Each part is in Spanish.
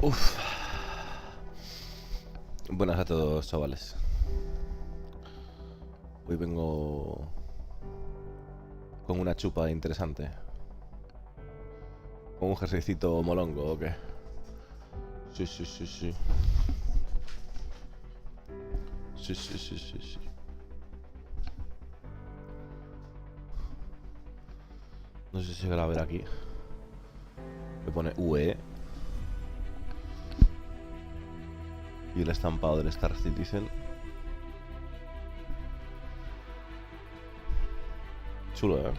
Uf. Buenas a todos, chavales. Hoy vengo con una chupa interesante. Con un jerseycito molongo, ¿o qué? Sí. Sí. No sé si se va a ver aquí. Me pone UE. Y el estampado del Star Citizen. Chulo, ¿eh?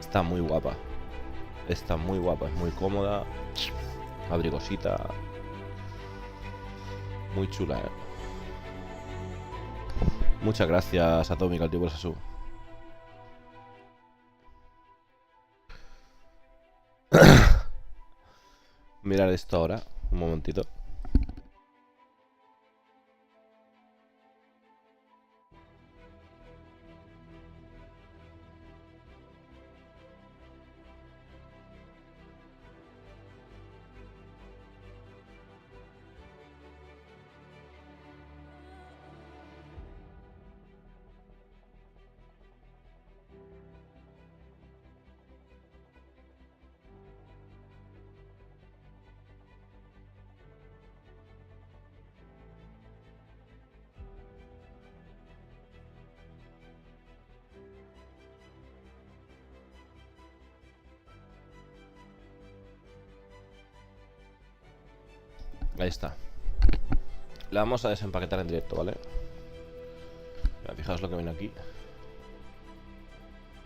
Está muy guapa. Está muy guapa, es muy cómoda. Abrigosita. Muy chula, ¿eh? Muchas gracias, Atómica, el tío Bolsasú. Mirad esto ahora, un momentito. Ahí está. La vamos a desempaquetar en directo, ¿vale? Mira, fijaos lo que viene aquí.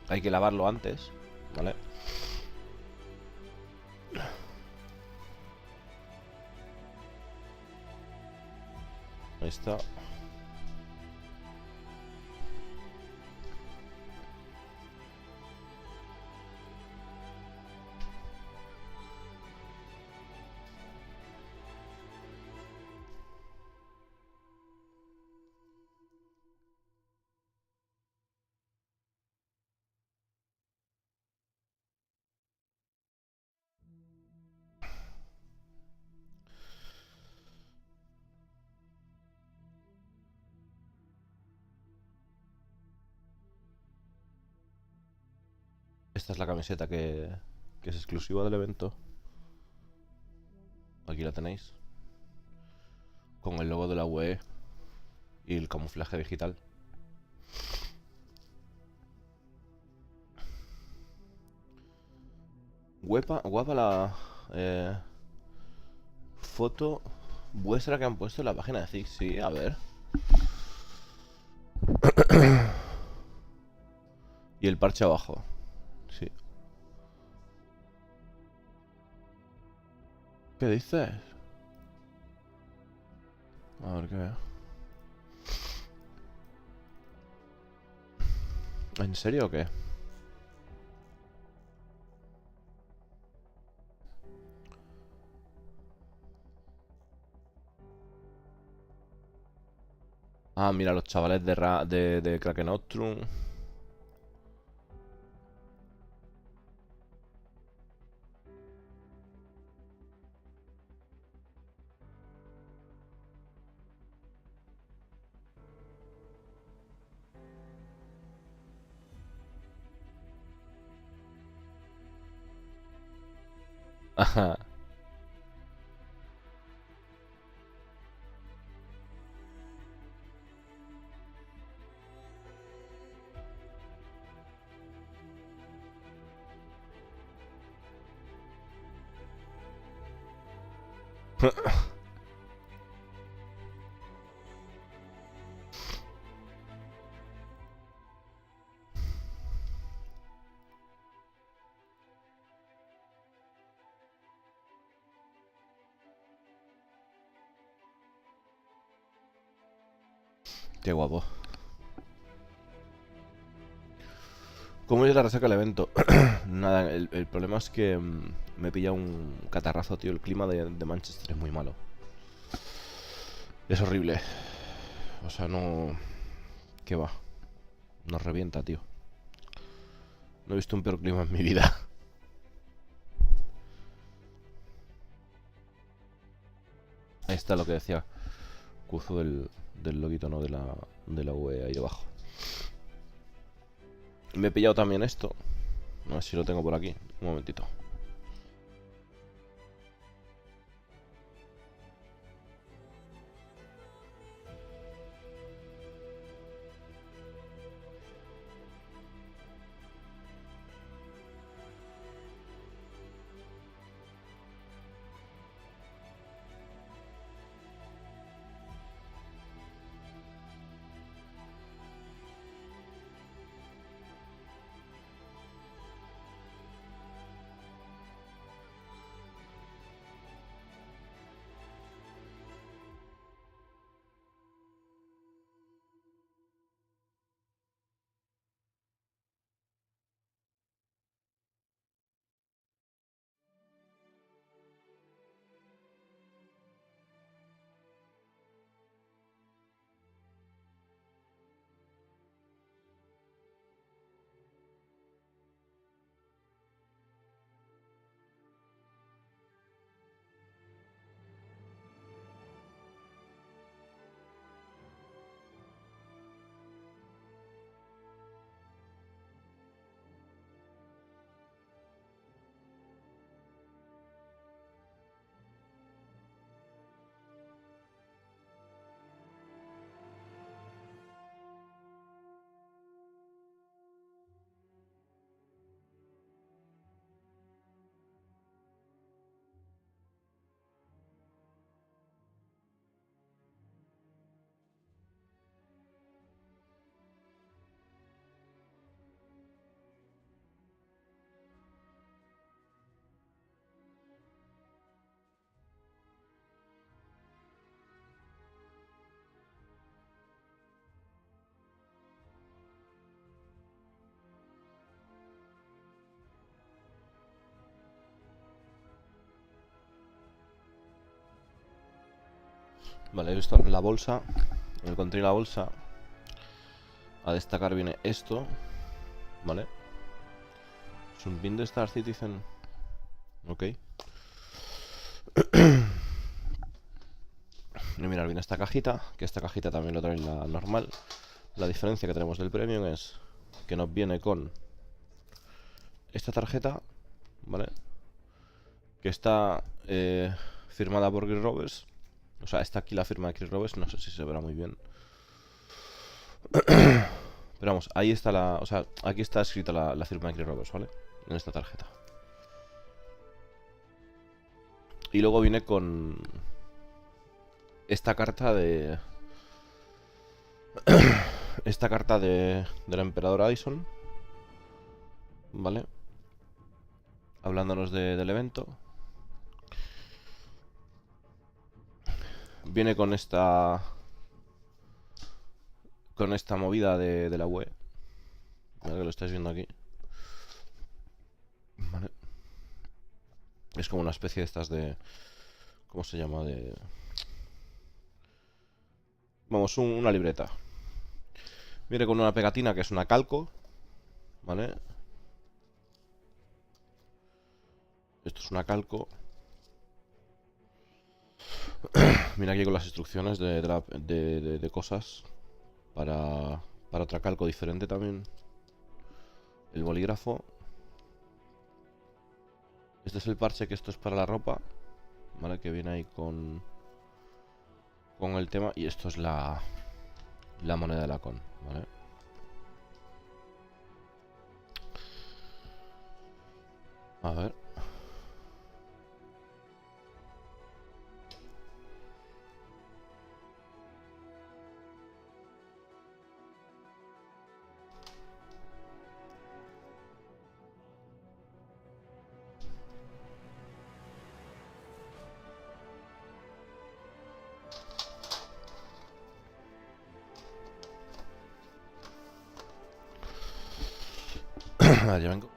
Hay que lavarlo antes, ¿vale? Ahí está. Esta es la camiseta que es exclusiva del evento. Aquí la tenéis. Con el logo de la UE y el camuflaje digital. Guapa la foto vuestra que han puesto en la página de Zix. Sí, a ver. Y el parche abajo. Sí. ¿Qué dices? A ver qué veo. ¿En serio o qué? Ah, mira, los chavales de Kraken Outrum. Ajá. Qué guapo. ¿Cómo es la resaca del evento? Nada, el problema es que me pilla un catarrazo, tío. El clima de Manchester es muy malo. Es horrible. O sea, no... ¿Qué va? Nos revienta, tío. No he visto un peor clima en mi vida. Ahí está lo que decía Cuzo del loguito, ¿no? De la UE ahí debajo. Me he pillado también esto. A ver si lo tengo por aquí. Un momentito. Vale, he visto la bolsa. Encontré la bolsa. A destacar viene esto. Vale. Es un pin de Star Citizen. Ok. Y mirar, viene esta cajita. Que esta cajita también lo trae la normal. La diferencia que tenemos del Premium es que nos viene con esta tarjeta. Vale. Que está firmada por Chris Roberts. O sea, está aquí la firma de Chris Roberts. No sé si se verá muy bien. Pero vamos, ahí está la... O sea, aquí está escrita la firma de Chris Roberts, ¿vale? En esta tarjeta. Y luego viene con esta carta de... esta carta del emperador Addison. ¿Vale? Hablándonos del evento. Viene con esta... con esta movida de la web. Vale, que lo estáis viendo aquí. Vale. Es como una especie de estas de... ¿Cómo se llama? De... Vamos, una libreta. Viene con una pegatina que es una calco. ¿Vale? Esto es una calco. Mira aquí con las instrucciones de cosas. Para otra calco diferente también. El bolígrafo. Este es el parche, que esto es para la ropa. ¿Vale? Que viene ahí con el tema. Y esto es la moneda de la con. ¿Vale? A ver. Vale, ya vengo.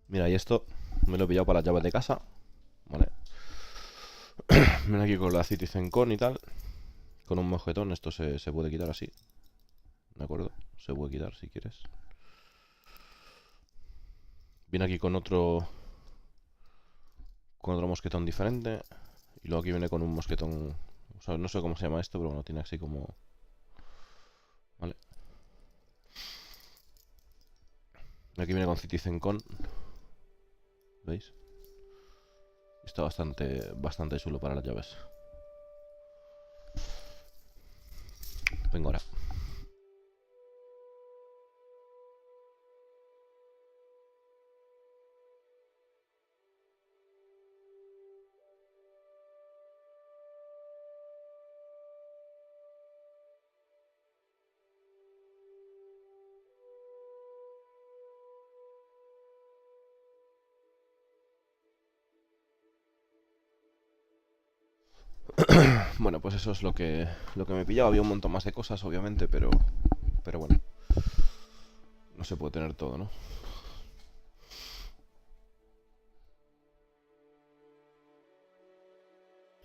Mira, y esto me lo he pillado para las llaves de casa. Vale. Ven aquí con la Citizen Con y tal. Con un mojetón, esto se puede quitar así. ¿De acuerdo? Se puede quitar si quieres. Viene aquí con otro mosquetón diferente. Y luego aquí viene con un mosquetón. O sea, no sé cómo se llama esto, pero bueno, tiene así como. Vale. Aquí viene con Citizen Con. ¿Veis? Está bastante chulo para las llaves. Vengo ahora. Bueno, pues eso es lo que me pillaba. Había un montón más de cosas, obviamente, pero bueno, no se puede tener todo, ¿no?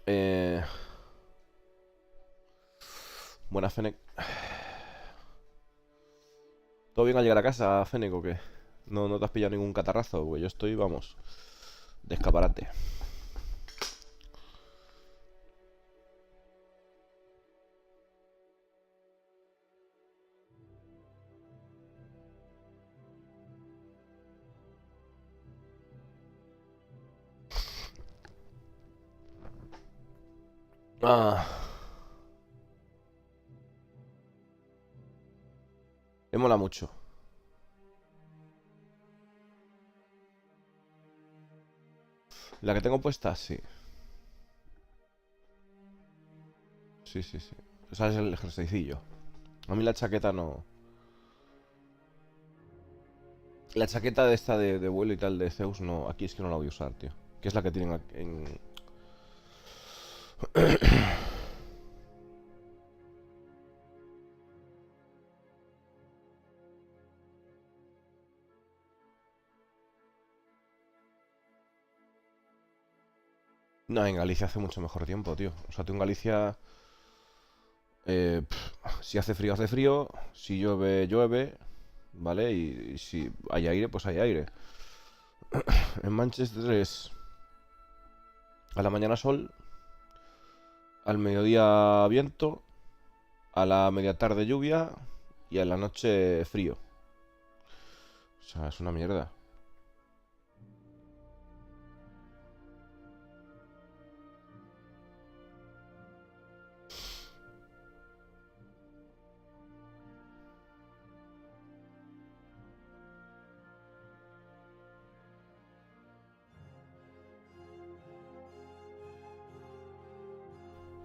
Eh, Buena, Fennec. ¿Todo bien al llegar a casa, Fennec, o qué? ¿No te has pillado ningún catarrazo? Porque yo estoy, vamos, de escaparate. Ah, me mola mucho. La que tengo puesta, sí. Sí, sí, sí. O sea, es el ejercicillo. A mí la chaqueta no. La chaqueta de esta de vuelo y tal de Zeus, no. Aquí es que no la voy a usar, tío. Que es la que tienen en. No, en Galicia hace mucho mejor tiempo, tío. O sea, tú en Galicia. Si hace frío, hace frío. Si llueve, llueve. ¿Vale? Y si hay aire, pues hay aire. En Manchester es a la mañana sol, al mediodía viento, a la media tarde lluvia y a la noche frío. O sea, es una mierda.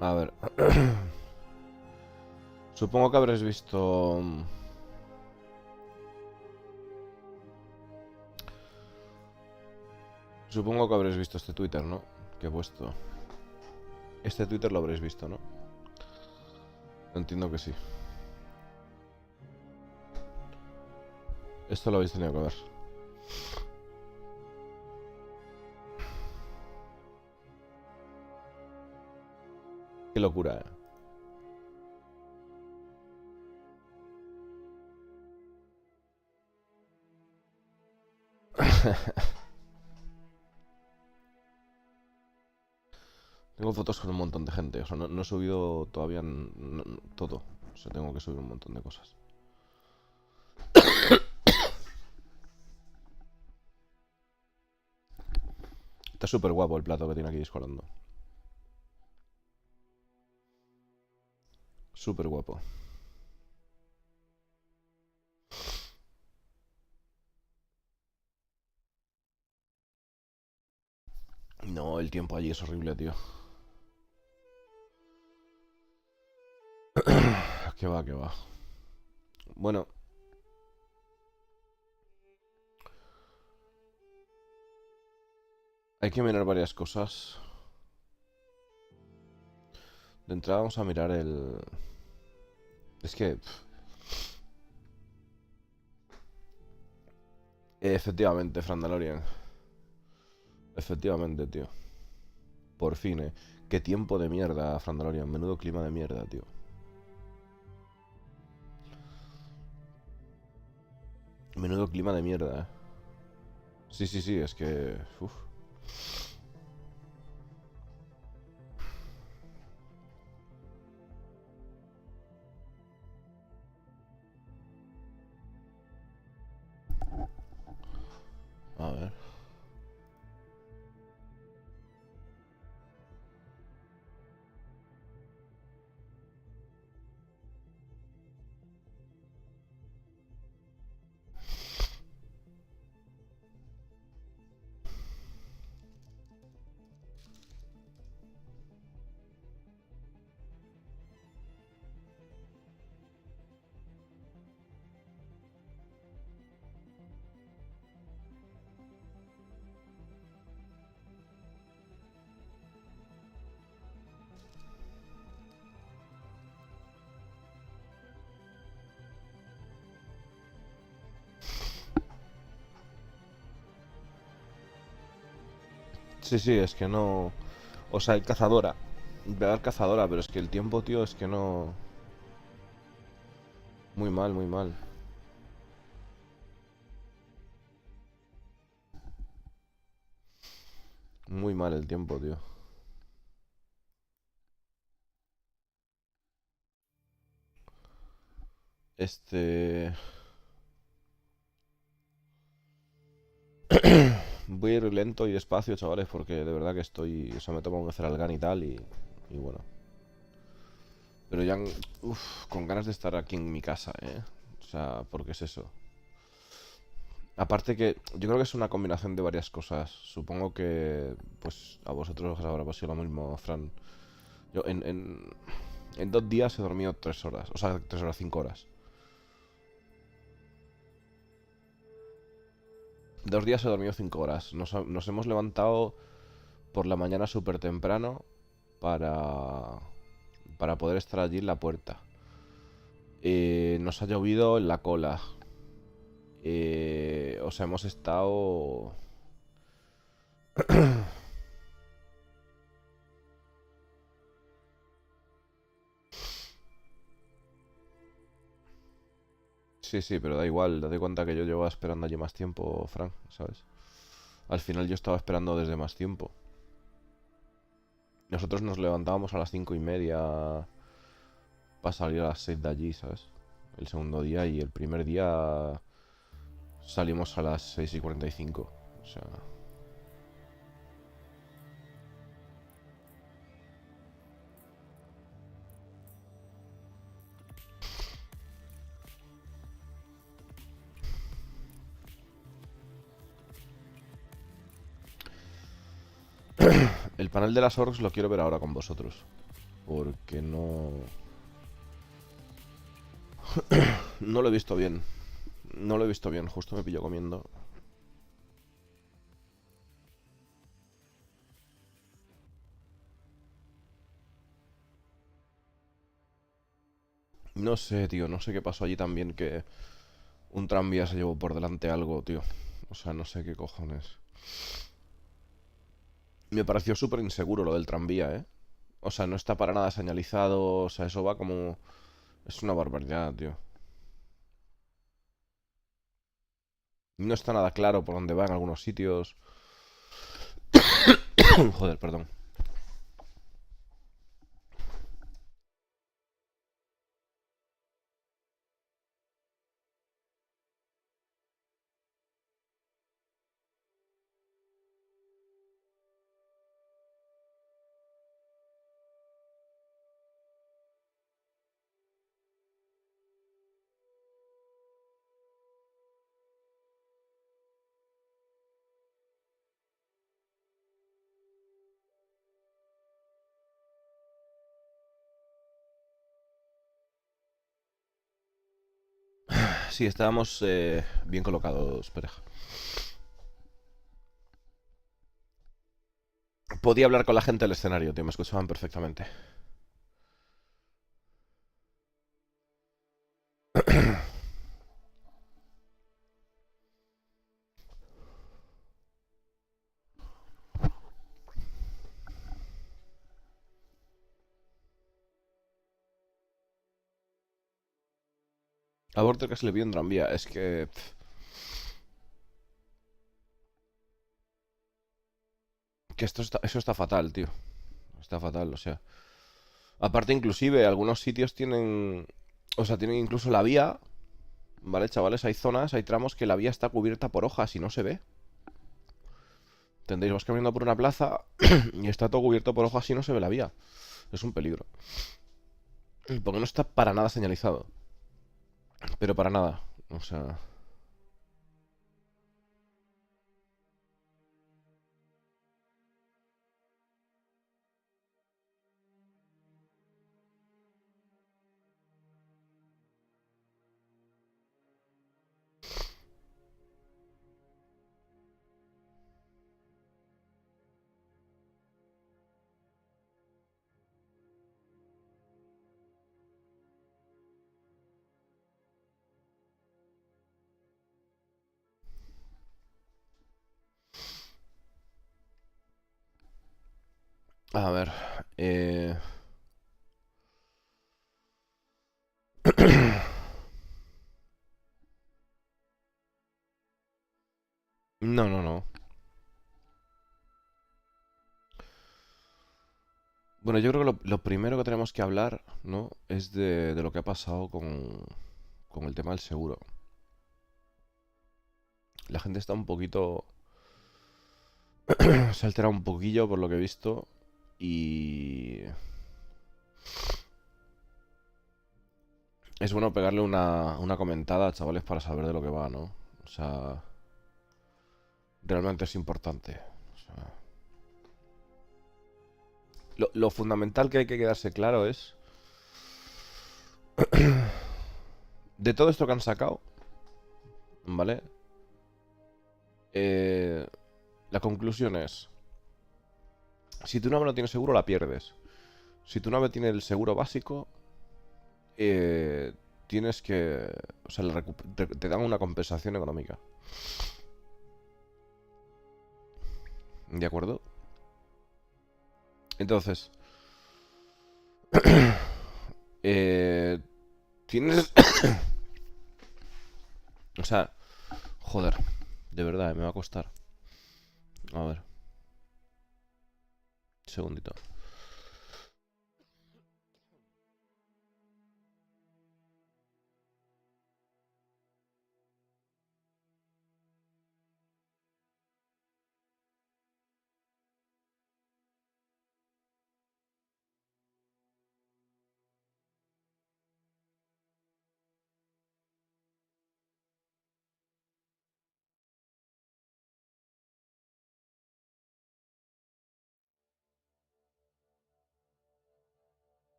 A ver. Supongo que habréis visto. Supongo que habréis visto este Twitter, ¿no? Que he puesto. Este Twitter lo habréis visto, ¿no? Entiendo que sí. Esto lo habéis tenido que ver. Qué locura, Tengo fotos con un montón de gente. O sea, no he subido todavía todo. O sea, tengo que subir un montón de cosas. Está súper guapo el plato que tiene aquí discolando. Súper guapo. No, el tiempo allí es horrible, tío. Que va, que va. Bueno, hay que mirar varias cosas. De entrada vamos a mirar el. Es que. Efectivamente, Frandalorian. Efectivamente, tío. Por fin, Qué tiempo de mierda, Frandalorian. Menudo clima de mierda, tío. Menudo clima de mierda, Sí, sí, sí, es que... Uf. A ver. Sí, sí, es que no... O sea, hay cazadora. Pegar cazadora, pero es que el tiempo, tío, es que no... Muy mal, muy mal. Muy mal el tiempo, tío. Este... Voy a ir lento y despacio, chavales, porque de verdad que estoy... O sea, me tomo un Gan y tal y bueno. Pero ya... Uf, con ganas de estar aquí en mi casa, O sea, porque es eso. Aparte que yo creo que es una combinación de varias cosas. Supongo que pues a vosotros os habrá pasado lo mismo, Fran. Yo en 2 días he dormido 3 horas. O sea, 3 horas, 5 horas. 2 días he dormido 5 horas. Nos hemos levantado por la mañana súper temprano para, para poder estar allí en la puerta. Nos ha llovido en la cola. O sea, hemos estado... Sí, sí, pero da igual. Date cuenta que yo llevo esperando allí más tiempo, Frank, ¿sabes? Al final yo estaba esperando desde más tiempo. Nosotros nos levantábamos a las 5:30 para salir a las 6 de allí, ¿sabes? El segundo día y el primer día salimos a las 6:45. O sea... El panel de las orcs lo quiero ver ahora con vosotros. Porque no... No lo he visto bien. No lo he visto bien, justo me pillo comiendo. No sé, tío, no sé qué pasó allí también que un tranvía se llevó por delante algo, tío. O sea, no sé qué cojones. Me pareció súper inseguro lo del tranvía, ¿eh? O sea, no está para nada señalizado. O sea, eso va como... Es una barbaridad, tío. No está nada claro por dónde va en algunos sitios. Joder, perdón. Sí, estábamos bien colocados, pareja. Podía hablar con la gente del escenario, tío. Me escuchaban perfectamente. Aborto que se le vio en tranvía. Es que... que eso está fatal, tío. Está fatal, o sea. Aparte, inclusive, algunos sitios tienen... O sea, tienen incluso la vía... ¿Vale, chavales? Hay zonas, hay tramos que la vía está cubierta por hojas y no se ve. Tendréis, vas caminando por una plaza y está todo cubierto por hojas y no se ve la vía. Es un peligro. Porque no está para nada señalizado. Pero para nada. O sea... A ver... No, no, no. Bueno, yo creo que lo primero que tenemos que hablar, ¿no? Es de lo que ha pasado con el tema del seguro. La gente está un poquito... se ha alterado un poquillo por lo que he visto. Y... es bueno pegarle una comentada, chavales, para saber de lo que va, ¿no? O sea... realmente es importante. O sea, lo fundamental que hay que quedarse claro es... de todo esto que han sacado, ¿vale? Eh, la conclusión es... si tu nave no tiene seguro, la pierdes. Si tu nave tiene el seguro básico, eh, tienes que... o sea, te dan una compensación económica. ¿De acuerdo? Entonces, eh, tienes... o sea, joder, de verdad, me va a costar. A ver, segundito.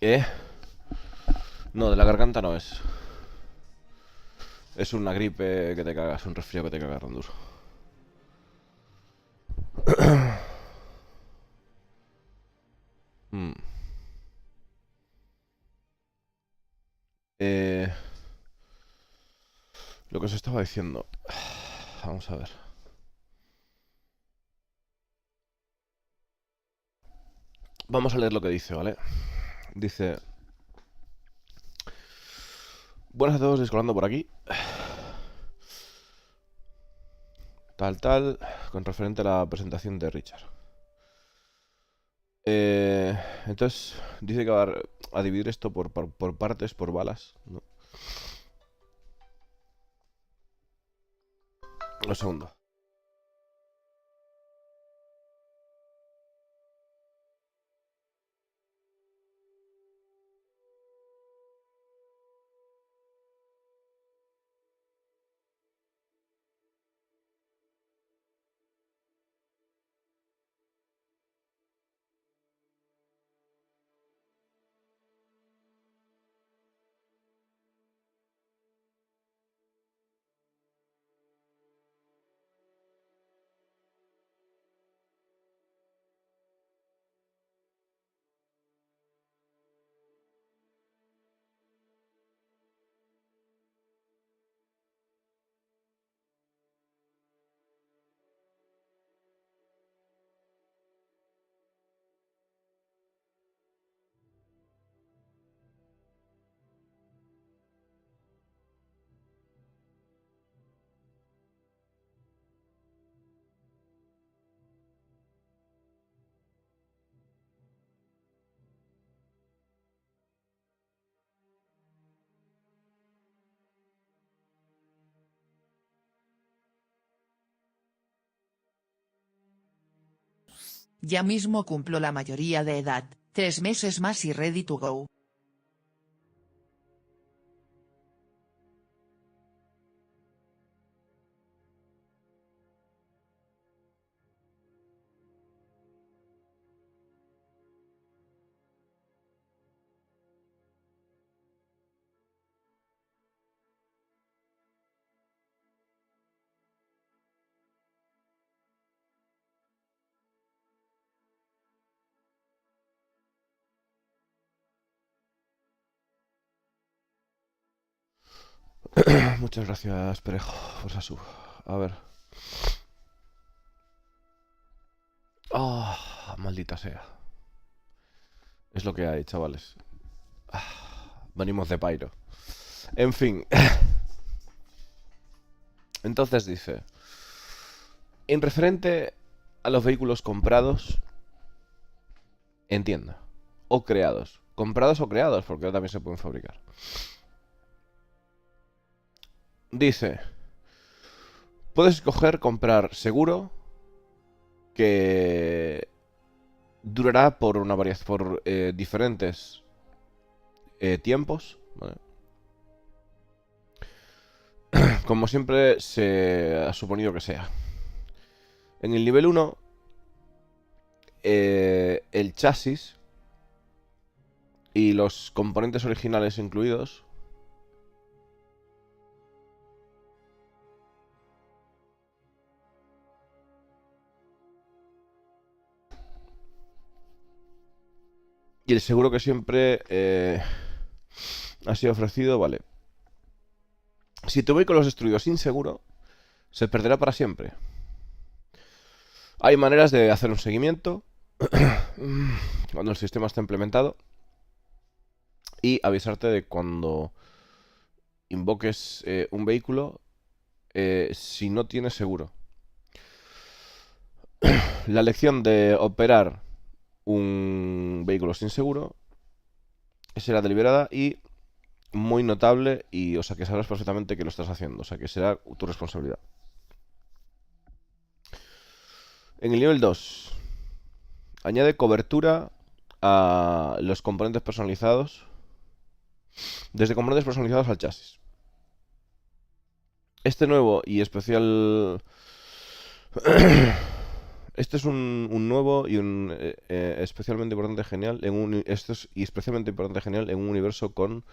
¿Eh? No, de la garganta no es. Es una gripe que te cagas, un resfriado que te cagas tan duro. Mm. Eh, lo que os estaba diciendo. Vamos a ver. Vamos a leer lo que dice, ¿vale? Dice... Buenas a todos, descolando por aquí. Tal, con referente a la presentación de Richard. Entonces, dice que va a dividir esto por partes, por balas, ¿no? Un segundo. Ya mismo cumplo la mayoría de edad, 3 meses más y ready to go. Muchas gracias, Perejo, por esa sub. A ver. Ah, maldita sea. Es lo que hay, chavales. Venimos de Pyro. En fin. Entonces dice... En referente a los vehículos comprados, entienda, o creados. Comprados o creados, porque ahora también se pueden fabricar. Dice... Puedes escoger comprar seguro que durará por una variedad, por diferentes tiempos, ¿vale? Como siempre se ha suponido que sea. En el nivel 1, el chasis y los componentes originales incluidos y el seguro que siempre ha sido ofrecido, vale. Si tu vehículo es destruido sin seguro, se perderá para siempre. Hay maneras de hacer un seguimiento cuando el sistema está implementado y avisarte de cuando invoques un vehículo si no tienes seguro. La lección de operar un vehículo sin seguro será deliberada y muy notable, y o sea que sabrás perfectamente que lo estás haciendo, o sea que será tu responsabilidad. En el nivel 2, añade cobertura a los componentes personalizados, desde componentes personalizados al chasis. Este nuevo y especial Este es un nuevo y un especialmente importante genial esto es y especialmente importante genial en un universo con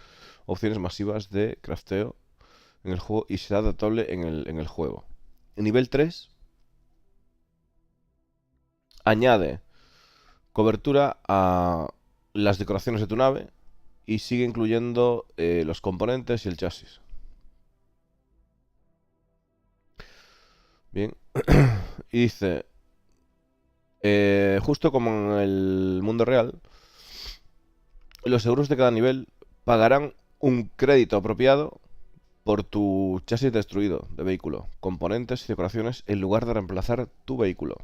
opciones masivas de crafteo en el juego y será adaptable en el juego. En nivel 3 añade cobertura a las decoraciones de tu nave y sigue incluyendo los componentes y el chasis. Bien. Y dice, justo como en el mundo real, los seguros de cada nivel pagarán un crédito apropiado por tu chasis destruido de vehículo, componentes y decoraciones en lugar de reemplazar tu vehículo.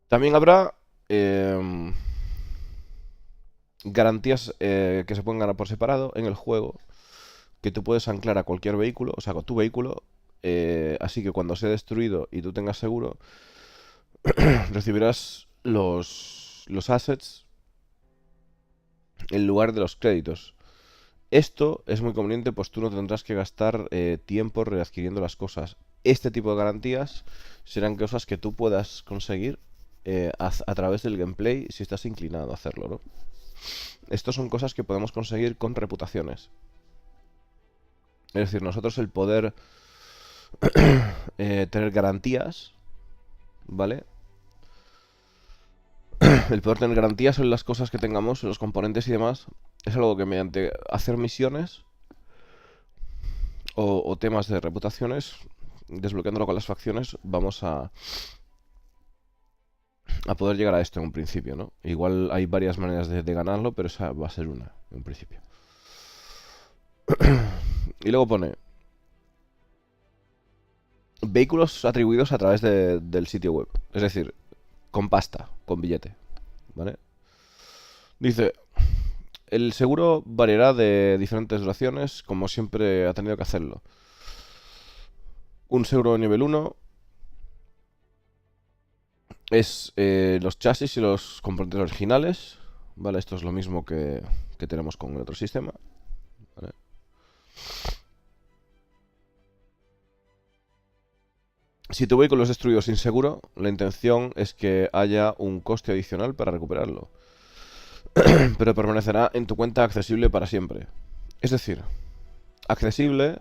También habrá garantías que se pueden ganar por separado en el juego, que tú puedes anclar a cualquier vehículo, o sea, con tu vehículo, así que cuando sea destruido y tú tengas seguro, recibirás los assets en lugar de los créditos. Esto es muy conveniente, pues tú no tendrás que gastar tiempo readquiriendo las cosas. Este tipo de garantías serán cosas que tú puedas conseguir a través del gameplay si estás inclinado a hacerlo, ¿no? Estos son cosas que podemos conseguir con reputaciones. Es decir, nosotros el poder tener garantías, ¿vale? El poder tener garantías en las cosas que tengamos, en los componentes y demás, es algo que mediante hacer misiones o temas de reputaciones, desbloqueándolo con las facciones, vamos a poder llegar a esto en un principio, ¿no? Igual hay varias maneras de ganarlo, pero esa va a ser una, en un principio. Y luego pone vehículos atribuidos a través del sitio web. Es decir, con pasta, con billete, ¿vale? Dice, el seguro variará de diferentes duraciones, como siempre ha tenido que hacerlo. Un seguro de nivel 1 es los chasis y los componentes originales, ¿vale? Esto es lo mismo que tenemos con el otro sistema, ¿vale? Si tu vehículo es destruido sin seguro, la intención es que haya un coste adicional para recuperarlo, pero permanecerá en tu cuenta accesible para siempre. Es decir, accesible...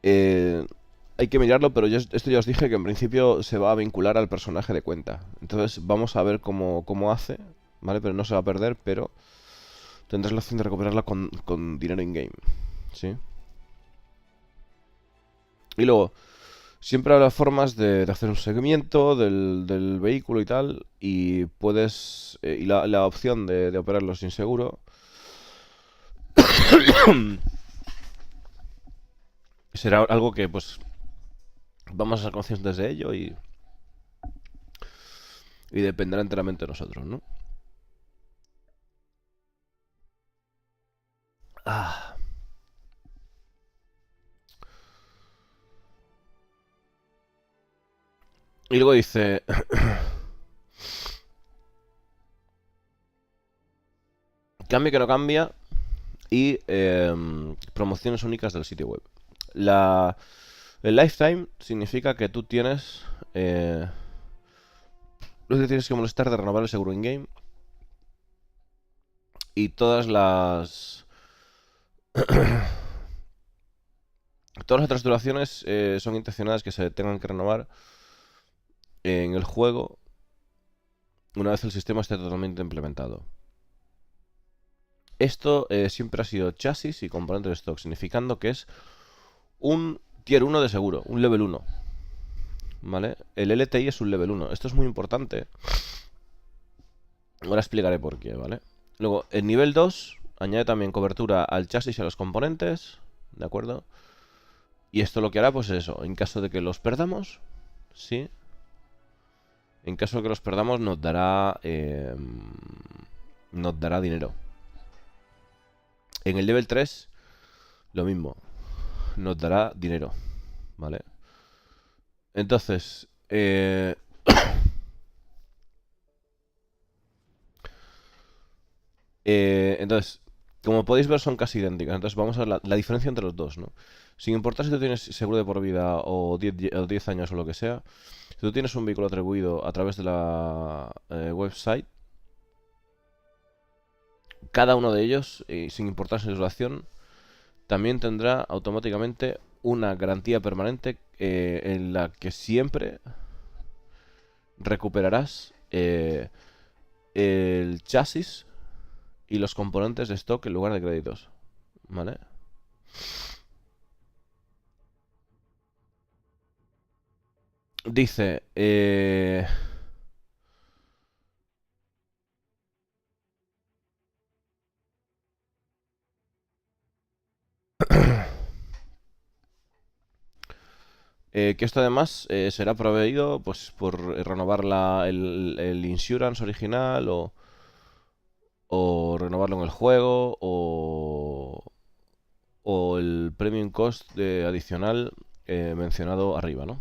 hay que mirarlo, pero esto ya os dije que en principio se va a vincular al personaje de cuenta. Entonces vamos a ver cómo hace, ¿vale? Pero no se va a perder, pero tendrás la opción de recuperarla con dinero in-game, ¿sí? Y luego, siempre habrá formas de hacer un seguimiento del vehículo y tal, y puedes... y la opción de operarlo sin seguro será algo que, pues, vamos a ser conscientes de ello y dependerá enteramente de nosotros, ¿no? Ah. Y luego dice... cambia que no cambia y promociones únicas del sitio web. El lifetime significa que tú tienes... no te tienes que molestar de renovar el seguro in-game. Y todas las... todas las otras duraciones son intencionadas que se tengan que renovar en el juego una vez el sistema esté totalmente implementado. Esto siempre ha sido chasis y componentes de stock, significando que es un tier 1 de seguro, un level 1. ¿Vale? El LTI es un level 1. Esto es muy importante. Ahora explicaré por qué, ¿vale? Luego, el nivel 2 añade también cobertura al chasis y a los componentes, ¿de acuerdo? Y esto lo que hará, pues es eso. En caso de que los perdamos, ¿sí? En caso de que los perdamos, nos dará dinero. En el level 3, lo mismo. Nos dará dinero, ¿vale? Entonces, entonces, Como podéis ver, son casi idénticas. Entonces vamos a ver la diferencia entre los dos, ¿no? Sin importar si tú tienes seguro de por vida o 10 años o lo que sea, si tú tienes un vehículo atribuido a través de la website, cada uno de ellos, sin importar su duración, también tendrá automáticamente una garantía permanente en la que siempre recuperarás el chasis y los componentes de stock en lugar de créditos, ¿vale? Dice, que esto además será proveído pues por renovar el insurance original o renovarlo en el juego o el premium cost adicional mencionado arriba, ¿no?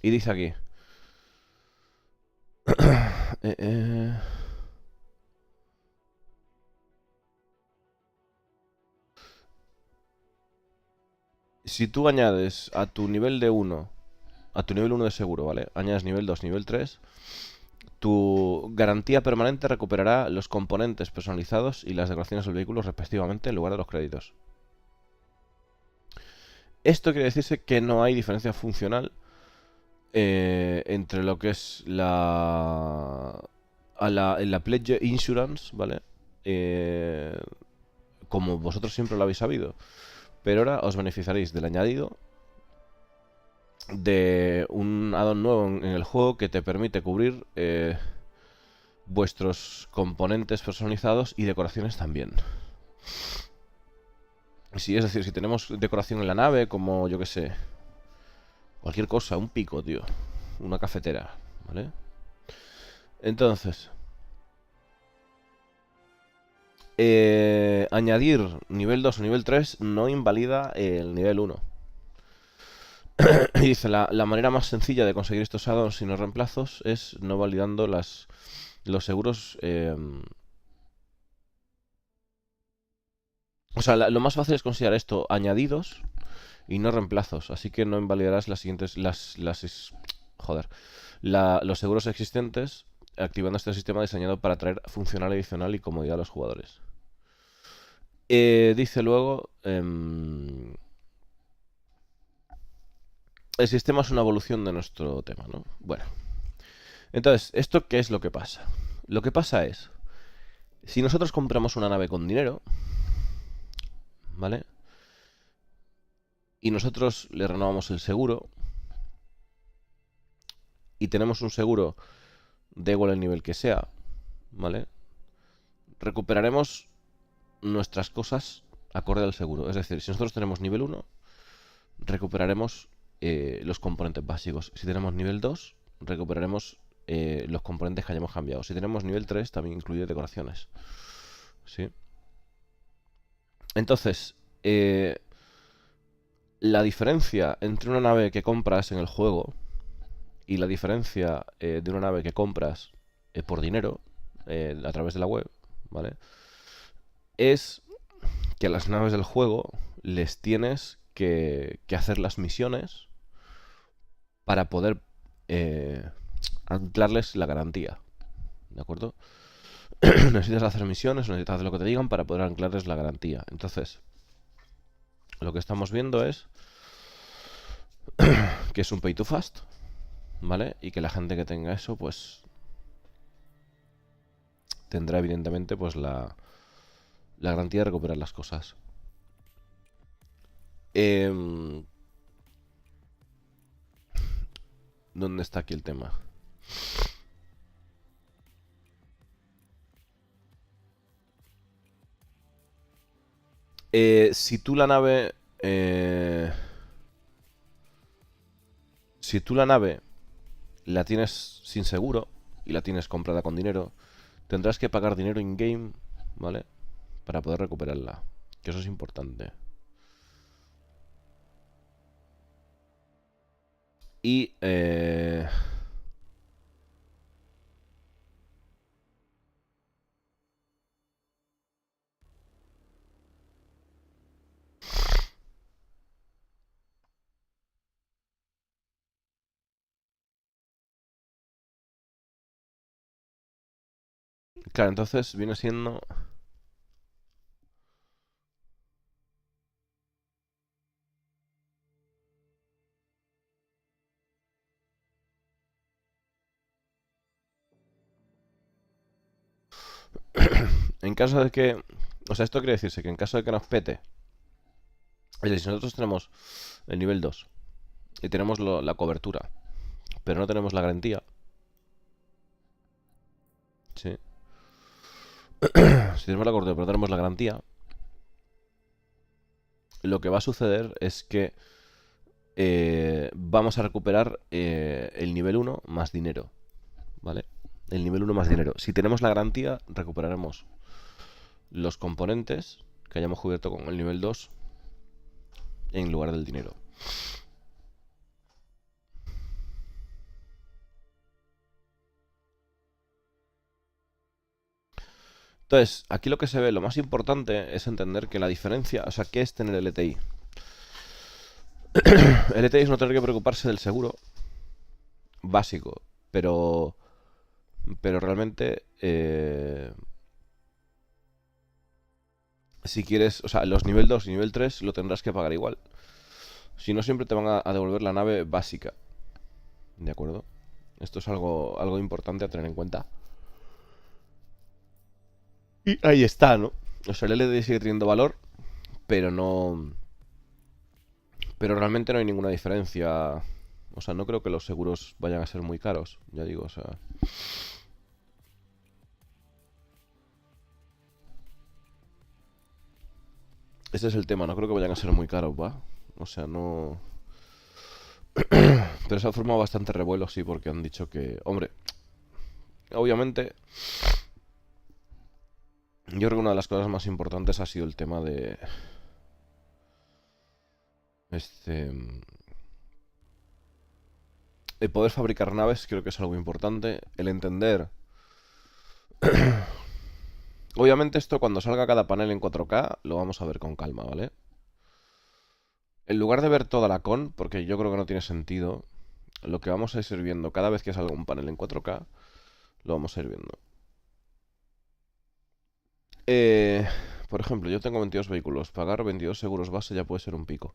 Y dice aquí, eh, eh, si tú añades a tu nivel de 1, a tu nivel 1 de seguro, ¿vale? Añades nivel 2, nivel 3, tu garantía permanente recuperará los componentes personalizados y las decoraciones del vehículo respectivamente en lugar de los créditos. Esto quiere decirse que no hay diferencia funcional entre lo que es la Pledge Insurance, ¿vale? Como vosotros siempre lo habéis sabido. Pero ahora os beneficiaréis del añadido de un add-on nuevo en el juego que te permite cubrir vuestros componentes personalizados y decoraciones también. Sí, es decir, si tenemos decoración en la nave, como yo que sé, cualquier cosa, un pico, tío, una cafetera, ¿vale? Entonces, añadir nivel 2 o nivel 3 no invalida el nivel 1. Y dice, la manera más sencilla de conseguir estos add-ons y no reemplazos es no validando los seguros. O sea, lo más fácil es considerar esto añadidos y no reemplazos. Así que no invalidarás las siguientes. Joder. Los seguros existentes activando este sistema diseñado para traer funcional adicional y comodidad a los jugadores. Dice luego. El sistema es una evolución de nuestro tema, ¿no? Bueno. Entonces, ¿esto qué es lo que pasa? Lo que pasa es. Si nosotros compramos una nave con dinero, ¿vale? Y nosotros le renovamos el seguro. Y tenemos un seguro de igual el nivel que sea, ¿vale? Recuperaremos nuestras cosas acorde al seguro. Es decir, si nosotros tenemos nivel 1, recuperaremos los componentes básicos. Si tenemos nivel 2, recuperaremos los componentes que hayamos cambiado. Si tenemos nivel 3, también incluye decoraciones. ¿Sí? Entonces, la diferencia entre una nave que compras en el juego y la diferencia de una nave que compras por dinero a través de la web, ¿vale? Es que a las naves del juego les tienes que hacer las misiones para poder anclarles la garantía, ¿de acuerdo? Necesitas hacer misiones, necesitas hacer lo que te digan para poder anclarles la garantía. Entonces, lo que estamos viendo es que es un pay to fast, ¿vale? Y que la gente que tenga eso, pues tendrá evidentemente pues la garantía de recuperar las cosas. ¿Dónde está aquí el tema? Si tú la nave... si tú la nave la tienes sin seguro y la tienes comprada con dinero, tendrás que pagar dinero in-game, ¿vale? Para poder recuperarla. Que eso es importante. Y... Claro, entonces viene siendo... En caso de que... O sea, esto quiere decirse que en caso de que nos pete... Es decir, si nosotros tenemos el nivel 2 y tenemos la cobertura, pero no tenemos la garantía, ¿sí? Si tenemos la cobertura pero no tenemos la garantía, lo que va a suceder es que vamos a recuperar el nivel 1 más dinero, ¿vale? El nivel 1 más dinero. Si tenemos la garantía, recuperaremos los componentes que hayamos cubierto con el nivel 2 en lugar del dinero. Entonces, aquí lo que se ve, lo más importante es entender que la diferencia, o sea, ¿qué es tener LTI? LTI es no tener que preocuparse del seguro básico, pero realmente, si quieres, o sea, los nivel 2 y nivel 3 lo tendrás que pagar igual. Si no, siempre te van a devolver la nave básica. ¿De acuerdo? Esto es algo importante a tener en cuenta. Y ahí está, ¿no? O sea, el LTI sigue teniendo valor, pero no... Pero realmente no hay ninguna diferencia. O sea, no creo que los seguros vayan a ser muy caros. Ya digo, o sea... Ese es el tema, no creo que vayan a ser muy caros, ¿va? O sea, no... Pero se ha formado bastante revuelo, sí, porque han dicho que... Hombre, obviamente... Yo creo que una de las cosas más importantes ha sido el tema de... Este... El poder fabricar naves creo que es algo importante. El entender... Obviamente esto cuando salga cada panel en 4K lo vamos a ver con calma, ¿vale? En lugar de ver toda la con, porque yo creo que no tiene sentido, lo que vamos a ir viendo cada vez que salga un panel en 4K, lo vamos a ir viendo. Por ejemplo, yo tengo 22 vehículos. Pagar 22 seguros base ya puede ser un pico.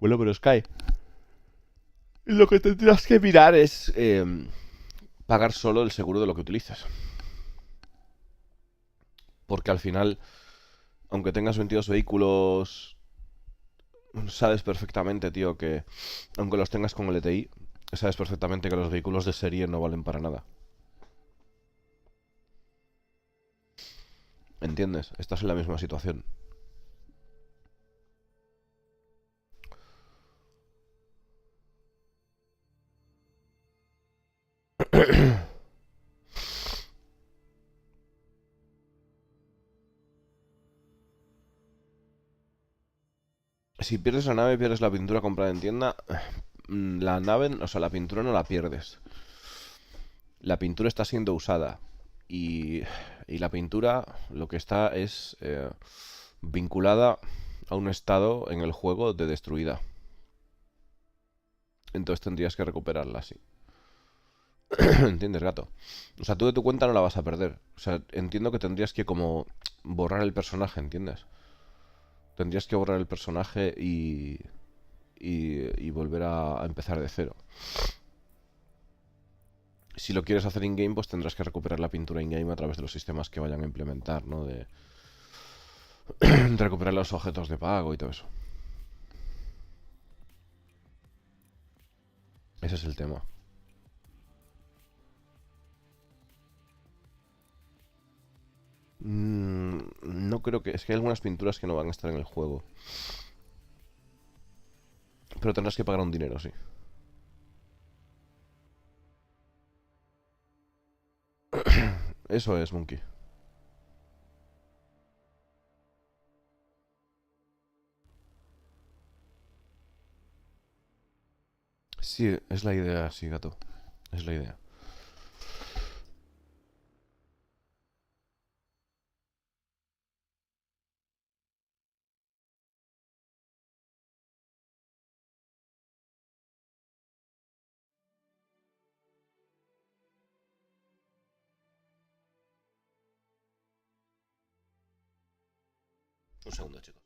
Bueno, pero Sky, lo que tendrás que mirar es pagar solo el seguro de lo que utilices. Porque al final, aunque tengas 22 vehículos, sabes perfectamente, tío, que aunque los tengas con el ETI, sabes perfectamente que los vehículos de serie no valen para nada. ¿Entiendes? Estás en la misma situación. Si pierdes la nave, pierdes la pintura comprada en tienda. La nave, o sea, la pintura no la pierdes. La pintura está siendo usada. Y, y la pintura lo que está es vinculada a un estado en el juego de destruida. Entonces tendrías que recuperarla, sí. ¿Entiendes, gato? O sea, tú de tu cuenta no la vas a perder. O sea, entiendo que tendrías que como borrar el personaje, ¿entiendes? Tendrías que borrar el personaje y volver a empezar de cero. Si lo quieres hacer in-game, pues tendrás que recuperar la pintura in-game a través de los sistemas que vayan a implementar, ¿no? De recuperar los objetos de pago y todo eso. Ese es el tema. No creo que... Es que hay algunas pinturas que no van a estar en el juego. Pero tendrás que pagar un dinero, sí. Eso es, Monkey. Sí, es la idea, sí, gato. Es la idea. Un segundo, chicos.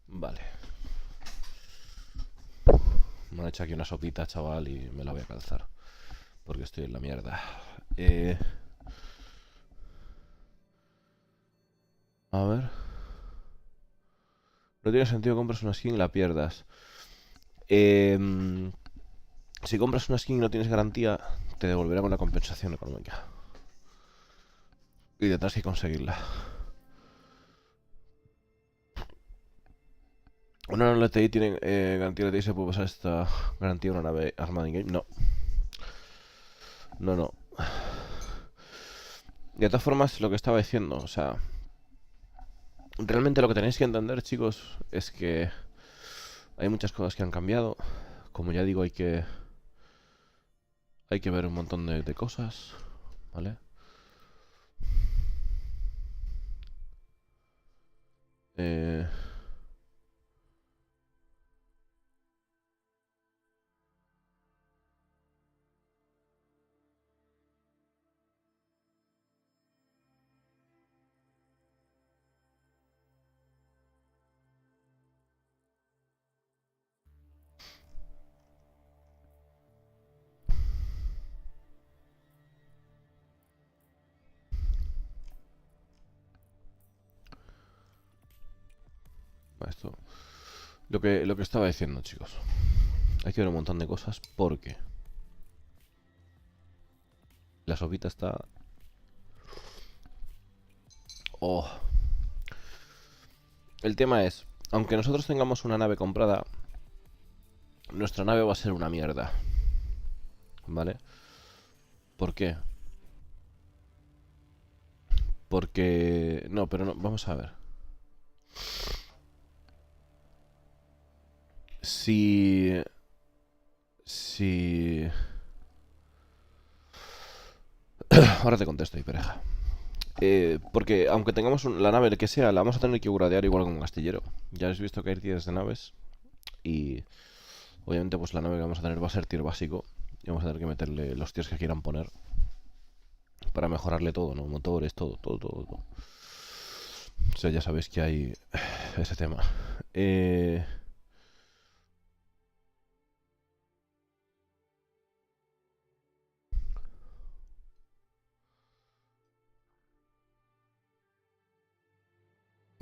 Vale. Me han hecho aquí una sopita, chaval, y me la voy a calzar. Porque estoy en la mierda. A ver. No tiene sentido que compres una skin y la pierdas. Si compras una skin y no tienes garantía, te devolverán una compensación económica. Y tendrás que conseguirla. Una LTI tiene garantía LTI, se puede pasar esta garantía a una nave armada in-game. No. No, no. De todas formas, lo que estaba diciendo, o sea, realmente lo que tenéis que entender, chicos, es que hay muchas cosas que han cambiado. Como ya digo, hay que ver un montón de cosas, ¿vale? Eh, esto, lo que estaba diciendo, chicos. Hay que ver un montón de cosas porque la sopita está... Oh. El tema es, aunque nosotros tengamos una nave comprada, nuestra nave va a ser una mierda, ¿vale? ¿Por qué? Porque... No, pero no, vamos a ver. Si... Si... Ahora te contesto, hipereja. Porque aunque tengamos la nave que sea, la vamos a tener que gradear igual con un astillero. Ya habéis visto que hay tiers de naves. Y obviamente pues la nave que vamos a tener va a ser tier básico. Y vamos a tener que meterle los tiers que quieran poner. Para mejorarle todo, ¿no? Motores, todo, todo, todo, todo. O sea, ya sabéis que hay ese tema.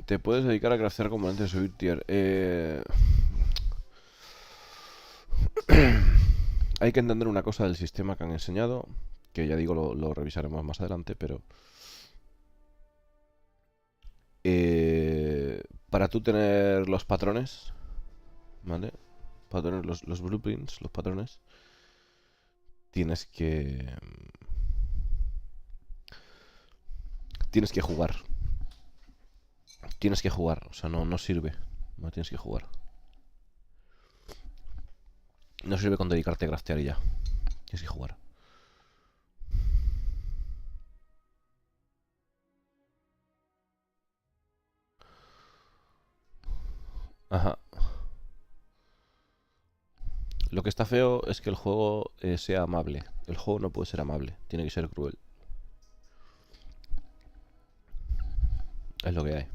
Te puedes dedicar a craftear componentes de subir tier. Hay que entender una cosa del sistema que han enseñado, que ya digo, lo revisaremos más adelante, pero... para tú tener los patrones, ¿vale? Para tener los blueprints, los patrones, tienes que... Tienes que jugar. Tienes que jugar, o sea, no sirve. No tienes que jugar. No sirve con dedicarte a craftear y ya. Tienes que jugar. Ajá. Lo que está feo es que el juego sea amable. El juego no puede ser amable, tiene que ser cruel. Es lo que hay.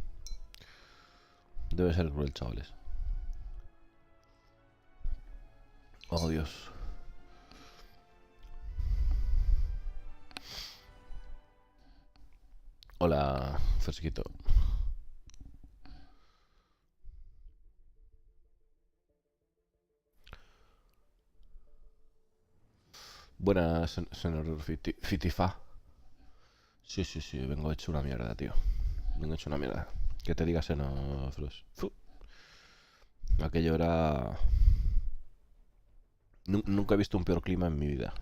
Debe ser cruel, chavales. Oh, Dios. Hola, fresquito. Buenas, señor Fitifa. Sí, sí, sí, vengo hecho una mierda, tío. Vengo hecho una mierda. Que te digas no, Frus. Aquello era... Nunca he visto un peor clima en mi vida.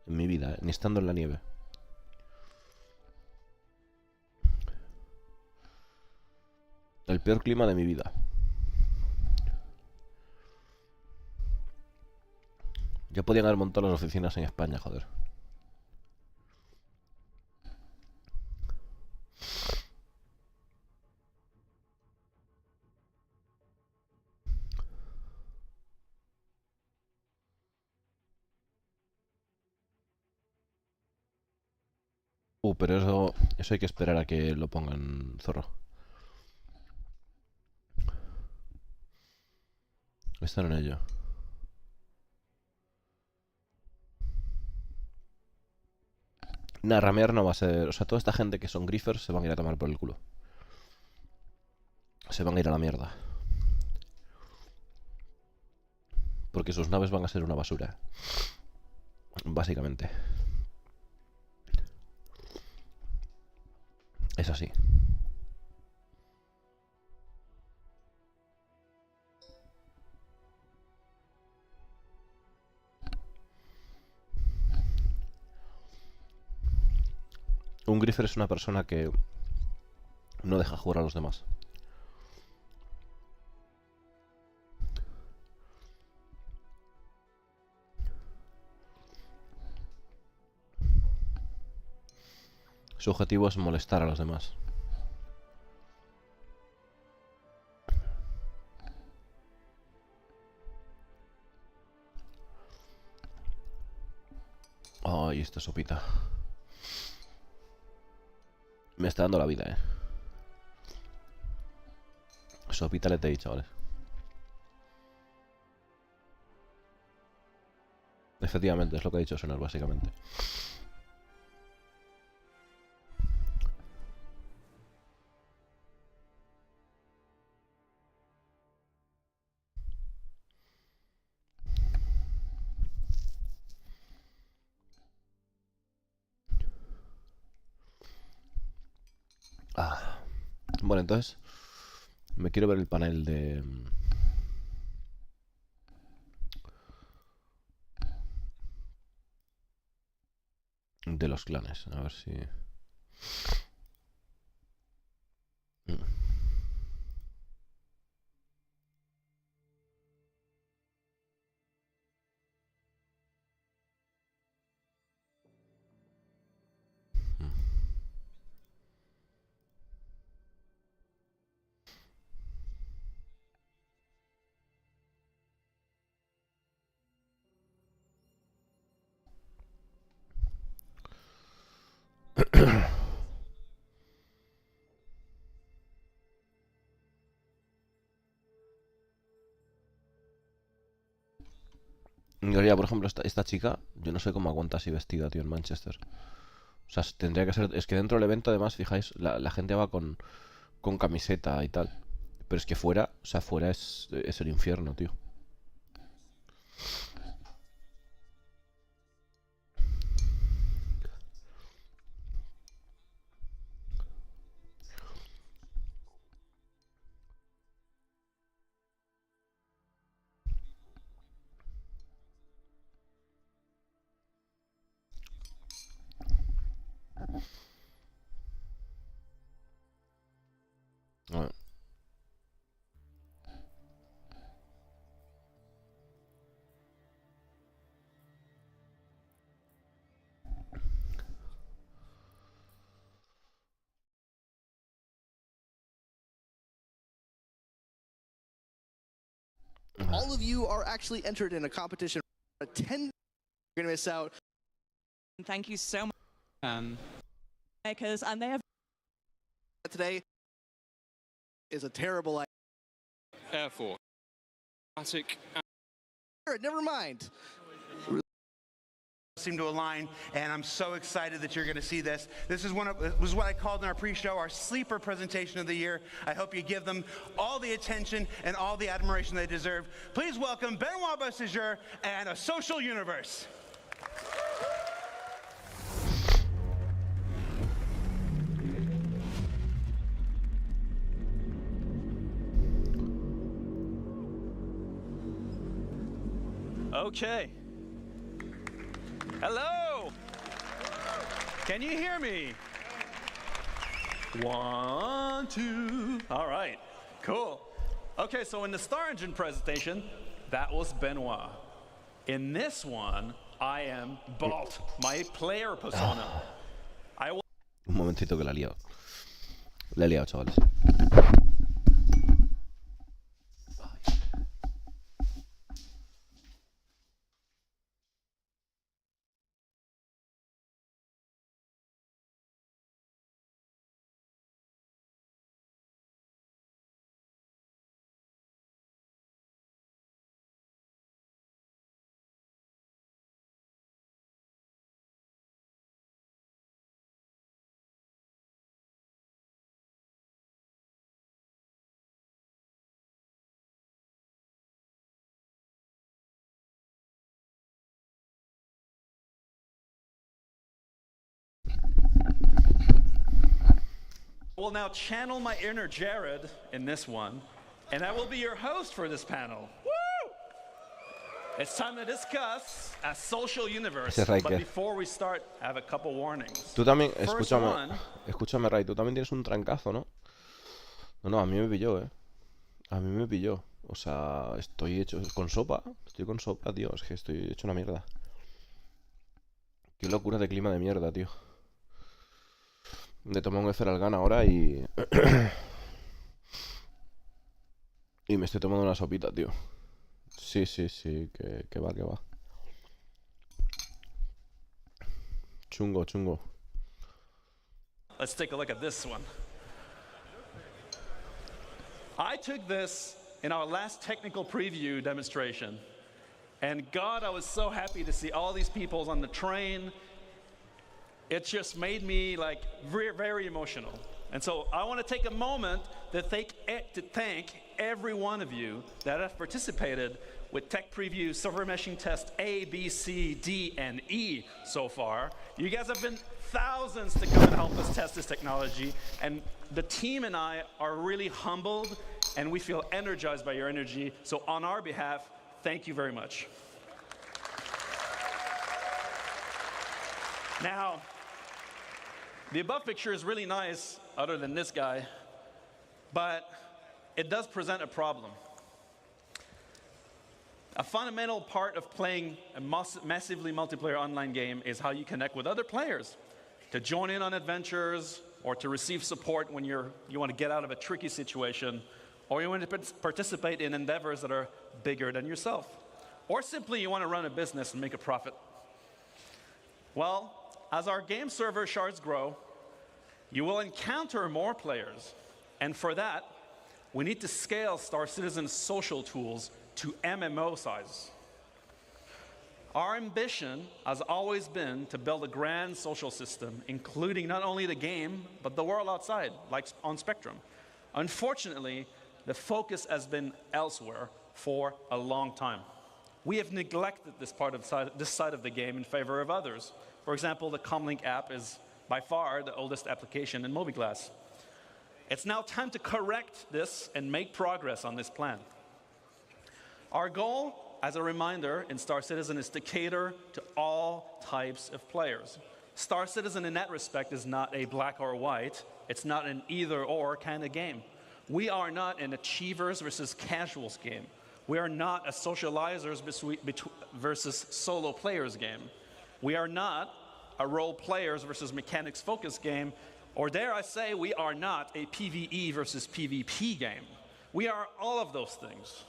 En mi vida, ni estando en la nieve. El peor clima de mi vida. Ya podían haber montado las oficinas en España, joder. Pero eso hay que esperar a que lo pongan, zorro. Están en ello. Nah, ramear no va a ser... O sea, toda esta gente que son griffers se van a ir a tomar por el culo. Se van a ir a la mierda. Porque sus naves van a ser una basura. Básicamente. Es así. un griffer es una persona que no deja jugar a los demás. Su objetivo es molestar a los demás. Ay, esta sopita. Me está dando la vida, Sopita le te chavales. Efectivamente, es lo que ha dicho Sonar, básicamente. Bueno, entonces me quiero ver el panel de los clanes. A ver si... Ya, por ejemplo, esta chica, yo no sé cómo aguanta así vestida, tío, en Manchester. O sea, tendría que ser... Es que dentro del evento, además, fijáis, la gente va con camiseta y tal. Pero es que fuera, o sea, fuera es el infierno, tío. A ver. All of you are actually entered in a competition. 10 you're gonna miss out. Thank you so much. Because and they have Today is a terrible idea. Air Force. Classic. Never mind. Seem to align, and I'm so excited that you're going to see this. This is was what I called in our pre-show our sleeper presentation of the year. I hope you give them all the attention and all the admiration they deserve. Please welcome Benoit HErBiZiDA and A Social Universe. Okay. Hello! Can you hear me? 1, 2. All right, cool. Okay, so in the Star Engine presentation, that was Benoit. In this one, I am Bolt, my player persona. I will... Un momentito que la he liado. La he liado, chavales. I will now channel my inner Jared in this one, and I will be your host for this panel. Woo! It's time to discuss a social universe. Ese But Riker. before we start, I have a couple warnings. Tú también, First escúchame, one, escúchame, Ray, tú también tienes un trancazo, ¿no? No, a mí me pilló, A mí me pilló. O sea, estoy hecho con sopa. Estoy con sopa, tío. Es que estoy hecho una mierda. Qué locura de clima de mierda, tío. Me tomo un Eferalgan ahora y... y me estoy tomando una sopita, tío. Sí, que va, que va. Chungo, chungo. let's take a look at this one. I took this in our last technical preview demonstration. And God, I was so happy to see all these people on the train. It just made me like very, very emotional. And so I want to take a moment to thank every one of you that have participated with Tech Preview Server Meshing Test A, B, C, D, and E so far. You guys have been thousands to come and help us test this technology. And the team and I are really humbled and we feel energized by your energy. So on our behalf, thank you very much. Now, the above picture is really nice, other than this guy, but it does present a problem. A fundamental part of playing a massively multiplayer online game is how you connect with other players, to join in on adventures, or to receive support when you want to get out of a tricky situation, or you want to participate in endeavors that are bigger than yourself, or simply you want to run a business and make a profit. Well, as our game server shards grow, you will encounter more players, and for that, we need to scale Star Citizen's social tools to MMO size. Our ambition has always been to build a grand social system, including not only the game, but the world outside, like on Spectrum. Unfortunately, the focus has been elsewhere for a long time. We have neglected this side of the game in favor of others. For example, the Comlink app is by far the oldest application in mobiGlas. It's now time to correct this and make progress on this plan. Our goal, as a reminder, in Star Citizen is to cater to all types of players. Star Citizen in that respect is not a black or white. It's not an either-or kind of game. We are not an achievers versus casuals game. We are not a socializers versus solo players game. We are not a role players versus mechanics focused game, or dare I say, we are not a PvE versus PvP game. We are all of those things.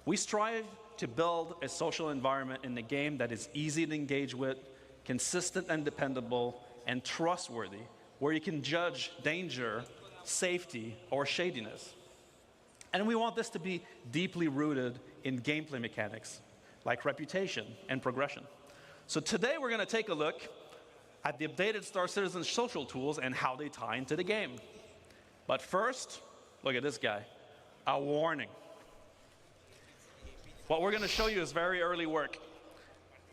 We strive to build a social environment in the game that is easy to engage with, consistent and dependable, and trustworthy, where you can judge danger, safety, or shadiness. And we want this to be deeply rooted in gameplay mechanics, like reputation and progression. So today we're going to take a look at the updated Star Citizen social tools and how they tie into the game. But first, look at this guy, a warning. What we're going to show you is very early work,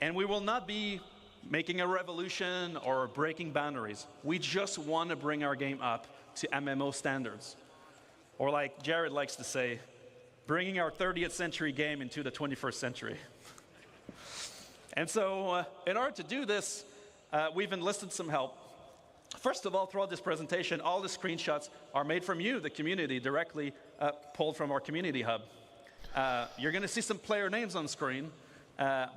and we will not be making a revolution or breaking boundaries. We just want to bring our game up to MMO standards. Or like Jared likes to say, bringing our 30th century game into the 21st century. And so in order to do this, we've enlisted some help. First of all, throughout this presentation, all the screenshots are made from you, the community, directly pulled from our community hub. You're going to see some player names on screen.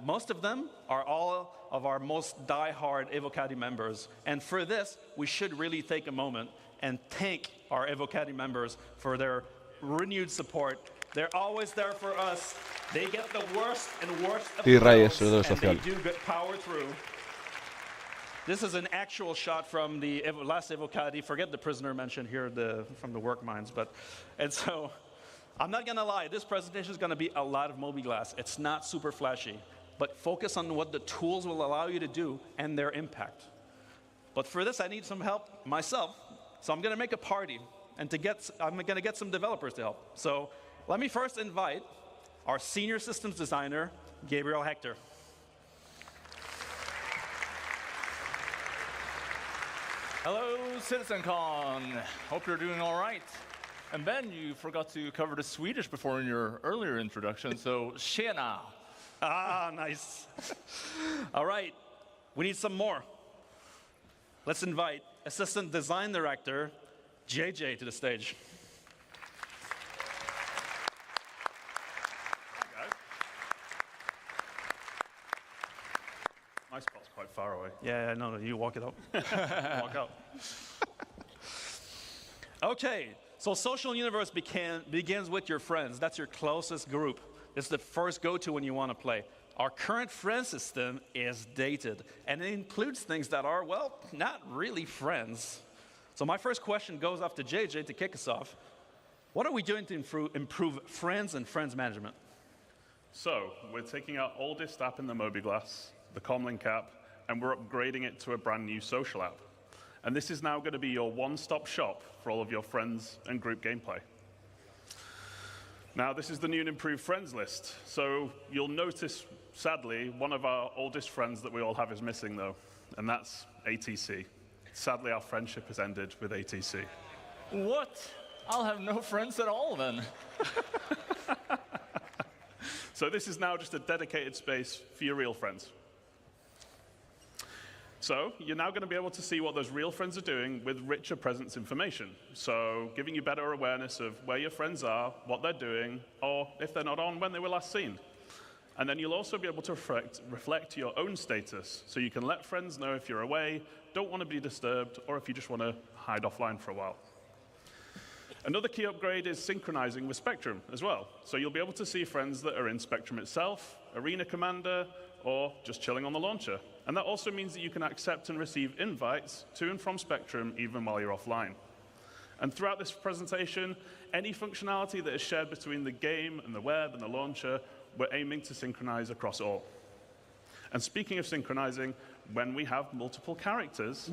Most of them are all of our most die-hard Evocati members. And for this, we should really take a moment and thank our Evocati members for their renewed support. They're always there for us. They get the worst and worst of the builds, and they do power through. This is an actual shot from the last Evocati. Forget the prisoner mentioned here from the work mines. And so, I'm not going to lie, this presentation is going to be a lot of mobiGlas. It's not super flashy, but focus on what the tools will allow you to do and their impact. But for this, I need some help myself, so I'm going to make a party, and I'm going to get some developers to help. So let me first invite our senior systems designer, Gabriel Hector. Hello, CitizenCon. Hope you're doing all right. And Ben, you forgot to cover the Swedish before in your earlier introduction, so tjena. Ah, nice. All right, we need some more. Let's invite Assistant Design Director, JJ, to the stage. My spot's quite far away. Yeah, no, you walk it up. Walk out. Okay, so social universe begins with your friends. That's your closest group. It's the first go-to when you want to play. Our current friend system is dated, and it includes things that are, well, not really friends. So my first question goes off to JJ to kick us off. What are we doing to improve friends and friends management? So, we're taking our oldest app in the mobiGlas, the Comlink app, and we're upgrading it to a brand new social app. And this is now going to be your one-stop shop for all of your friends and group gameplay. Now, this is the new and improved friends list. So you'll notice, sadly, one of our oldest friends that we all have is missing, though, and that's ATC. Sadly, our friendship has ended with ATC. What? I'll have no friends at all then. So this is now just a dedicated space for your real friends. So you're now going to be able to see what those real friends are doing with richer presence information. So giving you better awareness of where your friends are, what they're doing, or if they're not on, when they were last seen. And then you'll also be able to reflect your own status. So you can let friends know if you're away, don't want to be disturbed, or if you just want to hide offline for a while. Another key upgrade is synchronizing with Spectrum as well. So you'll be able to see friends that are in Spectrum itself, Arena Commander, or just chilling on the launcher. And that also means that you can accept and receive invites to and from Spectrum even while you're offline. And throughout this presentation, any functionality that is shared between the game and the web and the launcher, we're aiming to synchronize across all. And speaking of synchronizing, when we have multiple characters,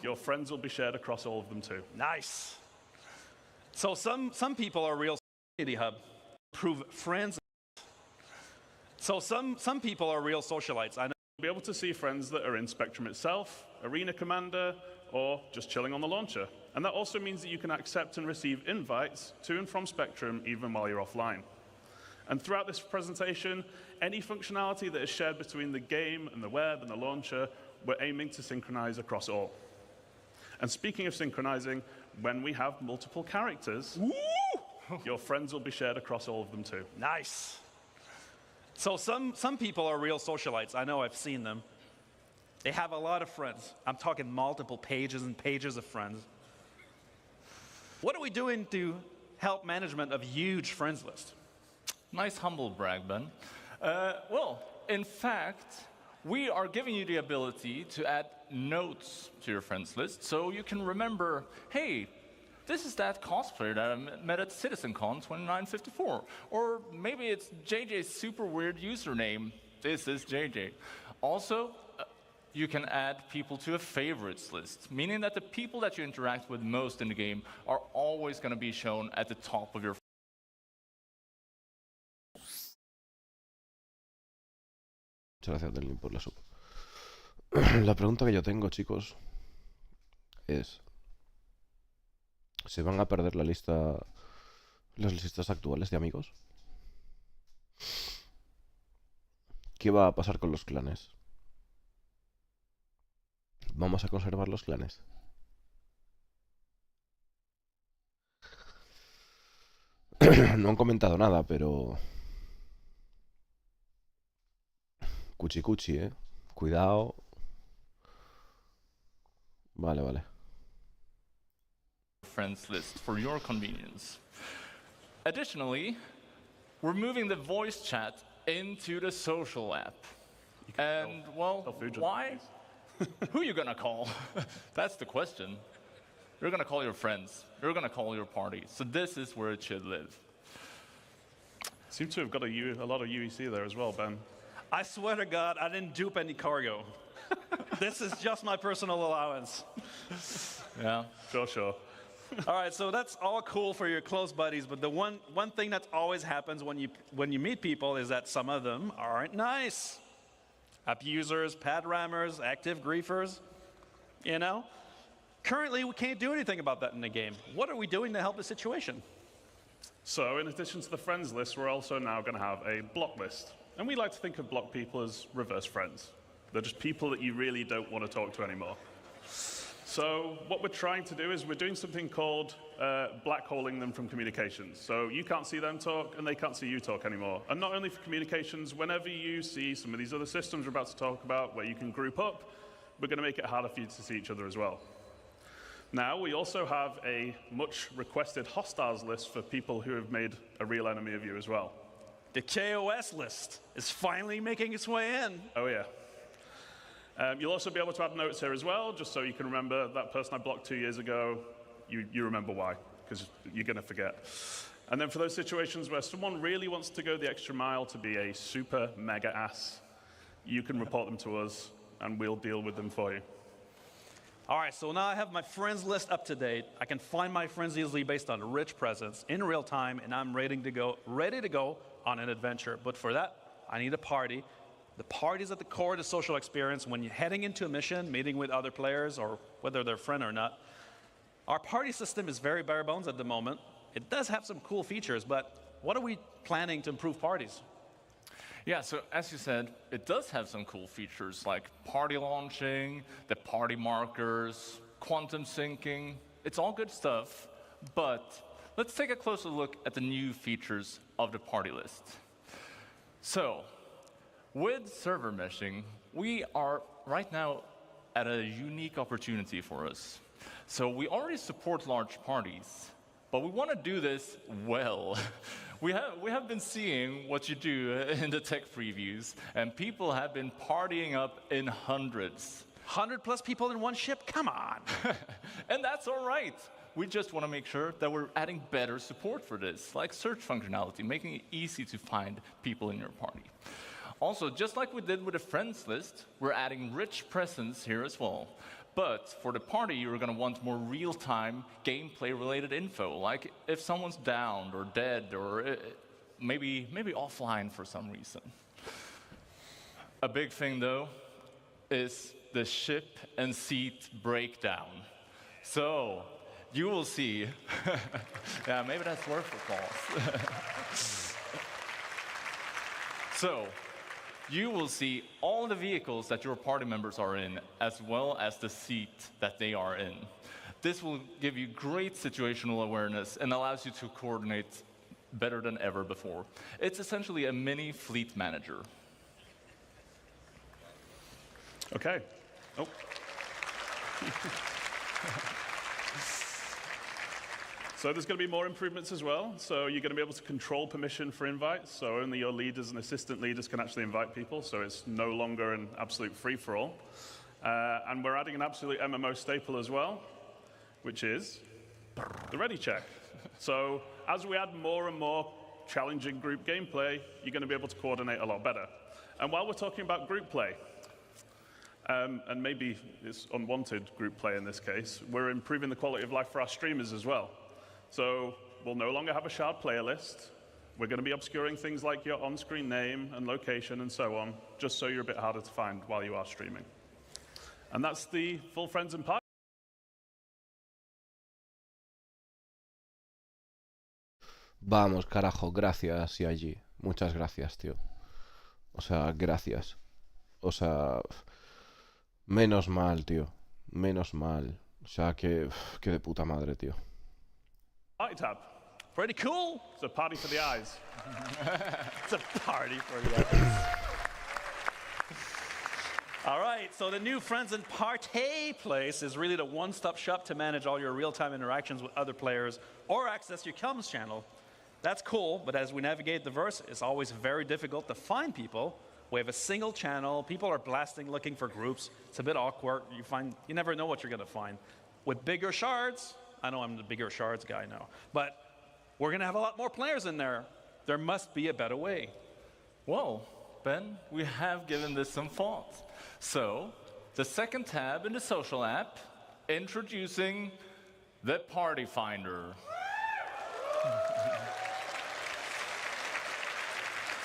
your friends will be shared across all of them too. Nice. So some people are real society hub, improve friends. So some people are real socialites. I know. You'll be able to see friends that are in Spectrum itself, Arena Commander, or just chilling on the launcher. And that also means that you can accept and receive invites to and from Spectrum even while you're offline. And throughout this presentation, any functionality that is shared between the game and the web and the launcher, we're aiming to synchronize across all. And speaking of synchronizing, when we have multiple characters, your friends will be shared across all of them too. Nice. So some people are real socialites. I know, I've seen them. They have a lot of friends. I'm talking multiple pages and pages of friends. What are we doing to help management of huge friends list? Nice humble brag, Ben. Well, in fact, we are giving you the ability to add notes to your friends list so you can remember, hey, this is that cosplayer that I met at CitizenCon 2954. Or maybe it's JJ's super weird username. This is JJ. Also, you can add people to a favorites list, meaning that the people that you interact with most in the game are always going to be shown at the top of your. Muchas gracias, Delin, por la sub. La pregunta que yo tengo, chicos, es: ¿se van a perder las listas actuales de amigos? ¿Qué va a pasar con los clanes? ¿Vamos a conservar los clanes? No han comentado nada, pero... Cuchi cuchi, Cuidado. Vale. Friends list for your convenience. Additionally, we're moving the voice chat into the social app. And, well, why? Who are you gonna call? That's the question. You're gonna call your friends. You're gonna call your party. So this is where it should live. Seem to have got a lot of UEC there as well, Ben. I swear to God, I didn't dupe any cargo. This is just my personal allowance. Yeah. Sure. All right, so that's all cool for your close buddies, but the one thing that always happens when you meet people is that some of them aren't nice. Abusers, pad rammers, active griefers, you know? Currently, we can't do anything about that in the game. What are we doing to help the situation? So in addition to the friends list, we're also now going to have a block list. And we like to think of blocked people as reverse friends. They're just people that you really don't want to talk to anymore. So what we're trying to do is we're doing something called blackholing them from communications. So you can't see them talk, and they can't see you talk anymore. And not only for communications, whenever you see some of these other systems we're about to talk about where you can group up, we're going to make it harder for you to see each other as well. Now, we also have a much requested hostiles list for people who have made a real enemy of you as well. The KOS list is finally making its way in. Oh, yeah. You'll also be able to add notes here as well, just so you can remember that person I blocked 2 years ago, you remember why, because you're going to forget. And then for those situations where someone really wants to go the extra mile to be a super mega ass, you can report them to us, and we'll deal with them for you. All right, so now I have my friends list up to date. I can find my friends easily based on rich presence in real time, and I'm ready to go on an adventure. But for that, I need a party. The party is at the core of the social experience when you're heading into a mission, meeting with other players, or whether they're a friend or not. Our party system is very bare bones at the moment. It does have some cool features, but what are we planning to improve parties? Yeah, so as you said, it does have some cool features like party launching, the party markers, quantum syncing. It's all good stuff, but let's take a closer look at the new features of the party list. So, with server meshing, we are right now at a unique opportunity for us. So we already support large parties, but we want to do this well. We have been seeing what you do in the tech previews, and people have been partying up in hundreds. 100+ people in one ship? Come on. And that's all right. We just want to make sure that we're adding better support for this, like search functionality, making it easy to find people in your party. Also, just like we did with the friends list, we're adding rich presence here as well. But for the party, you're going to want more real-time gameplay-related info, like if someone's downed or dead or maybe offline for some reason. A big thing, though, is the ship and seat breakdown. So you will see. Yeah, maybe that's worth applause. So you will see all the vehicles that your party members are in, as well as the seat that they are in. This will give you great situational awareness and allows you to coordinate better than ever before. It's essentially a mini fleet manager. Okay. Oh. So there's going to be more improvements as well. So you're going to be able to control permission for invites. So only your leaders and assistant leaders can actually invite people. So it's no longer an absolute free-for-all. And we're adding an absolute MMO staple as well, which is the ready check. So as we add more and more challenging group gameplay, you're going to be able to coordinate a lot better. And while we're talking about group play, and maybe it's unwanted group play in this case, we're improving the quality of life for our streamers as well. So we'll no longer have a shared player list. We're going to be obscuring things like your on-screen name and location and so on, just so you're a bit harder to find while you are streaming. And that's the full friends and party. Vamos, carajo, gracias, Yaji. Muchas gracias, tío. O sea, gracias. O sea, menos mal, tío. Menos mal. O sea, que de puta madre, tío. Party tab. Pretty cool. It's a party for the eyes. It's a party for the eyes. All right, so the new Friends and Party place is really the one-stop shop to manage all your real-time interactions with other players or access your comms channel. That's cool, but as we navigate the verse, it's always very difficult to find people. We have a single channel. People are blasting, looking for groups. It's a bit awkward. You never know what you're going to find. With bigger shards, I know I'm the bigger shards guy now, but we're going to have a lot more players in there. There must be a better way. Well, Ben, we have given this some thought. So, the second tab in the social app, introducing the Party Finder.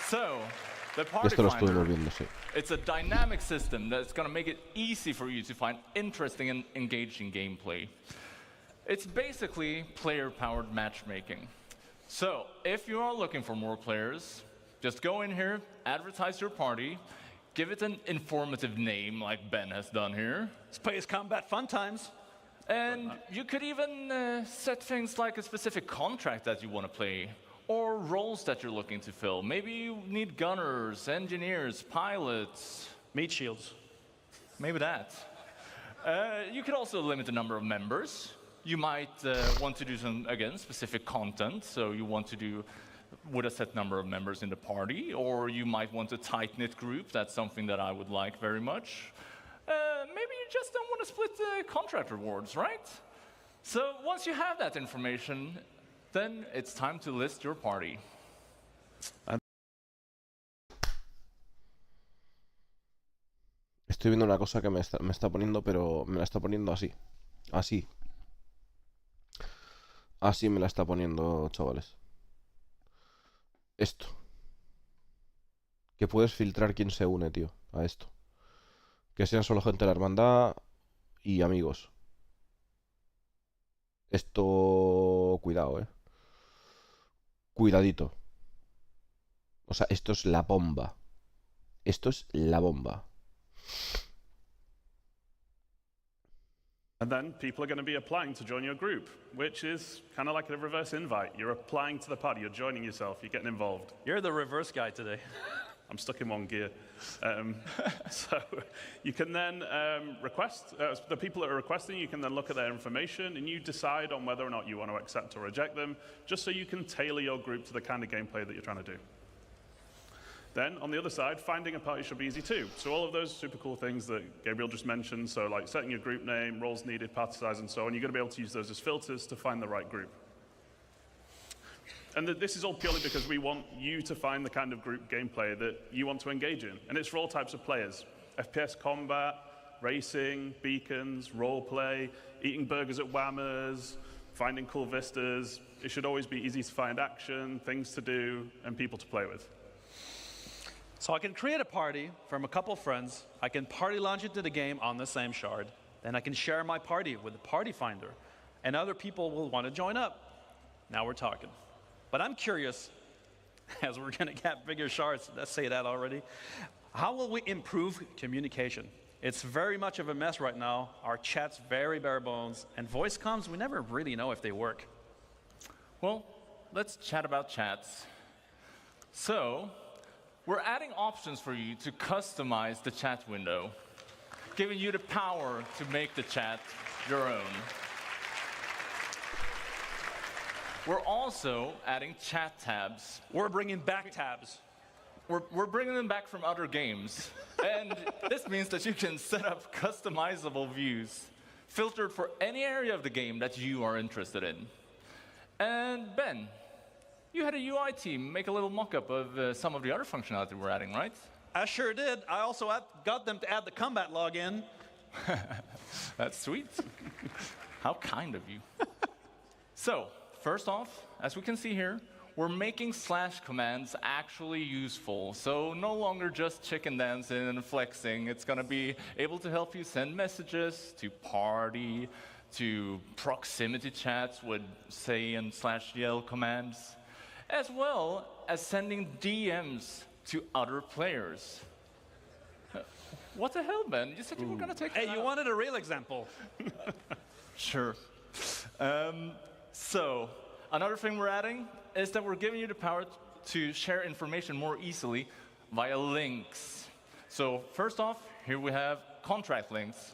So, the Party Finder, it's a dynamic system that's going to make it easy for you to find interesting and engaging gameplay. It's basically player-powered matchmaking. So, if you are looking for more players, Just go in here, advertise your party, give it an informative name like Ben has done here. Space combat fun times. And you could even set things like a specific contract that you want to play, or roles that you're looking to fill. Maybe you need gunners, engineers, pilots. Meat shields. Maybe that. You could also limit the number of members. You might want to do some, again, specific content, so you want to do with a set number of members in the party, or you might want a tight-knit group. That's something that I would like very much. Maybe you just don't want to split the contract rewards, right? So once you have that information, then it's time to list your party. Estoy viendo una cosa que me está poniendo, pero me la está poniendo así. Así. Así me la está poniendo, chavales. Esto. Que puedes filtrar quién se une, tío, a esto. Que sean solo gente de la hermandad y amigos. Esto... Cuidado, Cuidadito. O sea, esto es la bomba. Esto es la bomba. And then people are going to be applying to join your group, which is kind of like a reverse invite. You're applying to the party, you're joining yourself, you're getting involved. You're the reverse guy today. I'm stuck in one gear. So you can then request, the people that are requesting, you can then look at their information and you decide on whether or not you want to accept or reject them, just so you can tailor your group to the kind of gameplay that you're trying to do. Then, on the other side, finding a party should be easy too. So all of those super cool things that Gabriel just mentioned, so like setting your group name, roles needed, party size, and so on, you're going to be able to use those as filters to find the right group. And this is all purely because we want you to find the kind of group gameplay that you want to engage in. And it's for all types of players. FPS combat, racing, beacons, roleplay, eating burgers at Whammers, finding cool vistas. It should always be easy to find action, things to do, and people to play with. So I can create a party from a couple friends. I can party launch into the game on the same shard. Then I can share my party with the party finder. And other people will want to join up. Now we're talking. But I'm curious, as we're going to get bigger shards, let's say that already, how will we improve communication? It's very much of a mess right now. Our chat's very bare bones. And voice comms, we never really know if they work. Well, let's chat about chats. So, we're adding options for you to customize the chat window, giving you the power to make the chat your own. We're also adding chat tabs. We're bringing back tabs. We're bringing them back from other games. And this means that you can set up customizable views, filtered for any area of the game that you are interested in. And Ben, you had a UI team make a little mock-up of some of the other functionality we're adding, right? I sure did. I also got them to add the combat login. That's sweet. How kind of you. So, first off, as we can see here, we're making slash commands actually useful. So no longer just chicken dancing and flexing. It's going to be able to help you send messages to party, to proximity chats with say and slash yell commands, as well as sending DMs to other players. What the hell, Ben? You said you were going to take Hey, you wanted a real example. Sure. So, another thing we're adding is that we're giving you the power to share information more easily via links. So, first off, here we have contract links,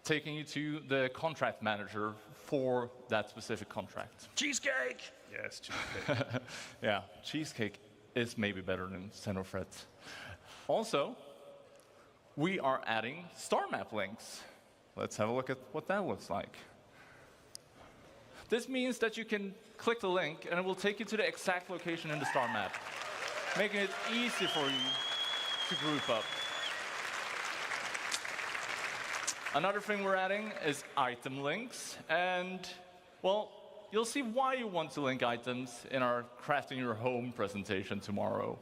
taking you to the contract manager for that specific contract. Cheesecake! Yes, cheesecake. Yeah, cheesecake is maybe better than Xenofret. Also, we are adding star map links. Let's have a look at what that looks like. This means that you can click the link and it will take you to the exact location in the star map, making it easy for you to group up. Another thing we're adding is item links, and well, you'll see why you want to link items in our Crafting Your Home presentation tomorrow.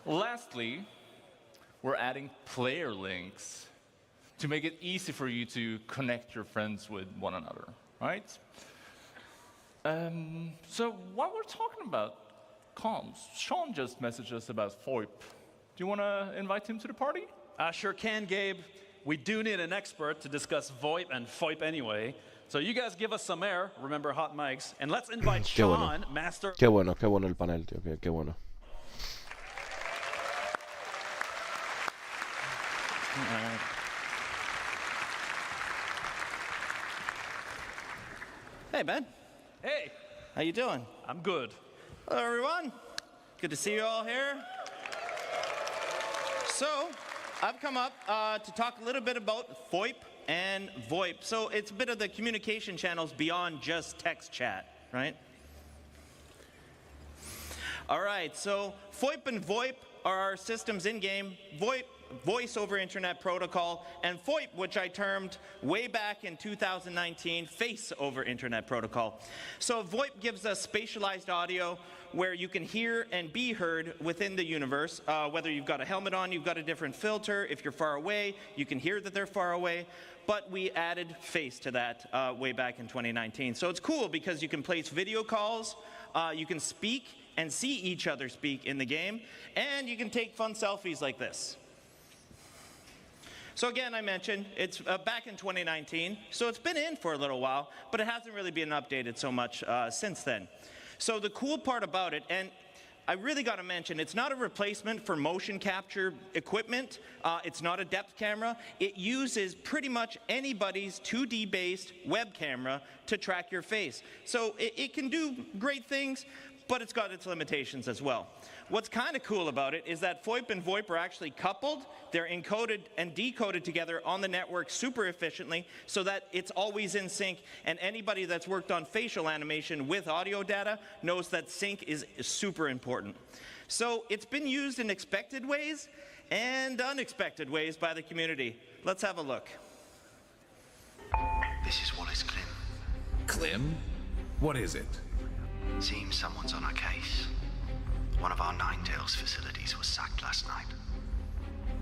Lastly, we're adding player links to make it easy for you to connect your friends with one another, right? So while we're talking about comms. Sean just messaged us about VoIP. Do you want to invite him to the party? I sure can, Gabe. We do need an expert to discuss VoIP and FOIP anyway. So you guys give us some air, remember hot mics, and let's invite Qué bueno. Sean, master. Qué bueno el panel, tío. Qué bueno. Hey, Ben. Hey, How you doing? I'm good. Hello, everyone. Good to see you all here. So, I've come up to talk a little bit about FOIP and VoIP. So, it's a bit of the communication channels beyond just text chat, right? All right, so FOIP and VoIP are our systems in-game. VoIP, Voice over Internet Protocol, and FOIP, which I termed way back in 2019, Face over Internet Protocol. So VoIP gives us spatialized audio where you can hear and be heard within the universe. Whether you've got a helmet on, you've got a different filter. If you're far away, you can hear that they're far away. But we added Face to that way back in 2019. So it's cool because you can place video calls, you can speak and see each other speak in the game, and you can take fun selfies like this. So again, I mentioned, it's back in 2019, so it's been in for a little while, but it hasn't really been updated so much since then. So the cool part about it, and I really got to mention, it's not a replacement for motion capture equipment. It's not a depth camera. It uses pretty much anybody's 2D-based web camera to track your face. So it can do great things, but it's got its limitations as well. What's kind of cool about it is that FOIP and VoIP are actually coupled. They're encoded and decoded together on the network super efficiently so that it's always in sync, and anybody that's worked on facial animation with audio data knows that sync is super important. So it's been used in expected ways and unexpected ways by the community. Let's have a look. This is Wallace Clem. Clem? What is it? Seems someone's on our case. One of our Ninetales facilities was sacked last night.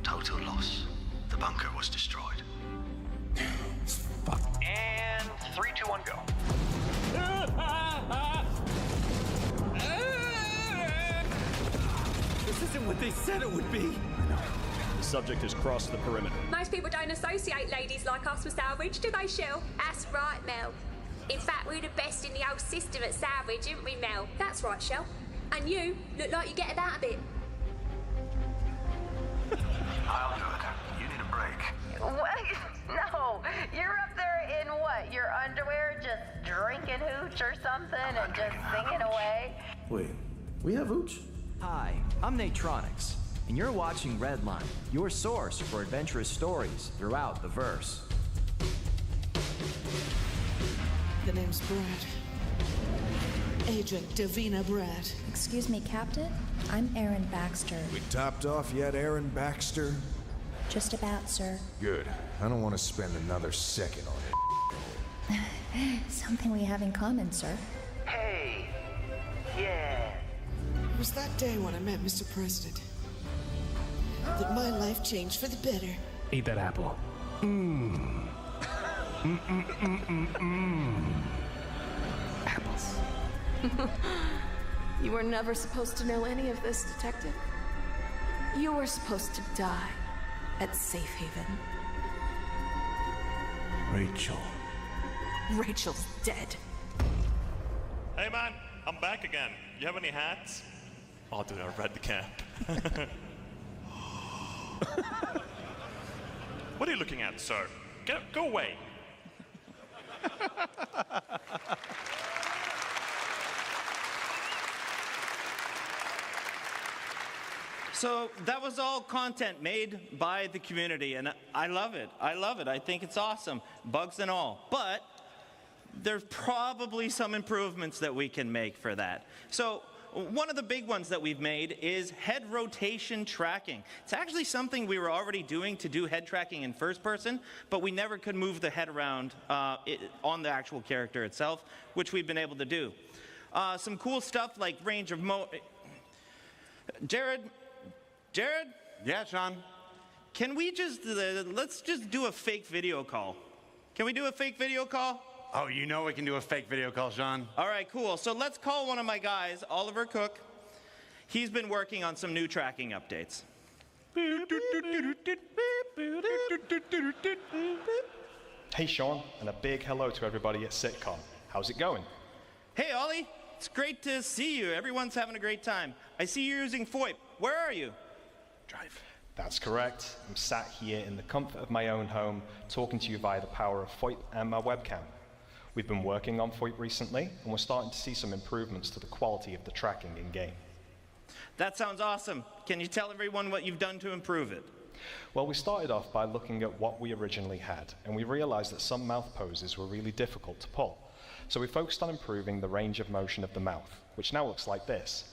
Total loss. The bunker was destroyed. Fuck. And 3, 2, 1, go. This isn't what they said it would be. The subject has crossed the perimeter. Most people don't associate ladies like us with salvage, do they, Shell? That's right, Mel. In fact, we're the best in the old system at salvage, aren't we, Mel? That's right, Shell. And you look like you get about a bit. I'll do it. You need a break. What? No, you're up there in what? Your underwear, just drinking hooch or something and just singing away? Wait, we have hooch? Hi, I'm Natronics, and you're watching Redline, your source for adventurous stories throughout the verse. The name's Brad. Agent Davina Brad. Excuse me, Captain? I'm Aaron Baxter. We topped off yet, Aaron Baxter? Just about, sir. Good. I don't want to spend another second on it. Something we have in common, sir. Hey. Yeah. It was that day when I met Mr. President that my life changed for the better. Eat that apple. Apples. You were never supposed to know any of this, Detective. You were supposed to die at Safe Haven. Rachel. Rachel's dead. Hey man, I'm back again. You have any hats? Oh dude, I read the cap. What are you looking at, sir? Go away. So that was all content made by the community, and I love it. I love it. I think it's awesome, bugs and all. But there's probably some improvements that we can make for that. So one of the big ones that we've made is head rotation tracking. It's actually something we were already doing to do head tracking in first person, but we never could move the head around on the actual character itself, which we've been able to do. Some cool stuff like range of Jared? Yeah, Sean? Can we just, let's just do a fake video call. Can we do a fake video call? Oh, you know we can do a fake video call, Sean. All right, cool. So let's call one of my guys, Oliver Cook. He's been working on some new tracking updates. Hey Sean, and a big hello to everybody at Sitcom. How's it going? Hey Ollie, it's great to see you. Everyone's having a great time. I see you're using VoIP. Where are you? Drive. That's correct. I'm sat here in the comfort of my own home, talking to you via the power of VoIP and my webcam. We've been working on VoIP recently, and we're starting to see some improvements to the quality of the tracking in-game. That sounds awesome. Can you tell everyone what you've done to improve it? Well, we started off by looking at what we originally had, and we realized that some mouth poses were really difficult to pull. So we focused on improving the range of motion of the mouth, which now looks like this.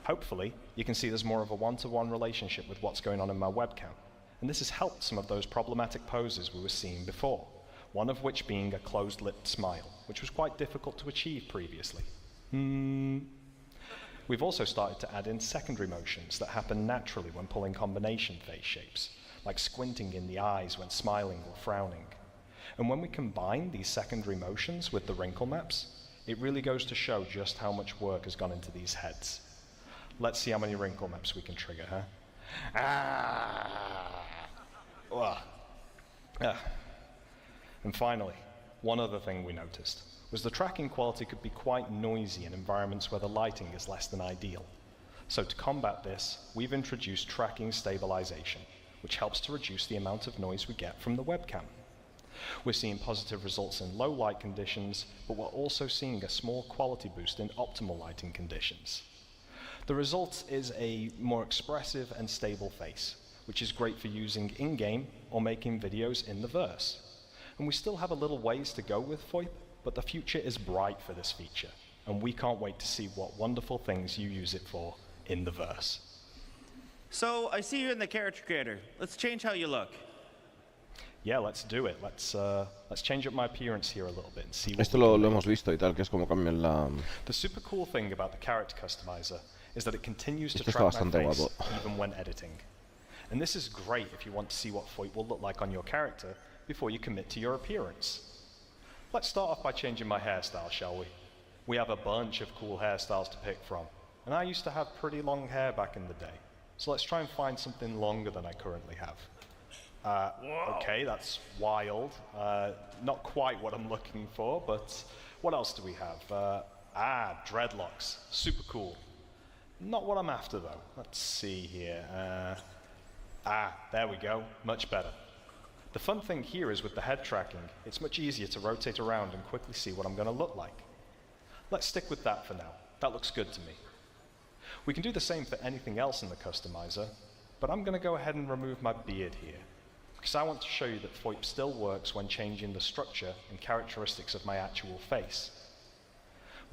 Hopefully, you can see there's more of a one-to-one relationship with what's going on in my webcam, and this has helped some of those problematic poses we were seeing before, one of which being a closed-lipped smile, which was quite difficult to achieve previously. We've also started to add in secondary motions that happen naturally when pulling combination face shapes, like squinting in the eyes when smiling or frowning. And when we combine these secondary motions with the wrinkle maps, it really goes to show just how much work has gone into these heads. Let's see how many wrinkle maps we can trigger, huh? And finally, one other thing we noticed was the tracking quality could be quite noisy in environments where the lighting is less than ideal. So to combat this, we've introduced tracking stabilization, which helps to reduce the amount of noise we get from the webcam. We're seeing positive results in low light conditions, but we're also seeing a small quality boost in optimal lighting conditions. The result is a more expressive and stable face, which is great for using in-game or making videos in the verse. And we still have a little ways to go with VoIP, but the future is bright for this feature, and we can't wait to see what wonderful things you use it for in the verse. So, I see you in the character creator. Let's change how you look. Yeah, let's do it. Let's change up my appearance here a little bit and see what Esto lo hemos visto y tal, que es como cambian la... The super cool thing about the character customizer is that it continues to Esto track está my bastante face guapo. even when editing. And this is great if you want to see what VoIP will look like on your character before you commit to your appearance. Let's start off by changing my hairstyle, shall we? We have a bunch of cool hairstyles to pick from, and I used to have pretty long hair back in the day. So let's try and find something longer than I currently have. Okay, that's wild. Not quite what I'm looking for, but what else do we have? Dreadlocks. Super cool. Not what I'm after, though. Let's see here. There we go. Much better. The fun thing here is with the head tracking, it's much easier to rotate around and quickly see what I'm going to look like. Let's stick with that for now. That looks good to me. We can do the same for anything else in the customizer, but I'm going to go ahead and remove my beard here, because I want to show you that VoIP still works when changing the structure and characteristics of my actual face.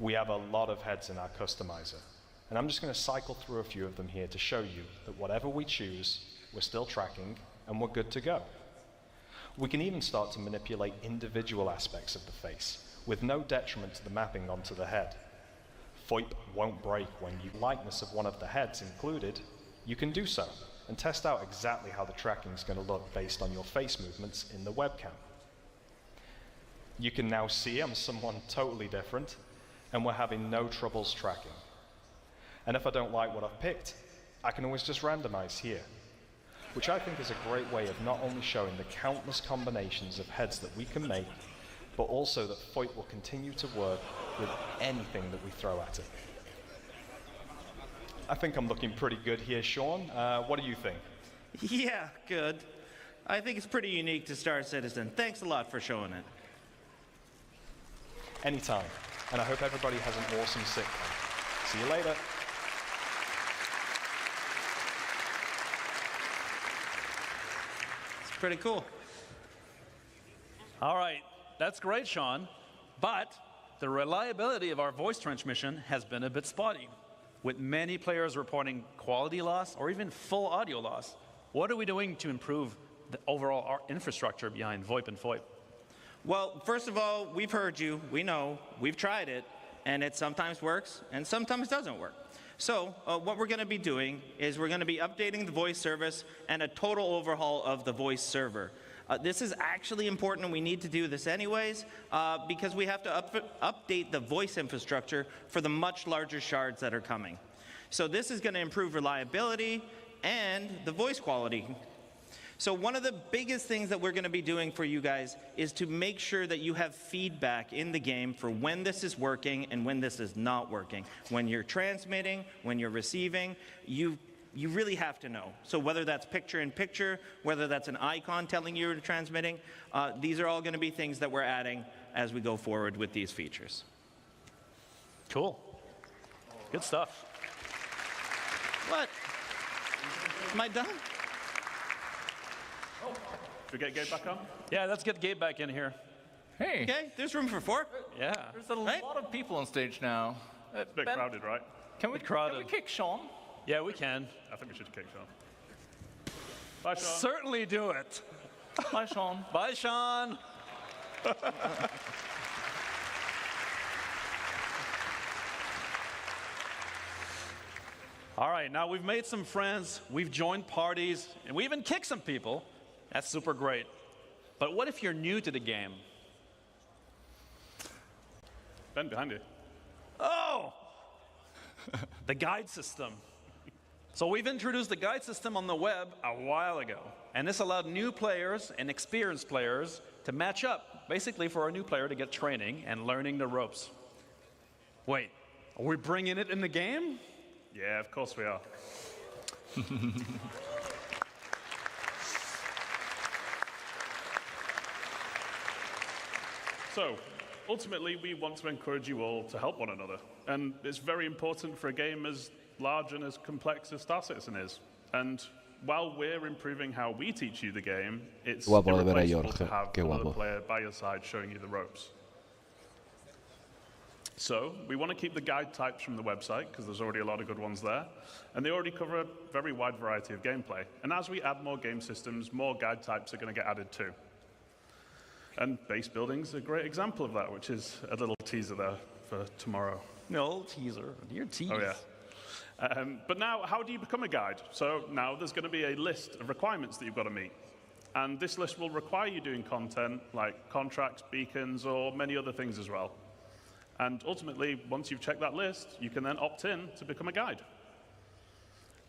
We have a lot of heads in our customizer, and I'm just going to cycle through a few of them here to show you that whatever we choose, we're still tracking and we're good to go. We can even start to manipulate individual aspects of the face, with no detriment to the mapping onto the head. VoIP won't break when you likeness of one of the heads included. You can do so, and test out exactly how the tracking is going to look based on your face movements in the webcam. You can now see I'm someone totally different, and we're having no troubles tracking. And if I don't like what I've picked, I can always just randomize here, which I think is a great way of not only showing the countless combinations of heads that we can make, but also that VoIP will continue to work with anything that we throw at it. I think I'm looking pretty good here, Sean. What do you think? Yeah, good. I think it's pretty unique to Star Citizen. Thanks a lot for showing it. Anytime. And I hope everybody has an awesome sitcom. See you later. It's pretty cool. All right, that's great, Sean. But the reliability of our voice transmission has been a bit spotty, with many players reporting quality loss or even full audio loss. What are we doing to improve the overall infrastructure behind VoIP and FOIP? Well, first of all, we've heard you. We know. We've tried it. And it sometimes works and sometimes doesn't work. So what we're going to be doing is we're going to be updating the voice service and a total overhaul of the voice server. This is actually important, and we need to do this anyways, because we have to update the voice infrastructure for the much larger shards that are coming. So this is going to improve reliability and the voice quality. So one of the biggest things that we're going to be doing for you guys is to make sure that you have feedback in the game for when this is working and when this is not working. When you're transmitting, when you're receiving, you really have to know. So whether that's picture-in-picture, whether that's an icon telling you you're transmitting, these are all going to be things that we're adding as we go forward with these features. Cool. Good stuff. What? Am I done? Should we get Gabe back on? Yeah, let's get Gabe back in here. Hey. Okay, there's room for 4. Yeah. There's a lot of people on stage now. It's a bit crowded, right? Can we kick Sean? Yeah, we can. I think we should kick Sean. Bye, Sean. Certainly do it. Bye, Sean. Bye, Sean. All right, now we've made some friends, we've joined parties, and we even kicked some people. That's super great. But what if you're new to the game? Ben, behind you. Oh! The guide system. So we've introduced the guide system on the web a while ago. And this allowed new players and experienced players to match up, basically for a new player to get training and learning the ropes. Wait, are we bringing it in the game? Yeah, of course we are. So, ultimately, we want to encourage you all to help one another. And it's very important for a game as large and as complex as Star Citizen is. And while we're improving how we teach you the game, it's irreplaceable to have another player by your side showing you the ropes. So we want to keep the guide types from the website, because there's already a lot of good ones there. And they already cover a very wide variety of gameplay. And as we add more game systems, more guide types are going to get added too. And base building's a great example of that, which is a little teaser there for tomorrow. No teaser, dear tease. Oh, yeah. But now, how do you become a guide? So now there's going to be a list of requirements that you've got to meet. And this list will require you doing content like contracts, beacons, or many other things as well. And ultimately, once you've checked that list, you can then opt in to become a guide.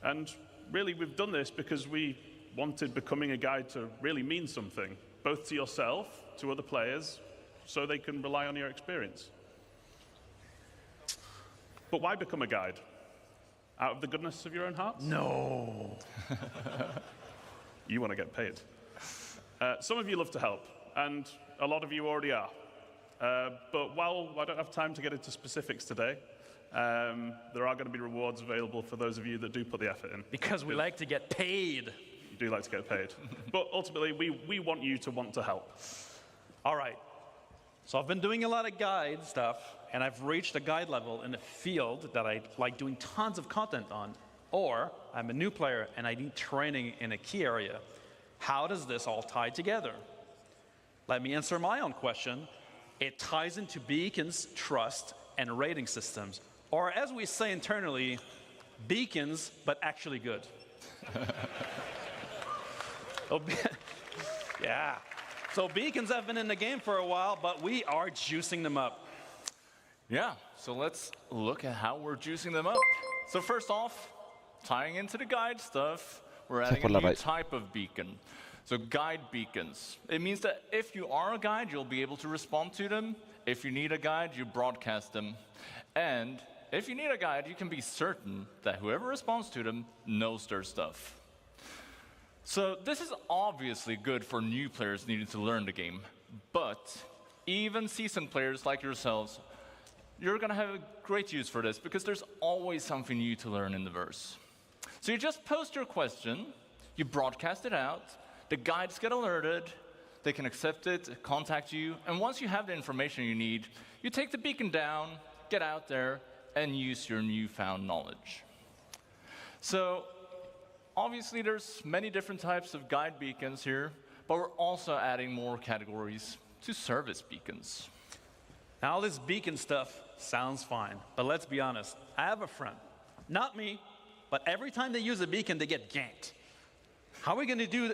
And really, we've done this because we wanted becoming a guide to really mean something, both to yourself, to other players, so they can rely on your experience. But why become a guide? Out of the goodness of your own hearts? No. You want to get paid. Some of you love to help, and a lot of you already are. But while I don't have time to get into specifics today, there are going to be rewards available for those of you that do put the effort in. Because we like to get paid. You do like to get paid. But ultimately, we want you to want to help. All right. So I've been doing a lot of guide stuff, and I've reached a guide level in a field that I like doing tons of content on. Or I'm a new player, and I need training in a key area. How does this all tie together? Let me answer my own question. It ties into beacons, trust, and rating systems. Or as we say internally, beacons, but actually good. Yeah. So beacons have been in the game for a while, but we are juicing them up. Yeah, so let's look at how we're juicing them up. So first off, tying into the guide stuff, we're adding a new type of beacon. So guide beacons. It means that if you are a guide, you'll be able to respond to them. If you need a guide, you broadcast them. And if you need a guide, you can be certain that whoever responds to them knows their stuff. So this is obviously good for new players needing to learn the game. But even seasoned players like yourselves, you're going to have a great use for this because there's always something new to learn in the verse. So you just post your question, you broadcast it out, the guides get alerted, they can accept it, contact you, and once you have the information you need, you take the beacon down, get out there, and use your newfound knowledge. So obviously there's many different types of guide beacons here, but we're also adding more categories to service beacons. Now all this beacon stuff sounds fine, but let's be honest. I have a friend, not me, but every time they use a beacon, they get ganked. How are we going to do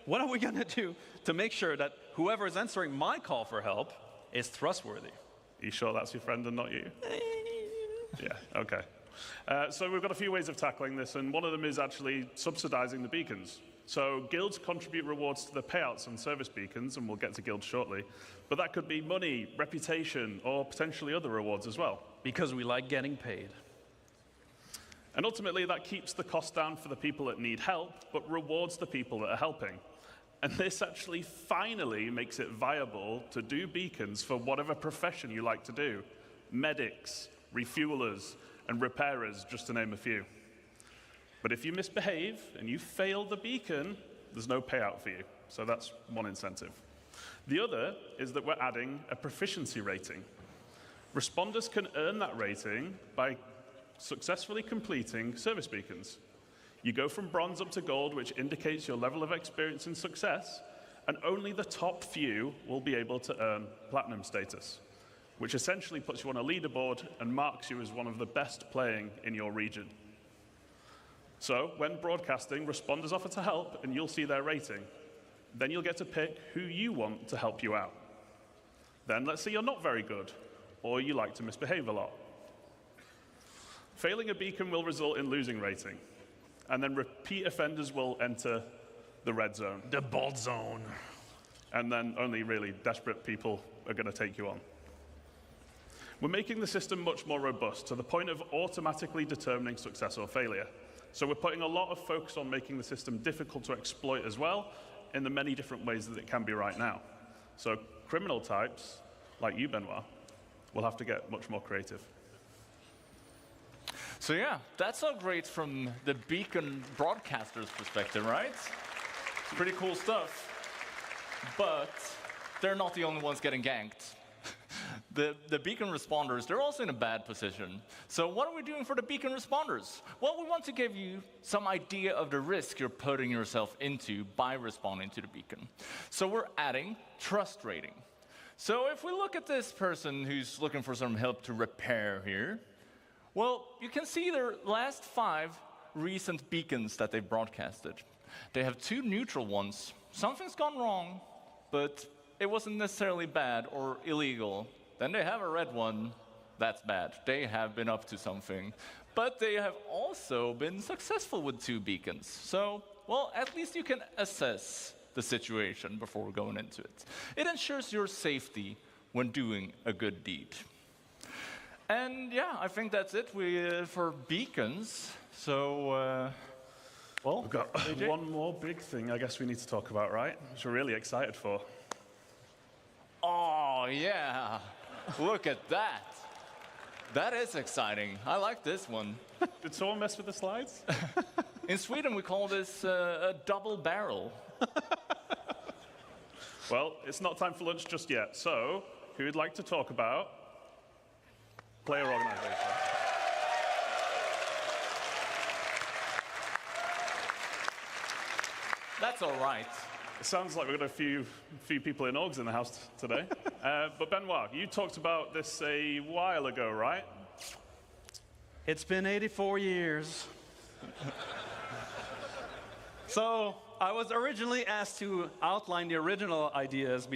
what are we going to do to make sure that whoever is answering my call for help is trustworthy? Are you sure that's your friend and not you? Yeah, okay. So we've got a few ways of tackling this, and one of them is actually subsidizing the beacons. So guilds contribute rewards to the payouts on service beacons, and we'll get to guilds shortly. But that could be money, reputation, or potentially other rewards as well. Because we like getting paid. And ultimately, that keeps the cost down for the people that need help, but rewards the people that are helping. And this actually finally makes it viable to do beacons for whatever profession you like to do. Medics, refuelers, and repairers, just to name a few. But if you misbehave and you fail the beacon, there's no payout for you. So that's one incentive. The other is that we're adding a proficiency rating. Responders can earn that rating by successfully completing service beacons. You go from bronze up to gold, which indicates your level of experience and success, and only the top few will be able to earn platinum status, which essentially puts you on a leaderboard and marks you as one of the best playing in your region. So when broadcasting, responders offer to help, and you'll see their rating. Then you'll get to pick who you want to help you out. Then let's say you're not very good, or you like to misbehave a lot. Failing a beacon will result in losing rating, and then repeat offenders will enter the red zone. The bald zone. And then only really desperate people are going to take you on. We're making the system much more robust to the point of automatically determining success or failure. So we're putting a lot of focus on making the system difficult to exploit as well, in the many different ways that it can be right now. So criminal types, like you, Benoit, will have to get much more creative. So yeah, that's all great from the beacon broadcaster's perspective, right? It's pretty cool stuff. But they're not the only ones getting ganked. The beacon responders, they're also in a bad position. So what are we doing for the beacon responders? Well, we want to give you some idea of the risk you're putting yourself into by responding to the beacon. So we're adding trust rating. So if we look at this person who's looking for some help to repair here, well, you can see their last 5 recent beacons that they've broadcasted. They have 2 neutral ones. Something's gone wrong, but it wasn't necessarily bad or illegal. Then they have a red one. That's bad. They have been up to something. But they have also been successful with 2 beacons. So, well, at least you can assess the situation before going into it. It ensures your safety when doing a good deed. And yeah, I think that's it for beacons. So, well, we've got one more big thing I guess we need to talk about, right? Which we're really excited for. Oh, yeah. Look at that. That is exciting. I like this one. Did someone mess with the slides? In Sweden, we call this a double barrel. Well, it's not time for lunch just yet. So, who would like to talk about player organization? That's all right. It sounds like we've got a few people in orgs in the house today. But Benoit, you talked about this a while ago, right? It's been 84 years. So I was originally asked to outline the original ideas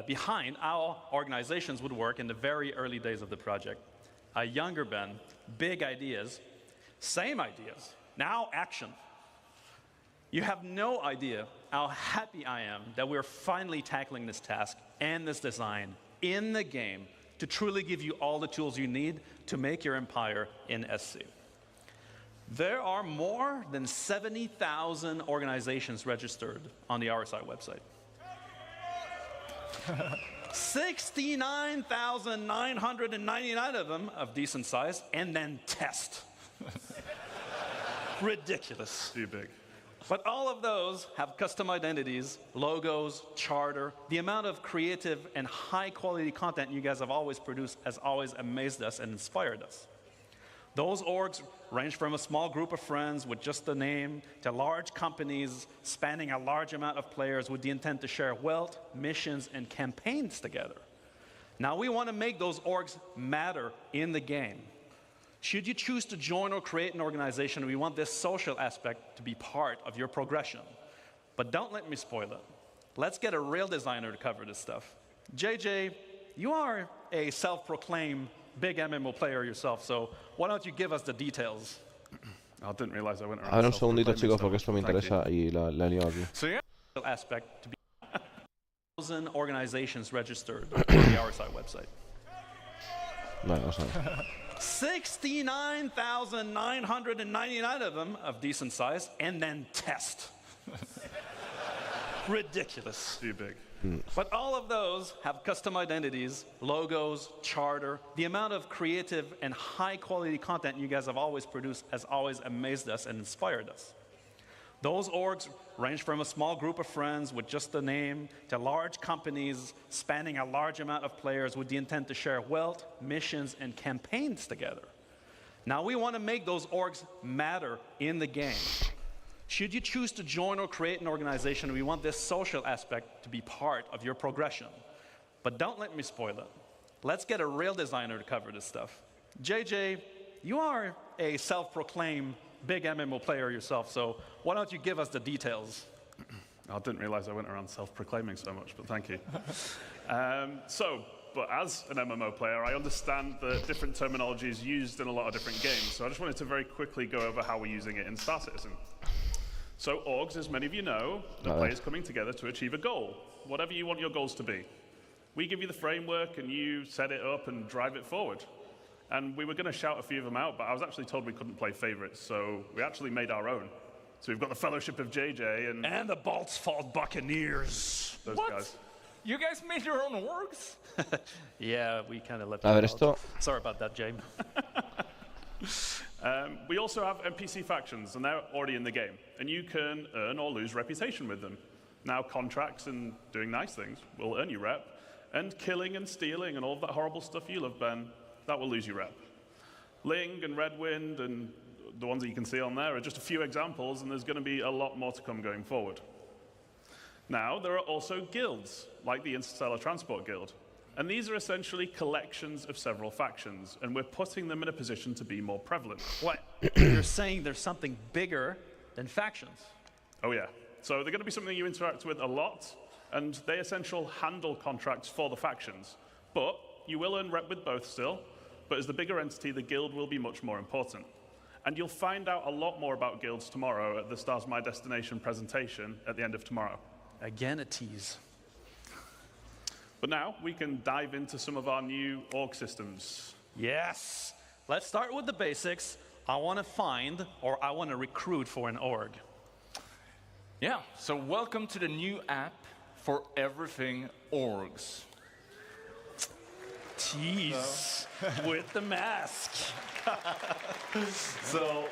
behind how organizations would work in the very early days of the project. A younger Ben, big ideas, same ideas, now action. You have no idea how happy I am that we're finally tackling this task and this design in the game to truly give you all the tools you need to make your empire in SC. There are more than 70,000 organizations registered on the RSI website. 69,999 of them of decent size, and then test. Ridiculous. Too big. But all of those have custom identities, logos, charter. The amount of creative and high-quality content you guys have always produced has always amazed us and inspired us. Those orgs range from a small group of friends with just a name to large companies spanning a large amount of players with the intent to share wealth, missions, and campaigns together. Now we want to make those orgs matter in the game. Should you choose to join or create an organization, we want this social aspect to be part of your progression. But don't let me spoil it. Let's get a real designer to cover this stuff. JJ, you are a self-proclaimed big MMO player yourself, so why don't you give us the details? I didn't realize I went around. A ver un segundito, chicos, porque esto me interesa y la he liado aquí. So yeah, aspect to be 1,000 organizations registered on the RSI website. Vale, vamos a ver. 69,999 of them of decent size, and then test. Ridiculous. Too big. But all of those have custom identities, logos, charter. The amount of creative and high-quality content you guys have always produced has always amazed us and inspired us. Those orgs range from a small group of friends with just the name to large companies spanning a large amount of players with the intent to share wealth, missions, and campaigns together. Now we want to make those orgs matter in the game. Should you choose to join or create an organization, we want this social aspect to be part of your progression. But don't let me spoil it. Let's get a real designer to cover this stuff. JJ, you are a self-proclaimed big MMO player yourself, so why don't you give us the details? I didn't realize I went around self-proclaiming so much, but thank you. But as an MMO player, I understand the different terminology is used in a lot of different games, so I just wanted to very quickly go over how we're using it in Star Citizen. So orgs, as many of you know, the players coming together to achieve a goal, whatever you want your goals to be. We give you the framework and you set it up and drive it forward. And we were going to shout a few of them out, but I was actually told we couldn't play favorites, so we actually made our own. So we've got the Fellowship of JJ and the Balt's Fault Buccaneers. Those What? guys. You guys made your own orgs? Yeah, we kind of let A ver, them esto. out. Sorry about that, James. We also have NPC factions, and they're already in the game. And you can earn or lose reputation with them. Now, contracts and doing nice things will earn you rep. And killing and stealing and all of that horrible stuff you love, Ben, that will lose you rep. Ling and Redwind and the ones that you can see on there are just a few examples, and there's going to be a lot more to come going forward. Now, there are also guilds, like the Interstellar Transport Guild. And these are essentially collections of several factions, and we're putting them in a position to be more prevalent. What? You're saying there's something bigger than factions? Oh yeah. So they're going to be something you interact with a lot, and they essentially handle contracts for the factions. But you will earn rep with both still, but as the bigger entity, the guild will be much more important. And you'll find out a lot more about guilds tomorrow at the Stars My Destination presentation at the end of tomorrow. Again, a tease. But now we can dive into some of our new org systems. Yes. Let's start with the basics. I want to find or I want to recruit for an org. Yeah, so welcome to the new app for everything orgs. Tease with the mask. So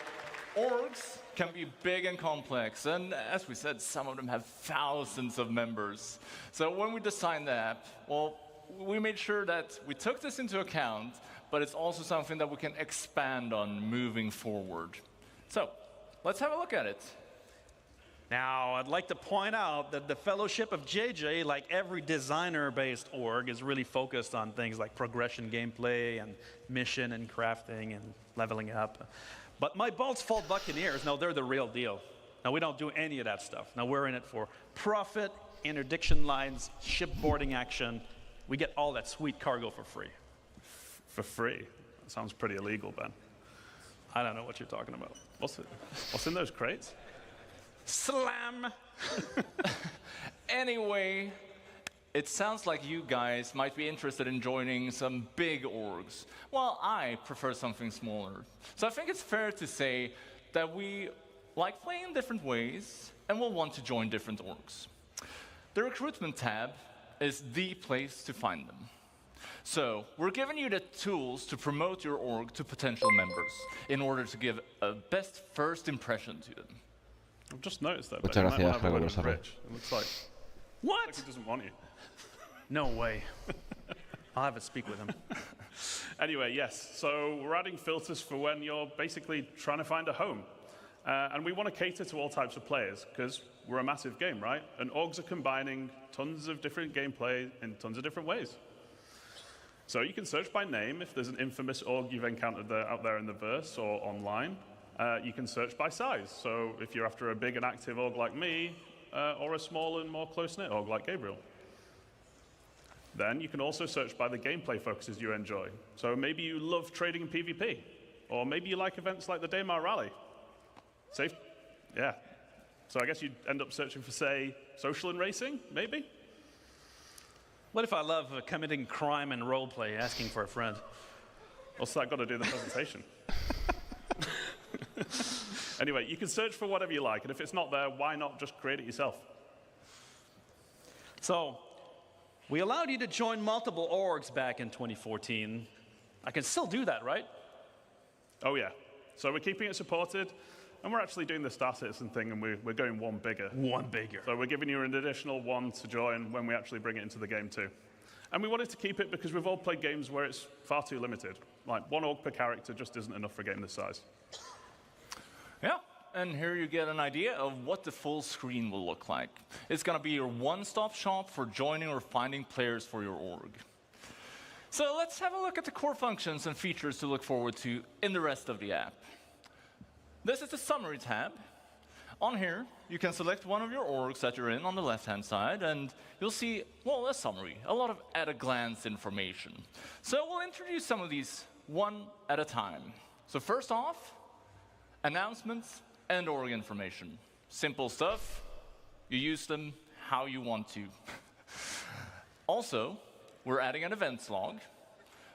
orgs can be big and complex, and as we said, some of them have thousands of members. So when we designed the app, well, we made sure that we took this into account, but it's also something that we can expand on moving forward. So let's have a look at it. Now, I'd like to point out that the Fellowship of JJ, like every designer-based org, is really focused on things like progression gameplay and mission and crafting and leveling up. But my Balt's Fault Buccaneers, no, they're the real deal. Now, we don't do any of that stuff. Now, we're in it for profit, interdiction lines, shipboarding action. We get all that sweet cargo for free. For free? That sounds pretty illegal, Ben. I don't know what you're talking about. What's in those crates? Slam! Anyway, it sounds like you guys might be interested in joining some big orgs. Well, I prefer something smaller. So I think it's fair to say that we like playing in different ways and will want to join different orgs. The recruitment tab is the place to find them. So we're giving you the tools to promote your org to potential members in order to give a best first impression to them. I've just noticed that. Muchas Ben. You might gracias, wanna have a word Jacobo, with Rich. It looks like What? he doesn't want you. No way. I'll have to speak with him. Anyway, yes. So we're adding filters for when you're basically trying to find a home. And we want to cater to all types of players because we're a massive game, right? And orgs are combining tons of different gameplay in tons of different ways. So you can search by name if there's an infamous org you've encountered out there in the verse or online. You can search by size. So if you're after a big and active org like me, or a small and more close-knit org like Gabriel. Then you can also search by the gameplay focuses you enjoy. So maybe you love trading in PvP, or maybe you like events like the Daymar Rally. Safe? Yeah. So I guess you'd end up searching for, say, social and racing, maybe? What if I love committing crime and roleplay, asking for a friend? What's that got to do with the presentation? Anyway, you can search for whatever you like, and if it's not there, why not just create it yourself? So, we allowed you to join multiple orgs back in 2014. I can still do that, right? Oh, yeah. So we're keeping it supported, and we're actually doing the Star Citizen thing, and we're going one bigger. One bigger. So we're giving you an additional one to join when we actually bring it into the game, too. And we wanted to keep it because we've all played games where it's far too limited. Like, one org per character just isn't enough for a game this size. Yeah, and here you get an idea of what the full screen will look like. It's going to be your one-stop shop for joining or finding players for your org. So let's have a look at the core functions and features to look forward to in the rest of the app. This is the Summary tab. On here, you can select one of your orgs that you're in on the left-hand side, and you'll see, well, a summary, a lot of at-a-glance information. So we'll introduce some of these one at a time. So first off, announcements and org information. Simple stuff. You use them how you want to. Also, we're adding an events log.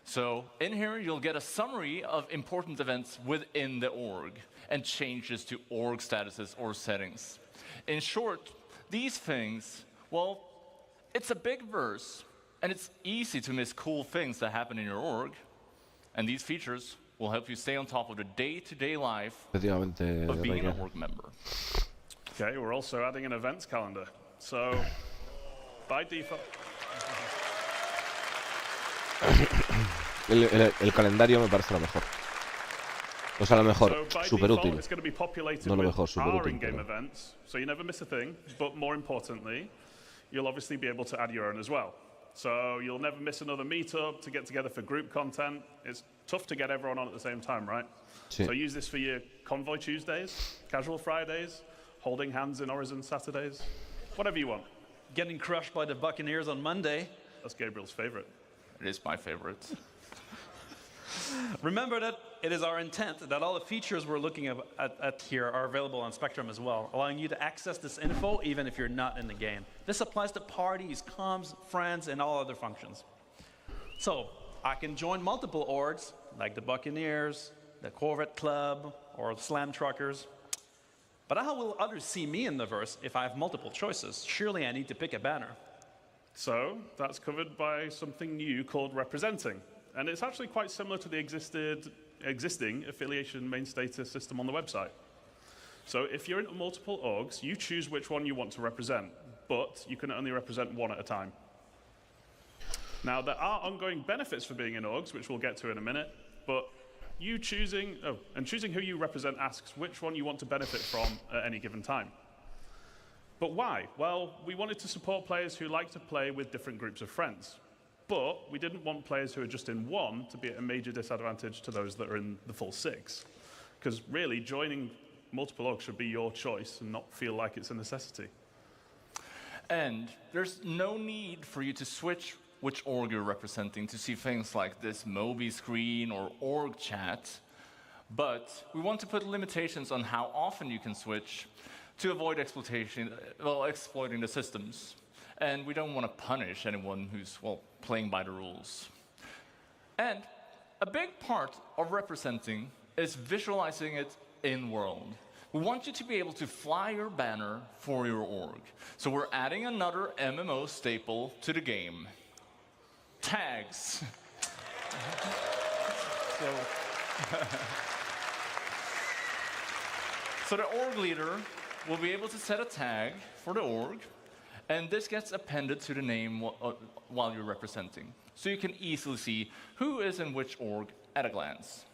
So in here, you'll get a summary of important events within the org and changes to org statuses or settings. In short, these things, well, it's a big verse, and it's easy to miss cool things that happen in your org. And these features will help you stay on top of the day-to-day life of being an org member. Okay, we're also adding an events calendar. So, by default... el calendario me parece lo mejor. O sea, lo mejor, súper útil. It's going to be populated No lo with mejor, súper our útil. in-game events, so you never miss a thing. But more importantly, you'll obviously be able to add your own as well. So you'll never miss another meetup to get together for group content. It's tough to get everyone on at the same time, right? Sí. So use this for your Convoy Tuesdays, Casual Fridays, holding hands in Horizon Saturdays, whatever you want. Getting crushed by the Buccaneers on Monday. That's Gabriel's favorite. It is my favorite. Remember that it is our intent that all the features we're looking at here are available on Spectrum as well, allowing you to access this info even if you're not in the game. This applies to parties, comms, friends, and all other functions. So, I can join multiple orgs, like the Buccaneers, the Corvette Club, or the Slam Truckers. But how will others see me in the verse if I have multiple choices? Surely I need to pick a banner. So that's covered by something new called representing. And it's actually quite similar to the existing affiliation main status system on the website. So if you're in multiple orgs, you choose which one you want to represent, but you can only represent one at a time. Now, there are ongoing benefits for being in orgs, which we'll get to in a minute, but choosing who you represent asks which one you want to benefit from at any given time. But why? Well, we wanted to support players who like to play with different groups of friends. But we didn't want players who are just in one to be at a major disadvantage to those that are in the full six. Because really, joining multiple orgs should be your choice and not feel like it's a necessity. And there's no need for you to switch which org you're representing to see things like this Moby screen or org chat. But we want to put limitations on how often you can switch to avoid exploiting the systems. And we don't want to punish anyone who's, well, playing by the rules. And a big part of representing is visualizing it in-world. We want you to be able to fly your banner for your org. So we're adding another MMO staple to the game. Tags. So the org leader will be able to set a tag for the org, and this gets appended to the name while you're representing. So you can easily see who is in which org at a glance.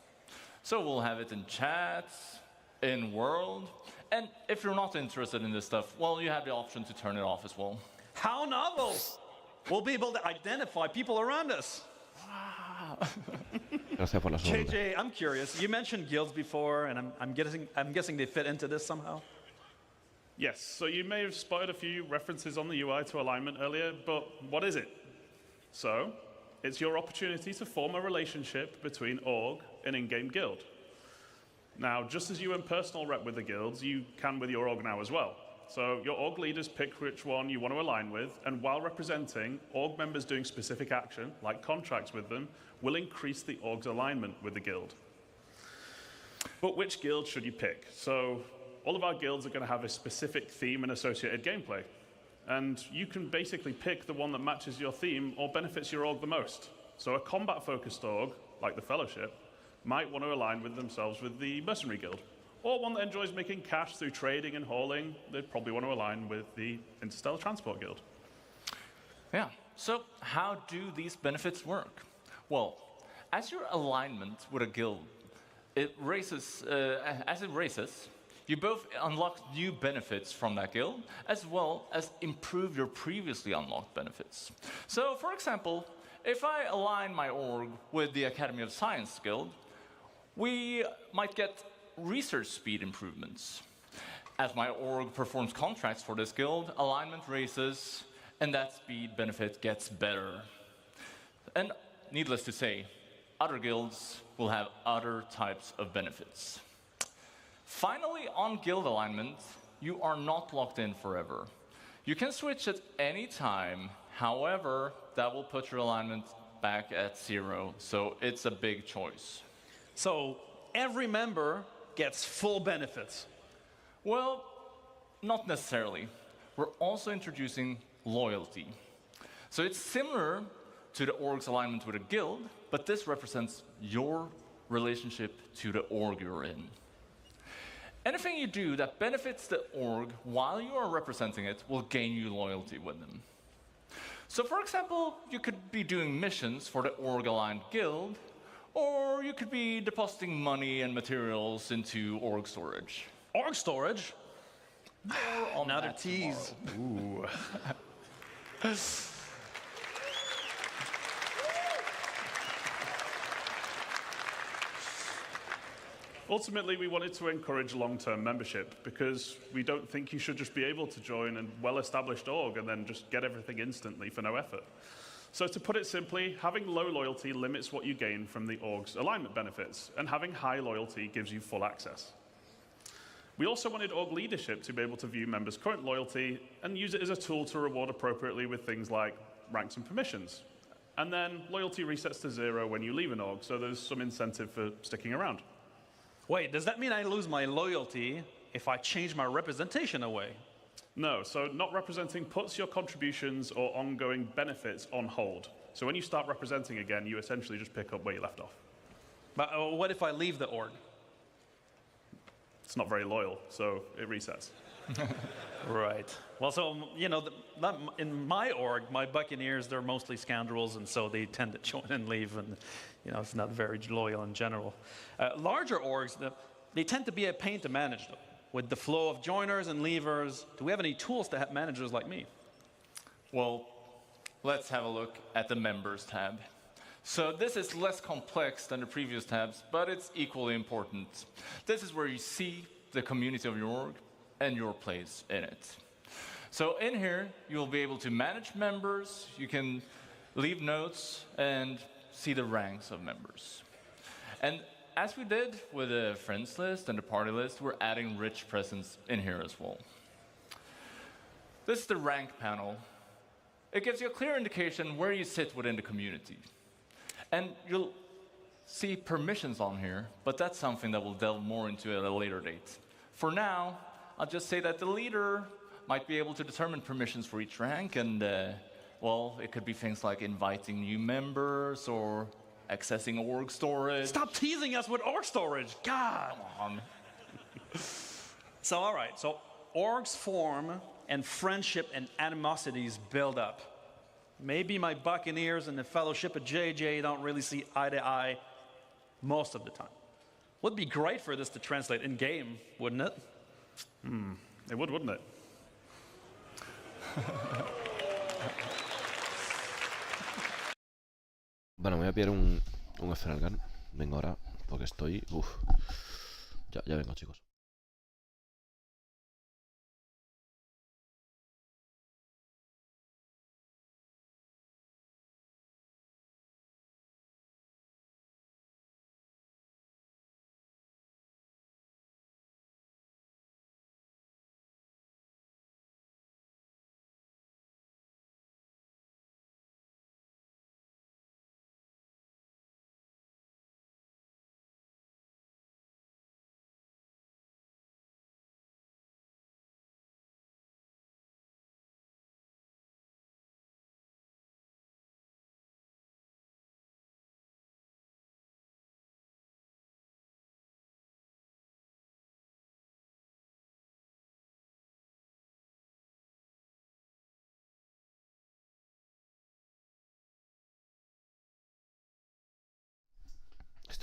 So we'll have it in chats, in world, and if you're not interested in this stuff, well, you have the option to turn it off as well. How novel! We'll be able to identify people around us. Gracias por la segunda. JJ, I'm curious. You mentioned guilds before, and I'm guessing they fit into this somehow. Yes, so you may have spotted a few references on the UI to alignment earlier, but what is it? So, it's your opportunity to form a relationship between org and in-game guild. Now, just as you in personal rep with the guilds, you can with your org now as well. So your org leaders pick which one you want to align with, and while representing, org members doing specific action, like contracts with them, will increase the org's alignment with the guild. But which guild should you pick? So all of our guilds are going to have a specific theme and associated gameplay. And you can basically pick the one that matches your theme or benefits your org the most. So a combat-focused org, like the Fellowship, might want to align with themselves with the Mercenary Guild. Or one that enjoys making cash through trading and hauling, they'd probably want to align with the Interstellar Transport Guild. Yeah, so how do these benefits work? Well, as your alignment with a guild, as it raises, you both unlock new benefits from that guild, as well as improve your previously unlocked benefits. So, for example, if I align my org with the Academy of Science Guild, we might get research speed improvements. As my org performs contracts for this guild, alignment raises, and that speed benefit gets better. And needless to say, other guilds will have other types of benefits. Finally, on guild alignment, you are not locked in forever. You can switch at any time. However, that will put your alignment back at 0, so it's a big choice. So every member gets full benefits? Well, not necessarily. We're also introducing loyalty. So it's similar to the org's alignment with a guild, but this represents your relationship to the org you're in. Anything you do that benefits the org while you are representing it will gain you loyalty with them. So for example, you could be doing missions for the org-aligned guild, or you could be depositing money and materials into org storage. Org storage? Another tease. Ooh. Ultimately, we wanted to encourage long-term membership because we don't think you should just be able to join a well-established org and then just get everything instantly for no effort. So to put it simply, having low loyalty limits what you gain from the org's alignment benefits, and having high loyalty gives you full access. We also wanted org leadership to be able to view members' current loyalty and use it as a tool to reward appropriately with things like ranks and permissions. And then loyalty resets to 0 when you leave an org, so there's some incentive for sticking around. Wait, does that mean I lose my loyalty if I change my representation away? No, so not representing puts your contributions or ongoing benefits on hold. So when you start representing again, you essentially just pick up where you left off. But what if I leave the org? It's not very loyal, so it resets. Right. Well, so, you know, in my org, my Buccaneers, they're mostly scoundrels, and so they tend to join and leave, and, you know, it's not very loyal in general. Larger orgs, they tend to be a pain to manage, though. With the flow of joiners and leavers, do we have any tools to help managers like me? Well, let's have a look at the Members tab. So this is less complex than the previous tabs, but it's equally important. This is where you see the community of your org and your place in it. So in here, you'll be able to manage members, you can leave notes, and see the ranks of members. And as we did with the friends list and the party list, we're adding rich presence in here as well. This is the rank panel. It gives you a clear indication where you sit within the community. And you'll see permissions on here, but that's something that we'll delve more into at a later date. For now, I'll just say that the leader might be able to determine permissions for each rank, and, well, it could be things like inviting new members or accessing org storage. Stop teasing us with org storage, God! Come on. So, all right, so orgs form and friendship and animosities build up. Maybe my Buccaneers and the Fellowship of JJ don't really see eye to eye most of the time. Would be great for this to translate in-game, wouldn't it? It would, wouldn't it? Bueno, me voy a pillar un Esferal Gun. Vengo ahora, porque estoy... Uf. Ya vengo, chicos.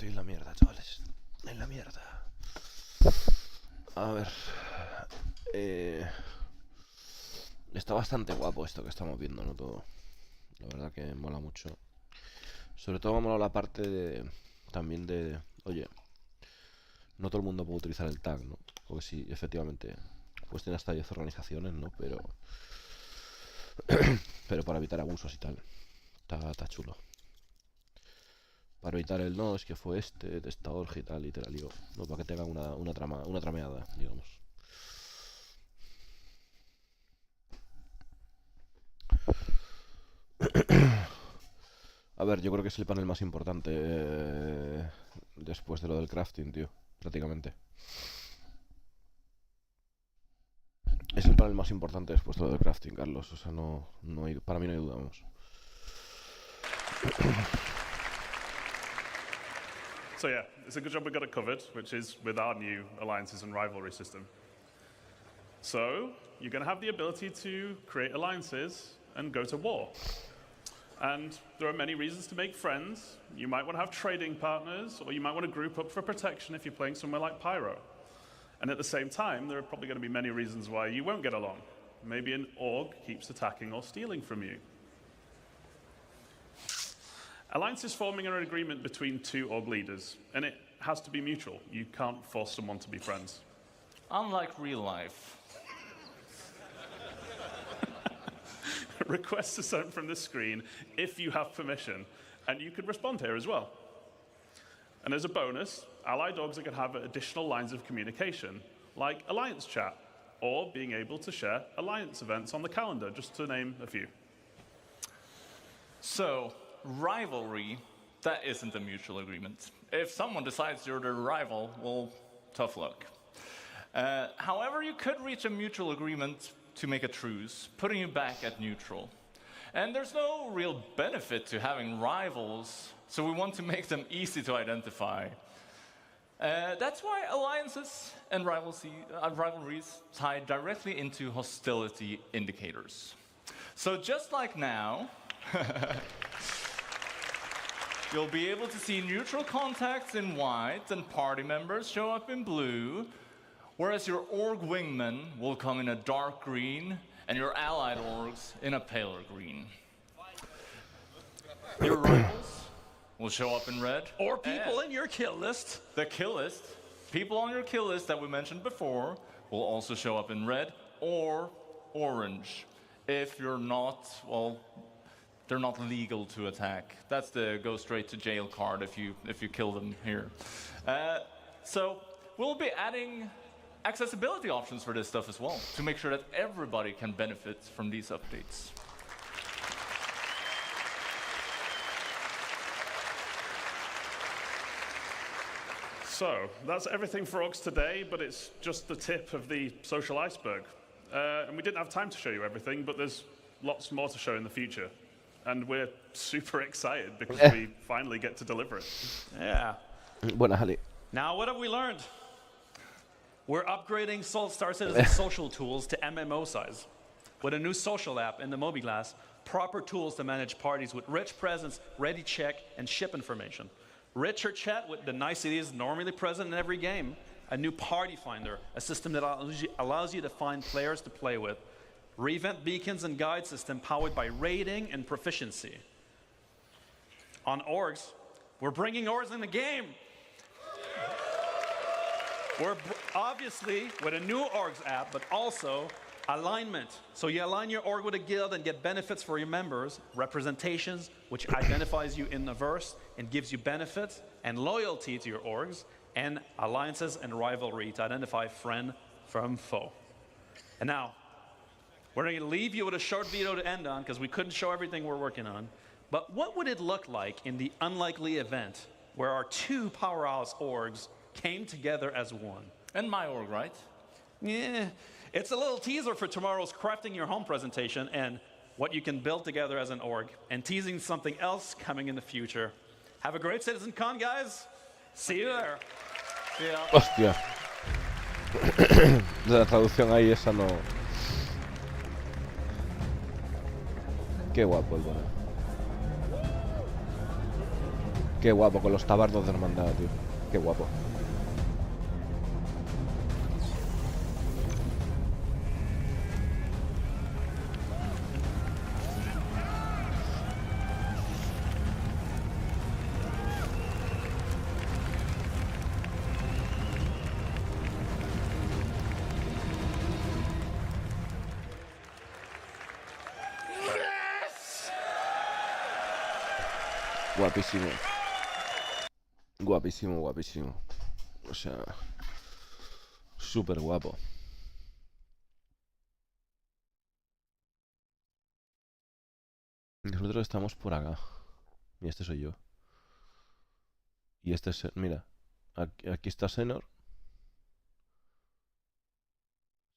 Estoy en la mierda, chavales. En la mierda. A ver. Está bastante guapo esto que estamos viendo, ¿no? Todo. La verdad que mola mucho. Sobre todo me mola la parte de... También de... Oye, no todo el mundo puede utilizar el tag, ¿no? Porque sí, efectivamente, pues tiene hasta 10 organizaciones, ¿no? Pero para evitar abusos y tal. Está chulo. Para evitar el no, es que fue de esta orgia y tal, y te la lío. No, para que tenga una trameada, digamos. A ver, yo creo que es el panel más importante después de lo del crafting, tío. Prácticamente. Es el panel más importante después de lo del crafting, Carlos. O sea, no hay, para mí no hay duda, vamos. So yeah, it's a good job we got it covered, which is with our new alliances and rivalry system. So you're going to have the ability to create alliances and go to war. And there are many reasons to make friends. You might want to have trading partners, or you might want to group up for protection if you're playing somewhere like Pyro. And at the same time, there are probably going to be many reasons why you won't get along. Maybe an org keeps attacking or stealing from you. Alliance is forming an agreement between two org leaders, and it has to be mutual. You can't force someone to be friends. Unlike real life. Requests are sent from the screen if you have permission, and you could respond here as well. And as a bonus, allied orgs are going to have additional lines of communication, like Alliance chat, or being able to share Alliance events on the calendar, just to name a few. So, rivalry, that isn't a mutual agreement. If someone decides you're their rival, well, tough luck. However, you could reach a mutual agreement to make a truce, putting you back at neutral. And there's no real benefit to having rivals, so we want to make them easy to identify. That's why alliances and rivalries tie directly into hostility indicators. So just like now, you'll be able to see neutral contacts in white and party members show up in blue, whereas your org wingman will come in a dark green and your allied orgs in a paler green. Your rivals will show up in red. Or people in your kill list. The kill list. People on your kill list that we mentioned before will also show up in red or orange. If you're not, well, they're not legal to attack. That's the go straight to jail card if you kill them here. So we'll be adding accessibility options for this stuff as well to make sure that everybody can benefit from these updates. So that's everything for orgs today, but it's just the tip of the social iceberg. And we didn't have time to show you everything, but there's lots more to show in the future. And we're super excited because we finally get to deliver it. Yeah. Buena, Jali. Now, what have we learned? We're upgrading Star Citizen's social tools to MMO size. With a new social app in the MobiGlass, proper tools to manage parties with rich presence, ready check, and ship information. Richer chat with the niceties normally present in every game. A new party finder, a system that allows you to find players to play with. Revamp beacons and guide system powered by rating and proficiency. On orgs, we're bringing orgs in the game. We're obviously with a new orgs app, but also alignment. So you align your org with a guild and get benefits for your members, representations, which identifies you in the verse and gives you benefits, and loyalty to your orgs, and alliances and rivalry to identify friend from foe. And now, we're going to leave you with a short video to end on because we couldn't show everything we're working on. But what would it look like in the unlikely event where our two powerhouse orgs came together as one? And my org, right? Yeah, it's a little teaser for tomorrow's Crafting Your Home presentation and what you can build together as an org, and teasing something else coming in the future. Have a great CitizenCon, guys. See you there. Yeah. Hostia. La traducción ahí esa no. Qué guapo el bueno. Qué guapo, con los tabardos de hermandad, tío. Qué guapo. Guapísimo. Guapísimo, guapísimo. O sea, súper guapo. Nosotros estamos por acá. Y este soy yo. Y este es... Mira, aquí está Senor.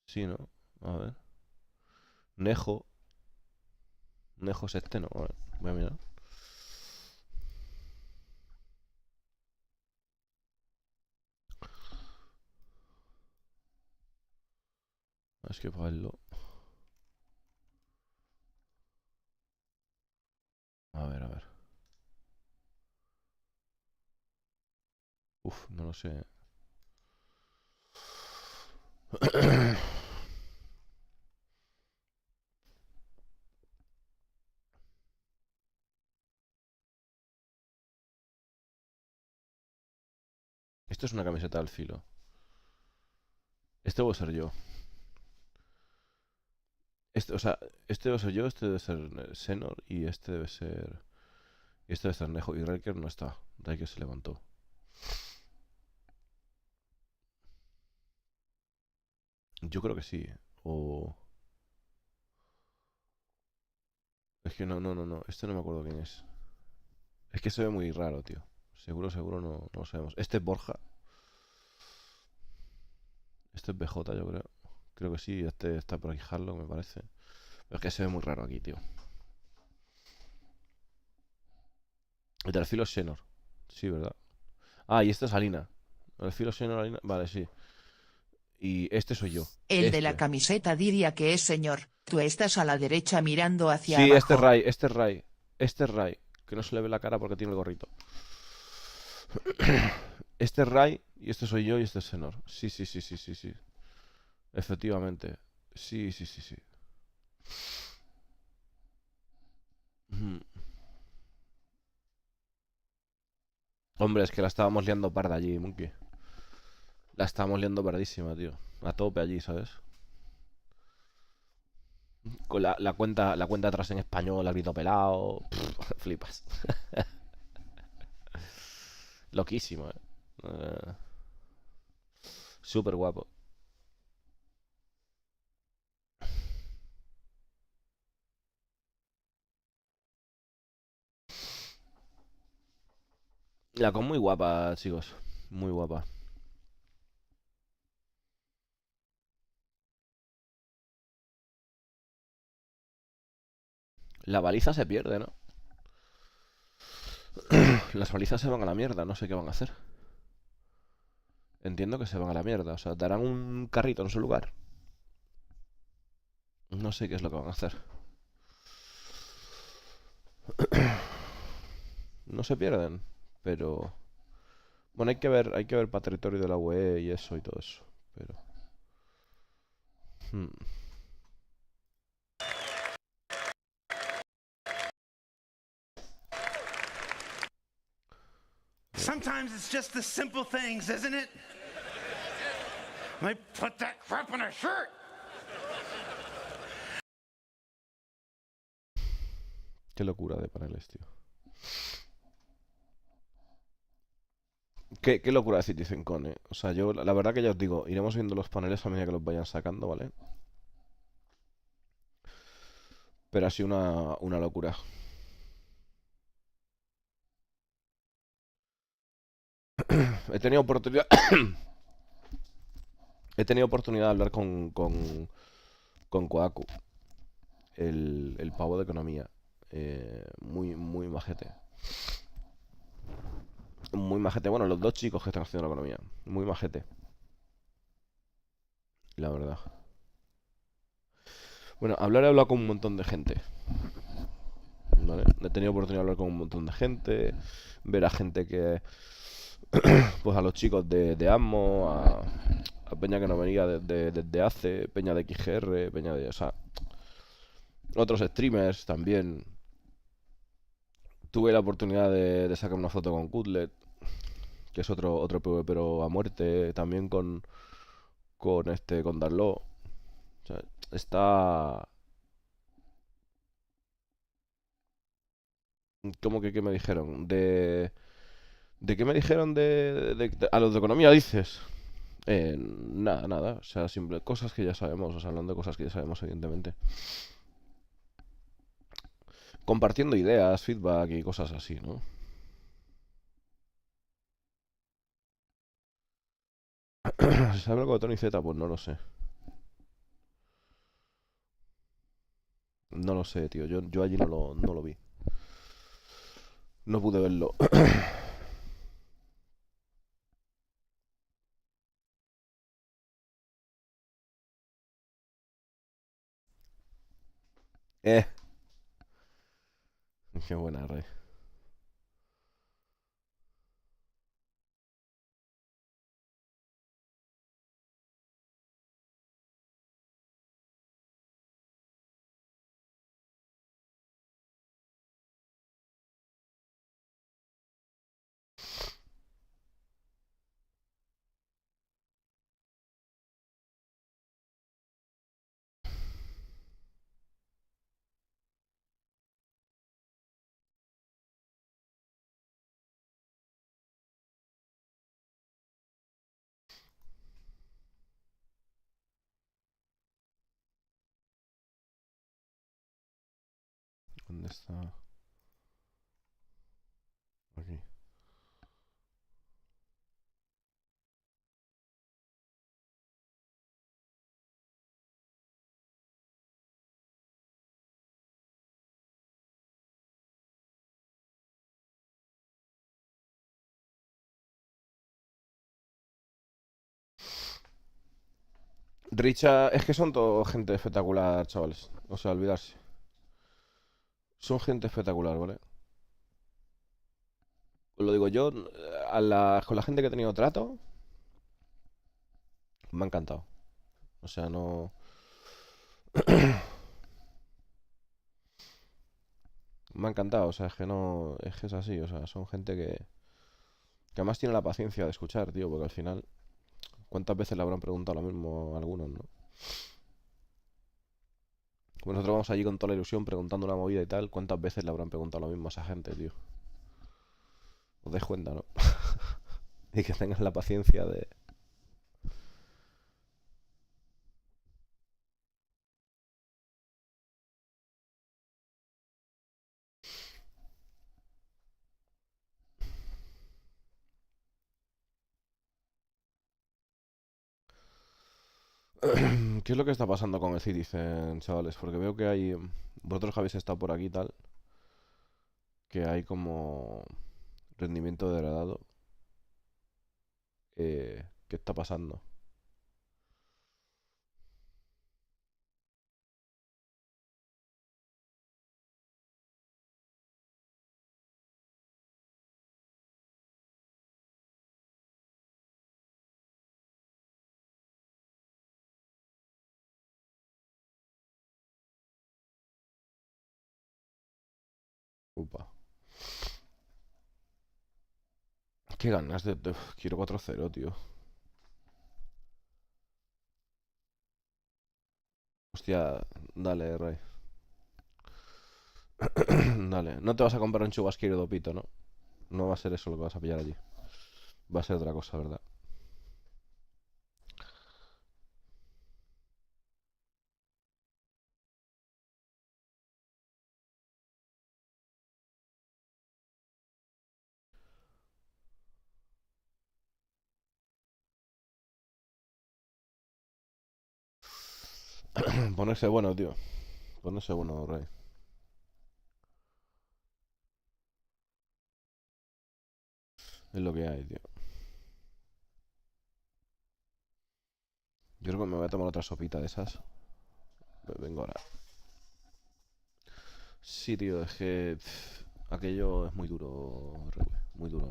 Sí, ¿no? A ver. Nejo. Nejo es este, ¿no? A ver, voy a mirar. Es que para verlo... A ver, a ver. Uf, no lo sé. Esto es una camiseta al filo. Este voy a ser yo. Este, o sea, este debe ser yo, este debe ser Senor y este debe ser... Y este debe ser Nejo. Y Riker no está. Riker se levantó. Yo creo que sí. O... Es que no. Este no me acuerdo quién es. Es que se ve muy raro, tío. Seguro no lo sabemos. Este es Borja. Este es BJ, yo creo. Creo que sí. Este está por aquí Harlow, me parece. Pero es que se ve muy raro aquí, tío. El del filo es Senor. Sí, ¿verdad? Ah, y este es Alina. El filo Senor, Alina. Vale, sí. Y este soy yo. El de la camiseta diría que es señor. Tú estás a la derecha mirando hacia Sí, abajo. este es Ray, este es Ray. Este es Ray. Que no se le ve la cara porque tiene el gorrito. Este es Ray y este soy yo y este es Senor. Sí. Efectivamente. Sí. Ujú. Hombre, es que la estábamos liando parda allí, Monkey. La estábamos liando pardísima, tío. A tope allí, ¿sabes? Con la cuenta atrás en español, el grito pelado. Flipas. Loquísimo, súper guapo. La con muy guapa, chicos. Muy guapa. La baliza se pierde, ¿no? Las balizas se van a la mierda, no sé qué van a hacer. Entiendo que se van a la mierda. O sea, darán un carrito en su lugar. No sé qué es lo que van a hacer. No se pierden, pero... Bueno, hay que ver para territorio de la UE y eso y todo eso. Pero... Sometimes it's just the simple things, isn't it? Like, put that crap on a shirt. Qué locura de paneles, tío. Qué locura de CitizenCon, O sea, yo, la verdad que ya os digo, iremos viendo los paneles a medida que los vayan sacando, ¿vale? Pero ha sido una locura. He tenido oportunidad... He tenido oportunidad de hablar con Koaku, el pavo de economía. Muy majete. Muy majete. Bueno, los dos chicos que están haciendo la economía. Muy majete. La verdad. Bueno, he hablado con un montón de gente. ¿vale? He tenido oportunidad de hablar con un montón de gente, ver a gente que, pues a los chicos de Ammo, a peña que no venía desde hace, peña de XGR, peña de, o sea, otros streamers también. Tuve la oportunidad de sacar una foto con Cutlet, que es otro PvP pero a muerte, también con Darlo. O sea, está... ¿Cómo que qué me dijeron? ¿De qué me dijeron a los de economía dices? Nada, nada. O sea, simple cosas que ya sabemos. O sea, hablando de cosas que ya sabemos, evidentemente. Compartiendo ideas, feedback y cosas así, ¿no? ¿Se sabe algo de Tony Z? Pues no lo sé. No lo sé, tío. Yo allí no lo vi. No pude verlo. eh. Qué buena, Rey. ¿Dónde está? Aquí. Richa, es que son todo gente espectacular, chavales. O sea, olvidarse. Son gente espectacular, ¿vale? Os lo digo yo, con la gente que he tenido trato, me ha encantado. O sea, no... Me ha encantado, o sea, es que no... Es que es así, o sea, son gente que además tiene la paciencia de escuchar, tío, porque al final... ¿Cuántas veces le habrán preguntado lo mismo a algunos, no? Como nosotros vamos allí con toda la ilusión preguntando una movida y tal, ¿cuántas veces le habrán preguntado lo mismo a esa gente, tío? Os dais cuenta, ¿no? Y que tengas la paciencia de... ¿Qué es lo que está pasando con el Citizen, chavales? Porque veo que hay... Vosotros que habéis estado por aquí y tal, que hay como rendimiento degradado. ¿Qué está pasando? Upa. Qué ganas quiero 4-0, tío. Hostia, dale, Rey. Dale. No te vas a comprar un chubasquero de pito, ¿no? No va a ser eso lo que vas a pillar allí. Va a ser otra cosa, ¿verdad? Ponerse bueno, tío. Ponerse bueno, Rey. Es lo que hay, tío. Yo creo que me voy a tomar otra sopita de esas. Vengo ahora. Sí, tío, es que aquello es muy duro, Rewe, muy duro,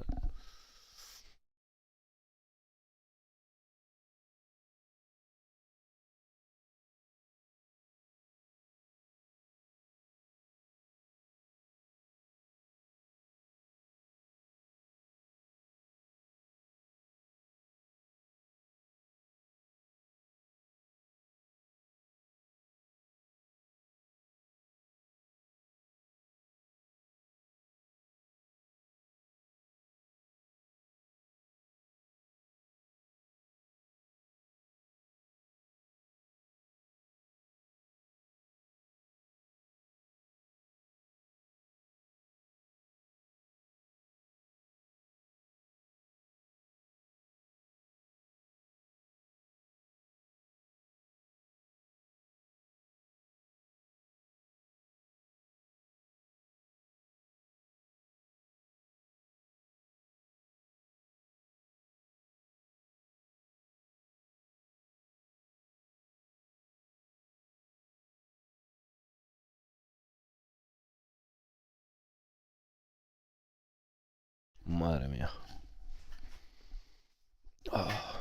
Madre mía. Ah,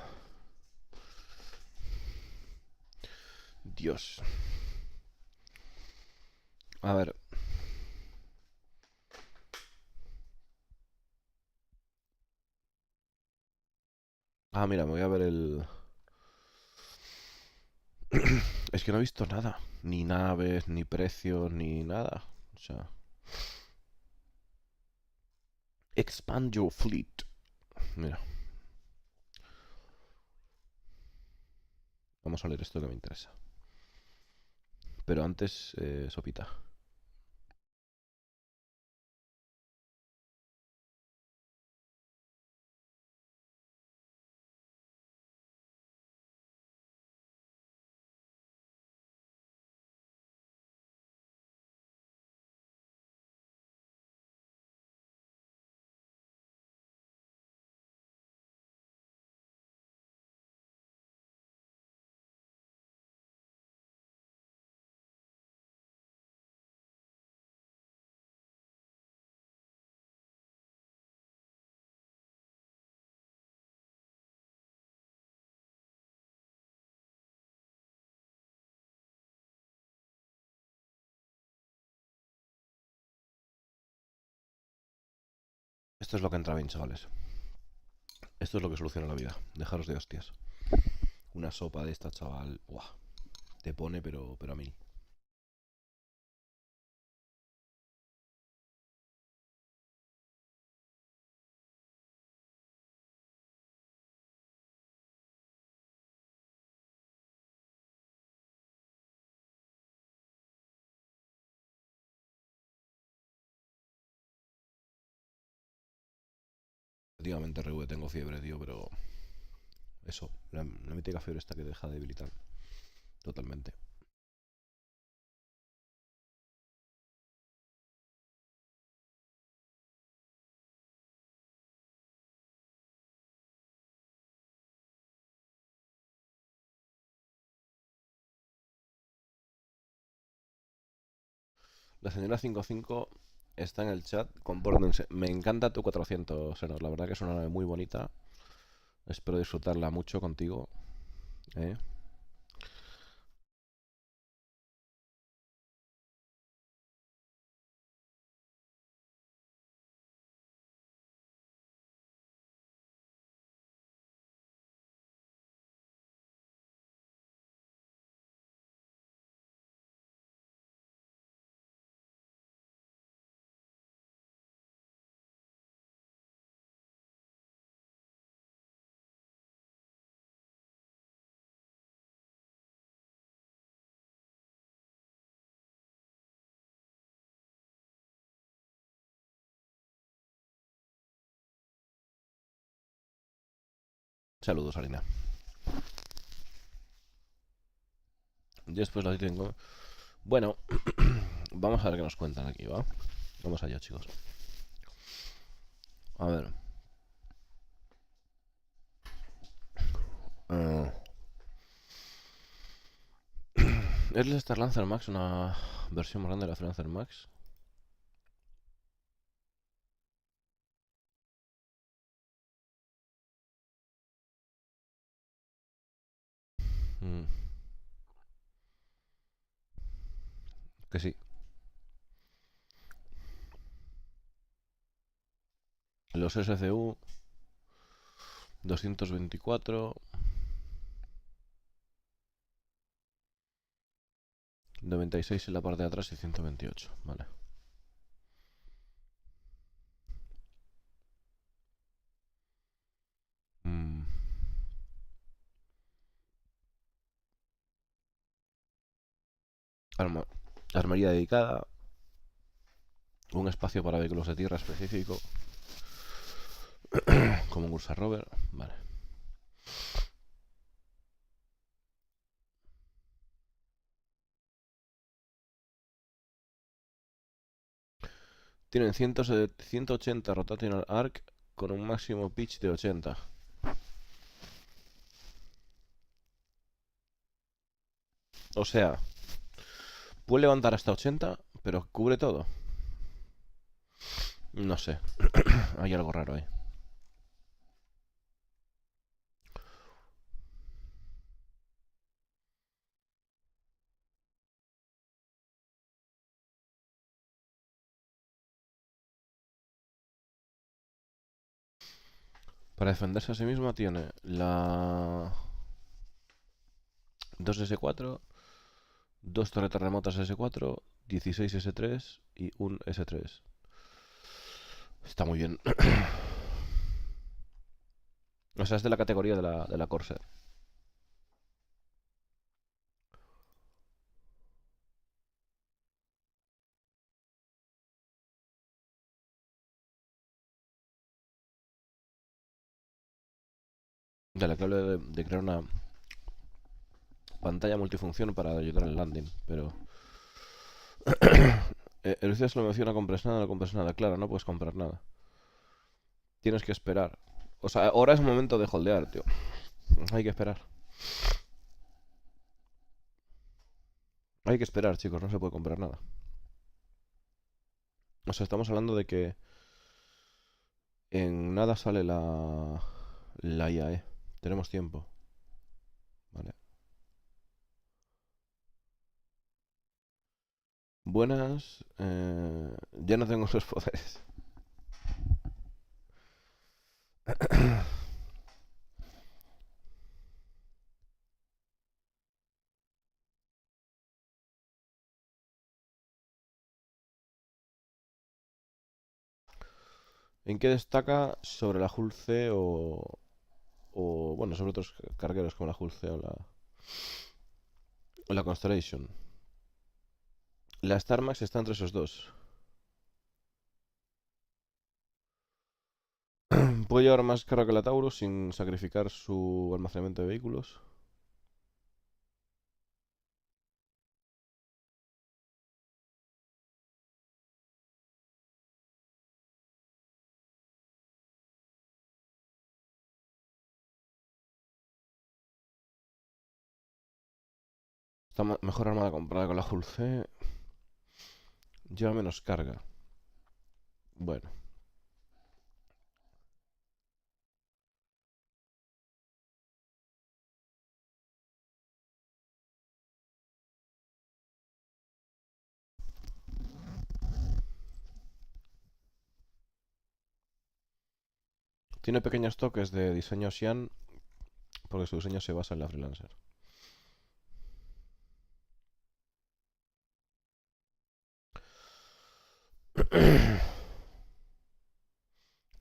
Dios. A ver. Ah, mira, me voy a ver el... Es que no he visto nada. Ni naves, ni precios, ni nada. O sea... Expand your fleet. Mira. Vamos a leer esto que me interesa. Pero antes, sopita. Esto es lo que entra bien, chavales. Esto es lo que soluciona la vida. Dejaros de hostias. Una sopa de esta, chaval. Buah. Te pone, pero a mí. Efectivamente, RV, tengo fiebre, tío, pero... Eso, la mítica fiebre esta que deja debilitar. Totalmente. La señora 55 está en el chat. Compórtense. Me encanta tu 400, Senos. La verdad que es una nave muy bonita. Espero disfrutarla mucho contigo. ¿Eh? Saludos, Arina. Después la tengo. Bueno, vamos a ver qué nos cuentan aquí, ¿va? Vamos allá, chicos. A ver. ¿Es el Star Lancer Max una versión más grande de la Lancer Max? Mm. Que sí. Los SCU 224, 96 en la parte de atrás y 128, vale. Mm. Armería dedicada, un espacio para vehículos de tierra específico, como un Ursa Rover, vale. Tienen 180 rotational arc con un máximo pitch de 80. O sea, puede levantar hasta 80, pero cubre todo. No sé. Hay algo raro ahí. Para defenderse a sí misma tiene la 2S4, dos torretas remotas S4, 16 S3 y un S3. Está muy bien. O sea, es de la categoría de la Corsair. De la que hablo de crear una pantalla multifunción para ayudar al landing, pero... Elucidas lo menciona, compres nada, no compres nada. Claro, no puedes comprar nada. Tienes que esperar. O sea, ahora es momento de holdear, tío. Hay que esperar. Hay que esperar, chicos, no se puede comprar nada. O sea, estamos hablando de que en nada sale la IAE. Tenemos tiempo. Vale. Buenas. Ya no tengo esos poderes. ¿En qué destaca sobre la Hull C o bueno, sobre otros cargueros como la Hull C o la Constellation? La Star Max está entre esos dos. Puede llevar más carga que la Taurus sin sacrificar su almacenamiento de vehículos. Está mejor armada comparada con la Hull C. Lleva menos carga. Bueno. Tiene pequeños toques de diseño Xi'an porque su diseño se basa en la Freelancer.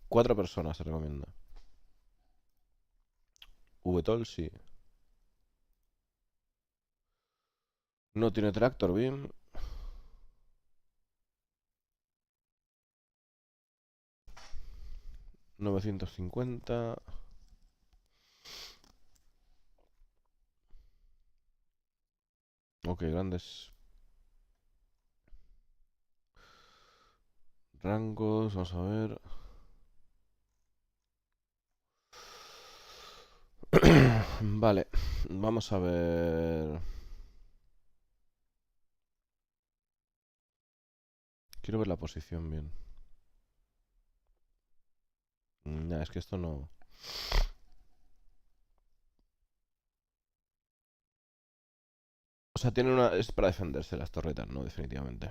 Cuatro personas se recomienda. VTOL sí. No tiene tractor beam. $950. Ok, grandes rangos. Vamos a ver. Vale, vamos a ver. Quiero ver la posición bien. Nah, es que esto no... sea, tiene una... Es para defenderse las torretas, ¿no? Definitivamente.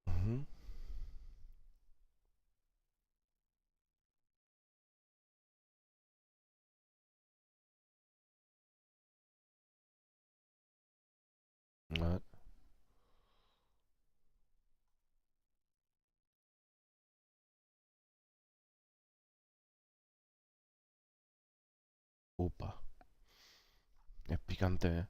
Ujú. A ver. Upa. Es picante, ¿eh?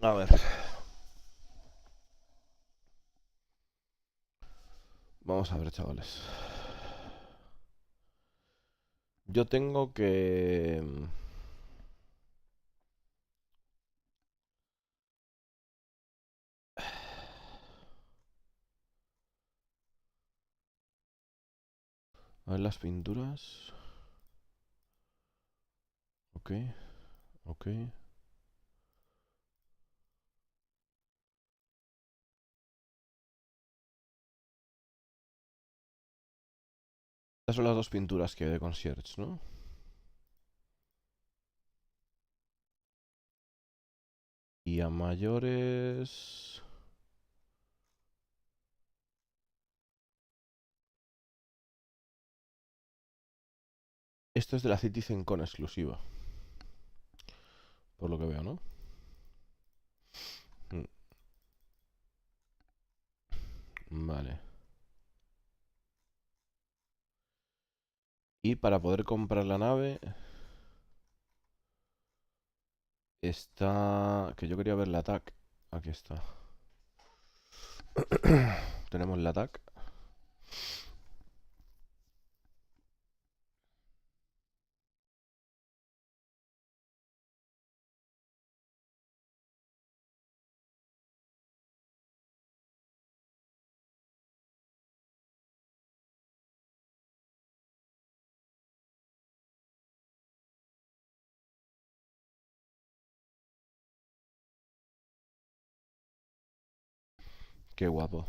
A ver. Vamos a ver, chavales. Yo tengo que... A ver las pinturas. Ok, ok. Estas son las dos pinturas que hay de conciertos, ¿no? Y a mayores... Esto es de la Citizen Con exclusiva. Por lo que veo, ¿no? Mm. Vale. Y para poder comprar la nave... Está... Que yo quería ver la TAC. Aquí está. Tenemos la TAC. Qué guapo.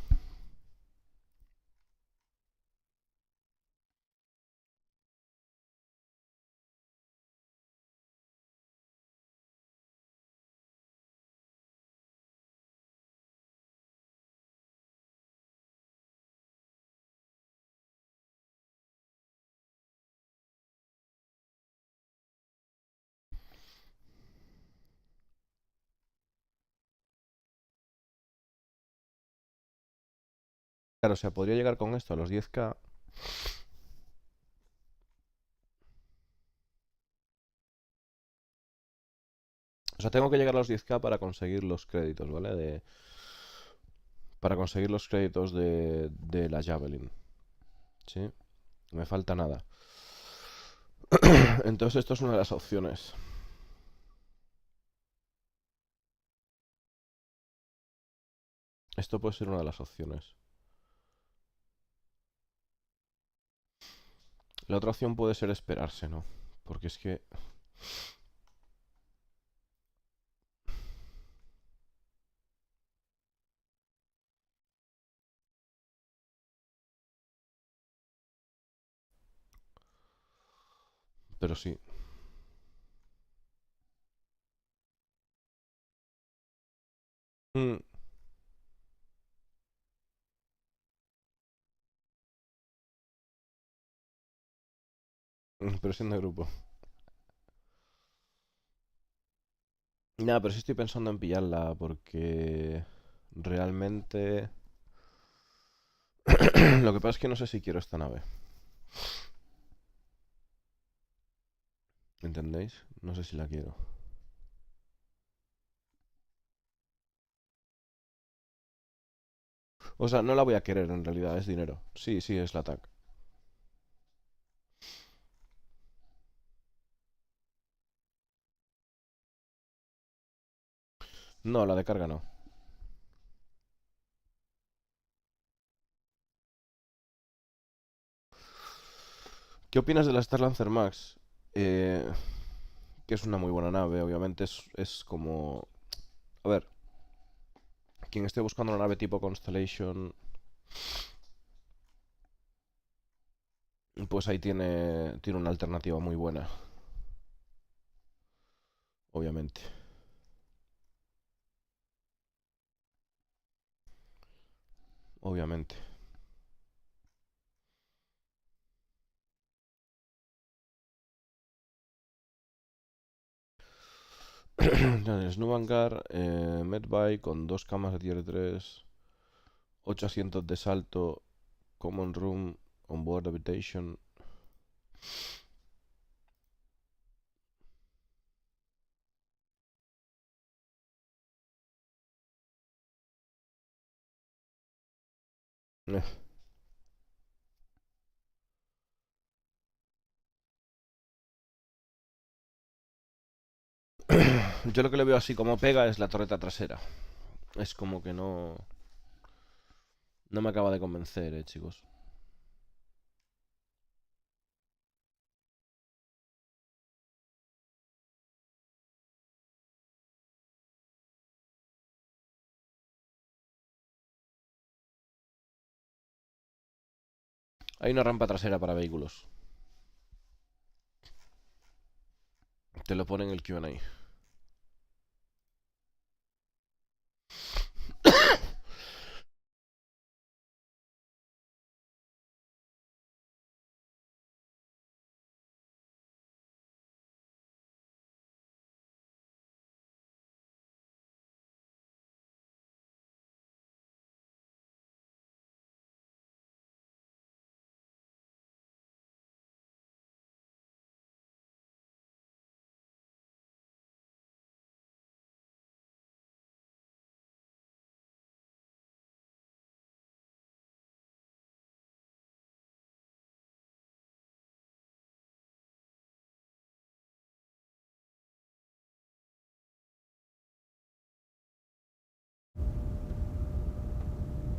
Claro, o sea, podría llegar con esto a los 10K. O sea, tengo que llegar a los 10K para conseguir los créditos, ¿vale? Para conseguir los créditos de la Javelin. ¿Sí? Me falta nada. Entonces esto es una de las opciones. Esto puede ser una de las opciones. La otra opción puede ser esperarse, ¿no? Porque es que... Pero sí. Mm. Presión de grupo. Nada, pero sí estoy pensando en pillarla porque... Realmente... Lo que pasa es que no sé si quiero esta nave. ¿Entendéis? No sé si la quiero. O sea, no la voy a querer en realidad, es dinero. Sí, sí, es la TAC. No, la de carga no. ¿Qué opinas de la Star Lancer Max? Que es una muy buena nave, obviamente es como... A ver, quien esté buscando una nave tipo Constellation, pues ahí tiene una alternativa muy buena. Obviamente. Obviamente. El Snow Hangar, Medbay con 2 camas de tier 3, 8 asientos de salto, Common Room, Onboard Habitation. Yo lo que le veo así como pega es la torreta trasera. Es como que no... No me acaba de convencer, chicos. Hay una rampa trasera para vehículos. Te lo pone en el Q&A.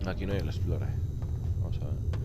Aquí no hay el Explorer. Vamos a ver.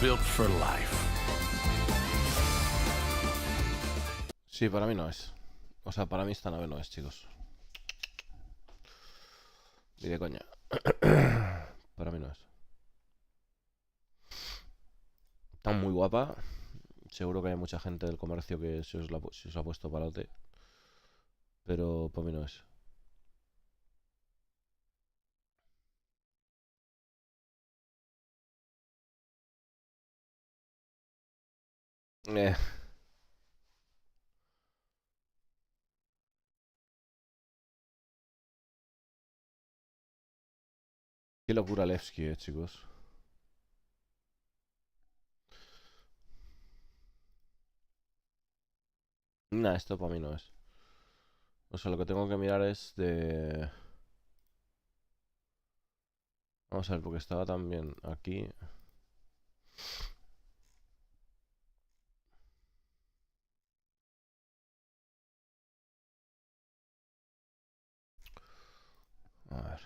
built for life. Sí, para mí no es. O sea, para mí esta nave no es, chicos. Ni de coña. Para mí no es. Está muy guapa. Seguro que hay mucha gente del comercio que se os ha puesto palote. Pero para mí no es. Eh. Qué locura Levski, chicos. Nah, esto para mí no es. O sea, lo que tengo que mirar es de... Vamos a ver, porque estaba también aquí. A ver.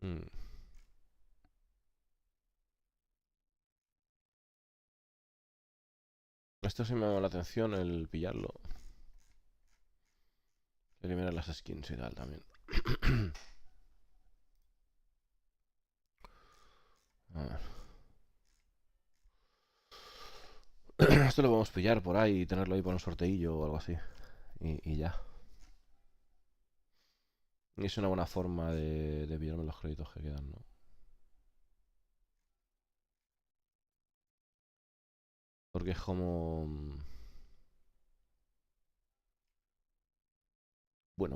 Mm. Esto sí me llama la atención, el pillarlo. Eliminar las skins y tal también. A ver. Esto lo podemos pillar por ahí y tenerlo ahí para un sorteillo o algo así. Y ya. Y es una buena forma de pillarme los créditos que quedan, ¿no? Porque es como... Bueno.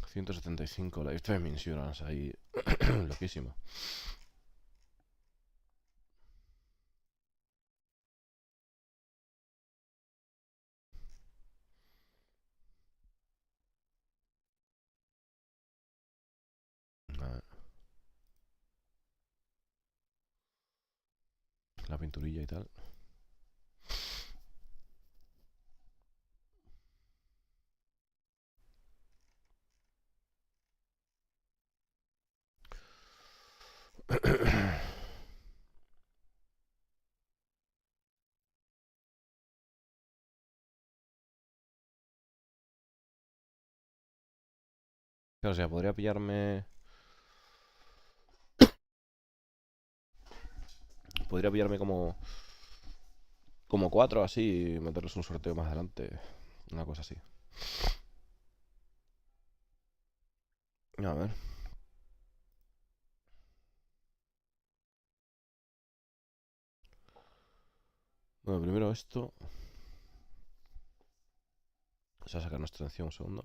175 Lifetime Insurance ahí. Loquísimo. A ver. La pinturilla y tal. O sea, podría pillarme... Podría pillarme como... Como 4 así y meterles un sorteo más adelante. Una cosa así. A ver. Bueno, primero esto. Vamos a sacar nuestra atención un segundo.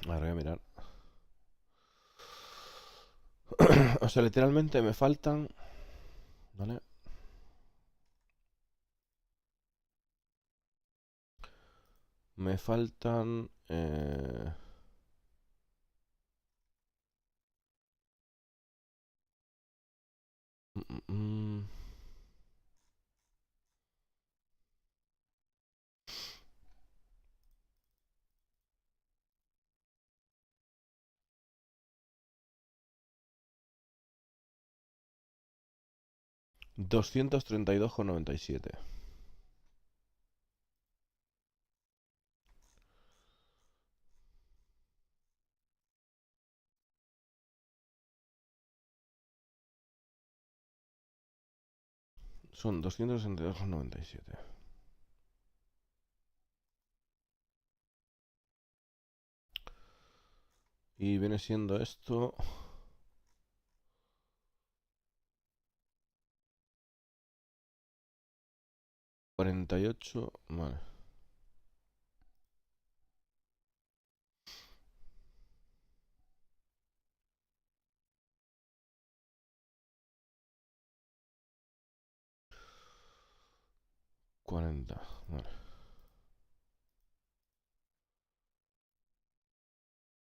Ahora voy a mirar. O sea, literalmente me faltan... ¿Vale? Me faltan... 232,97. Son 262,97. Y viene siendo esto... 48, vale. Vale.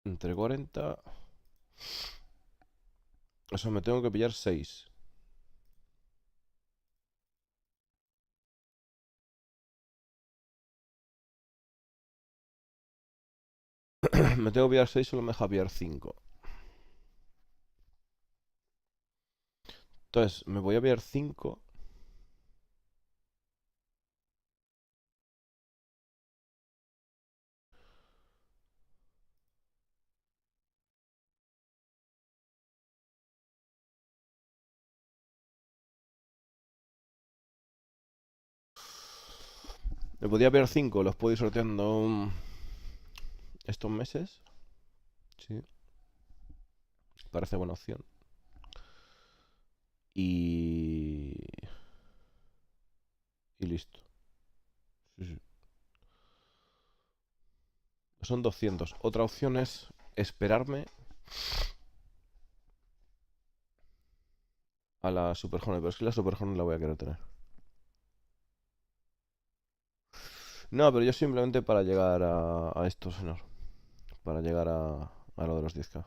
Entre 40... O sea, me tengo que pillar 6. Me tengo que pillar 6, solo me deja pillar 5. Entonces, me voy a pillar 5. Me podía pillar 5, los puedo ir sorteando estos meses. Sí. Parece buena opción. Y listo. Sí, sí. Son 200. Otra opción es esperarme a la Super Hornet, pero es que la Super Hornet la voy a querer tener. No, pero yo simplemente para llegar a esto, señor. Para llegar a lo de los 10k.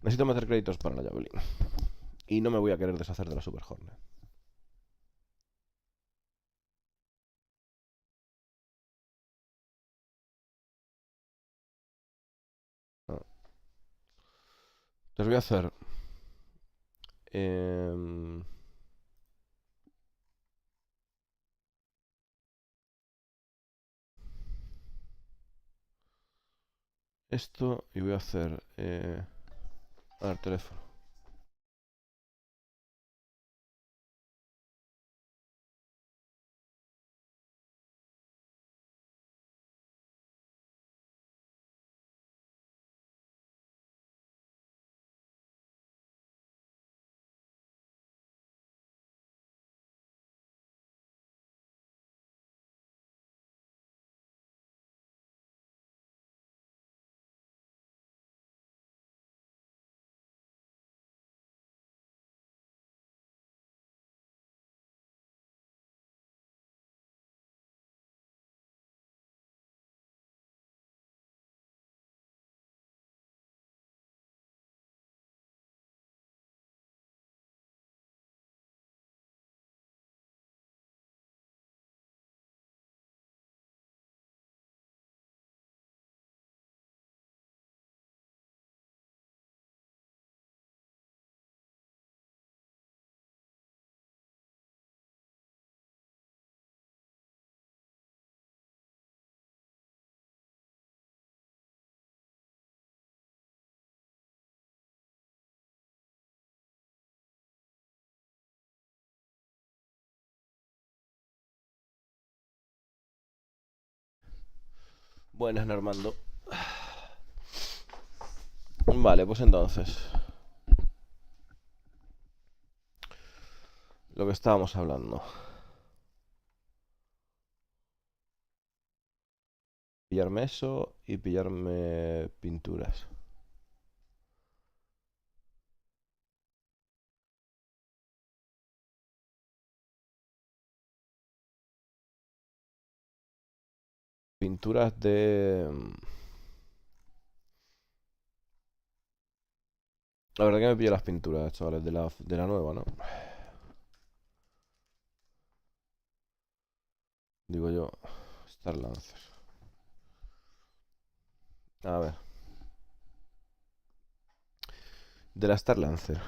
Necesito meter créditos para la Javelin. Y no me voy a querer deshacer de la Super Hornet. No. Entonces voy a hacer... esto y voy a hacer... a ver, teléfono. Buenas, Normando. Vale, pues entonces... Lo que estábamos hablando. Pillarme eso y pillarme pinturas. Pinturas de... La verdad que me pillo las pinturas, chavales, de la nueva, ¿no? Digo yo, Star Lancer. A ver. De la Star Lancer.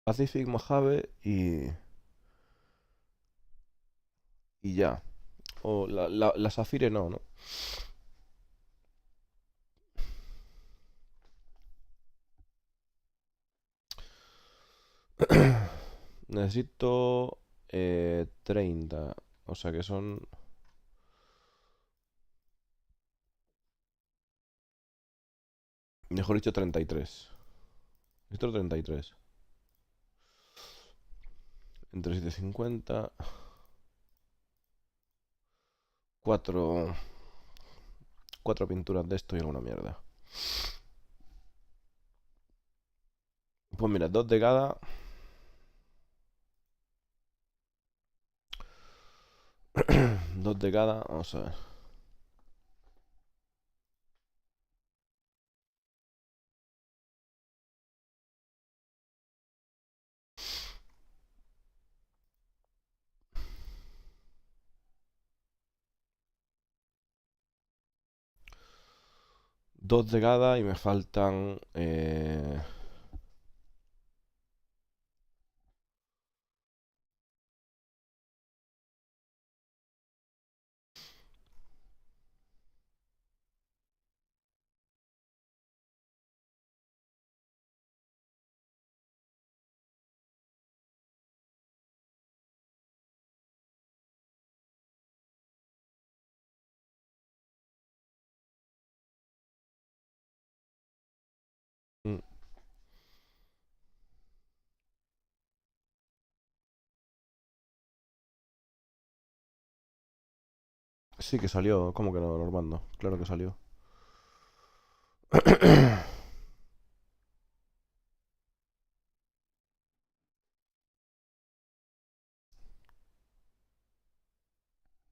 Pacific Mojave y ya. O la Zafire no, ¿no? Necesito 30. O sea que son... Mejor dicho, 33. Necesito 33. Entre 750. 4. 4 pinturas de esto y alguna mierda. Pues mira, 2 de cada. 2 de cada. Vamos a ver. Dos de cada y me faltan... 1. Sí que salió. ¿Cómo que no, Normando? Claro que salió.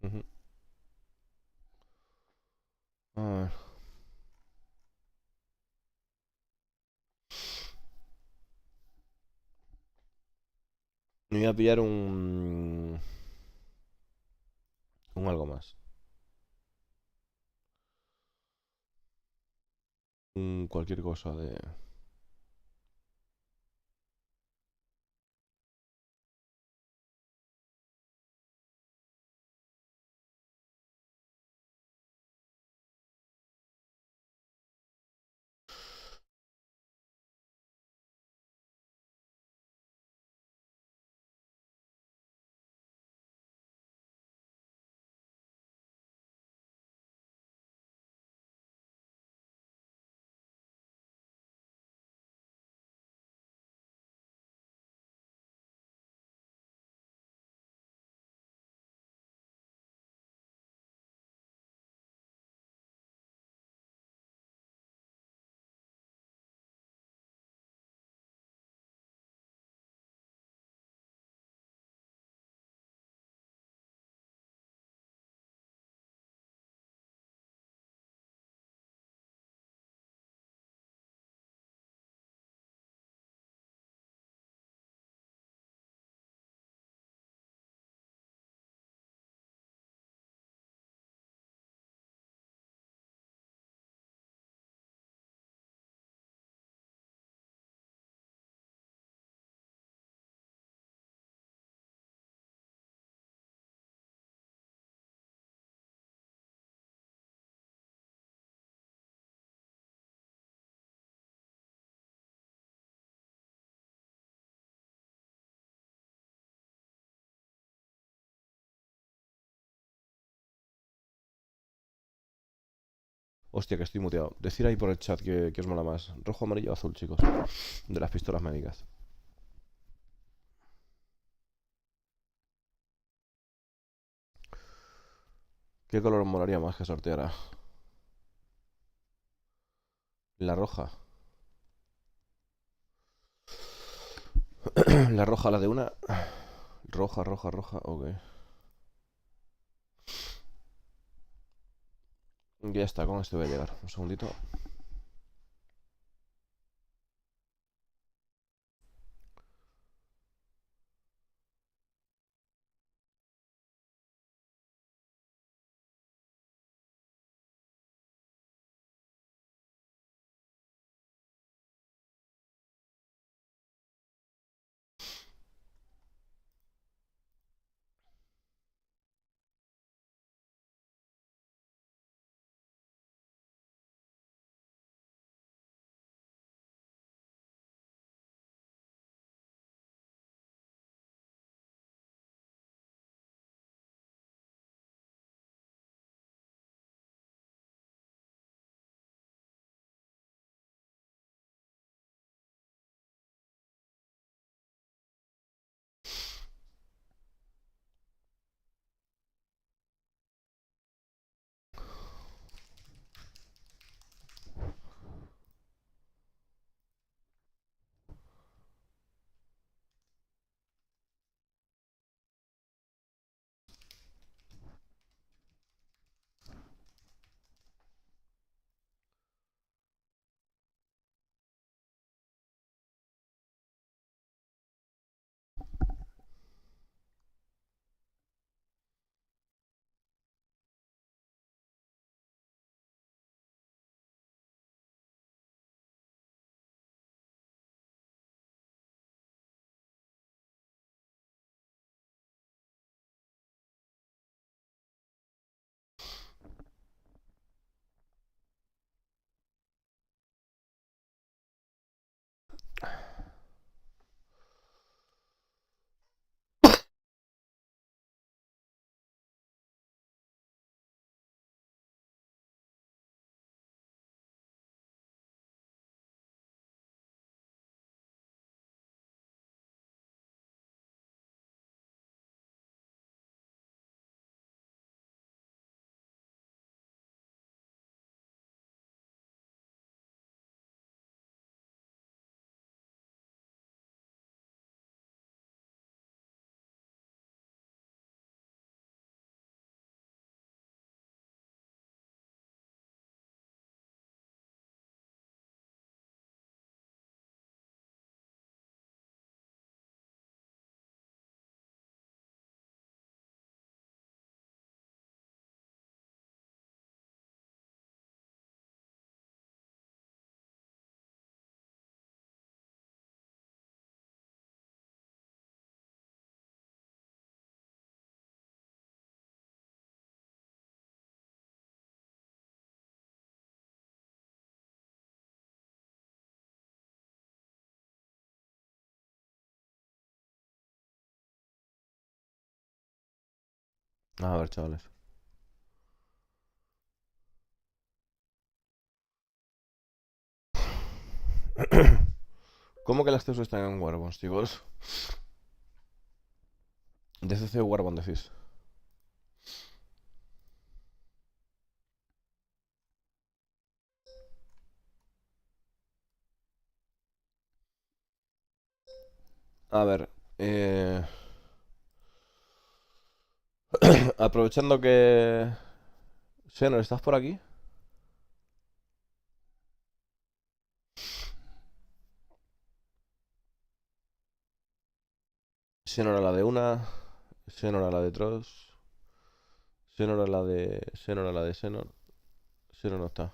Ujú. A ver. Me voy a pillar un algo más. Un cualquier cosa de... Hostia, que estoy muteado. Decir ahí por el chat que os mola más. Rojo, amarillo o azul, chicos. De las pistolas médicas. ¿Qué color os molaría más que sorteara? La roja. La roja, la de una. Roja, roja, roja. Ok. Ya está, con esto voy a llegar. Un segundito. A ver, chavales. ¿Cómo que las TEUs están en Warbons, chicos? DCC o Warbon decís. A ver, aprovechando que... Xenor, ¿estás por aquí? Xenor a la de una, Xenor a la de Tross, Xenor a la de... Xenor a la de Xenor. Xenor no está.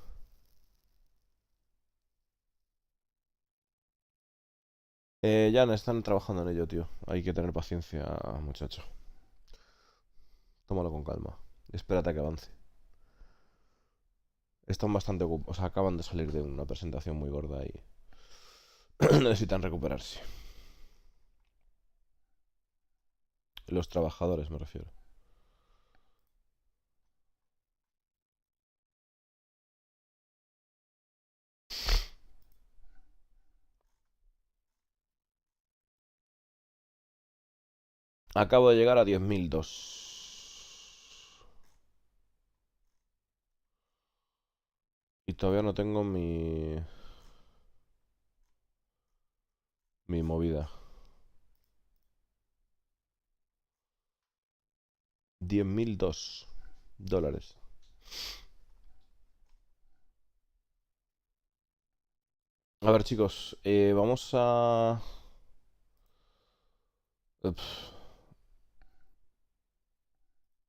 Ya no están trabajando en ello, tío. Hay que tener paciencia, muchacho. Tómalo con calma. Espérate a que avance. Están bastante ocupados. O sea, acaban de salir de una presentación muy gorda y necesitan recuperarse. Los trabajadores, me refiero. Acabo de llegar a 10.002. Y todavía no tengo mi movida. 10.002 dólares. A ver, chicos, vamos a...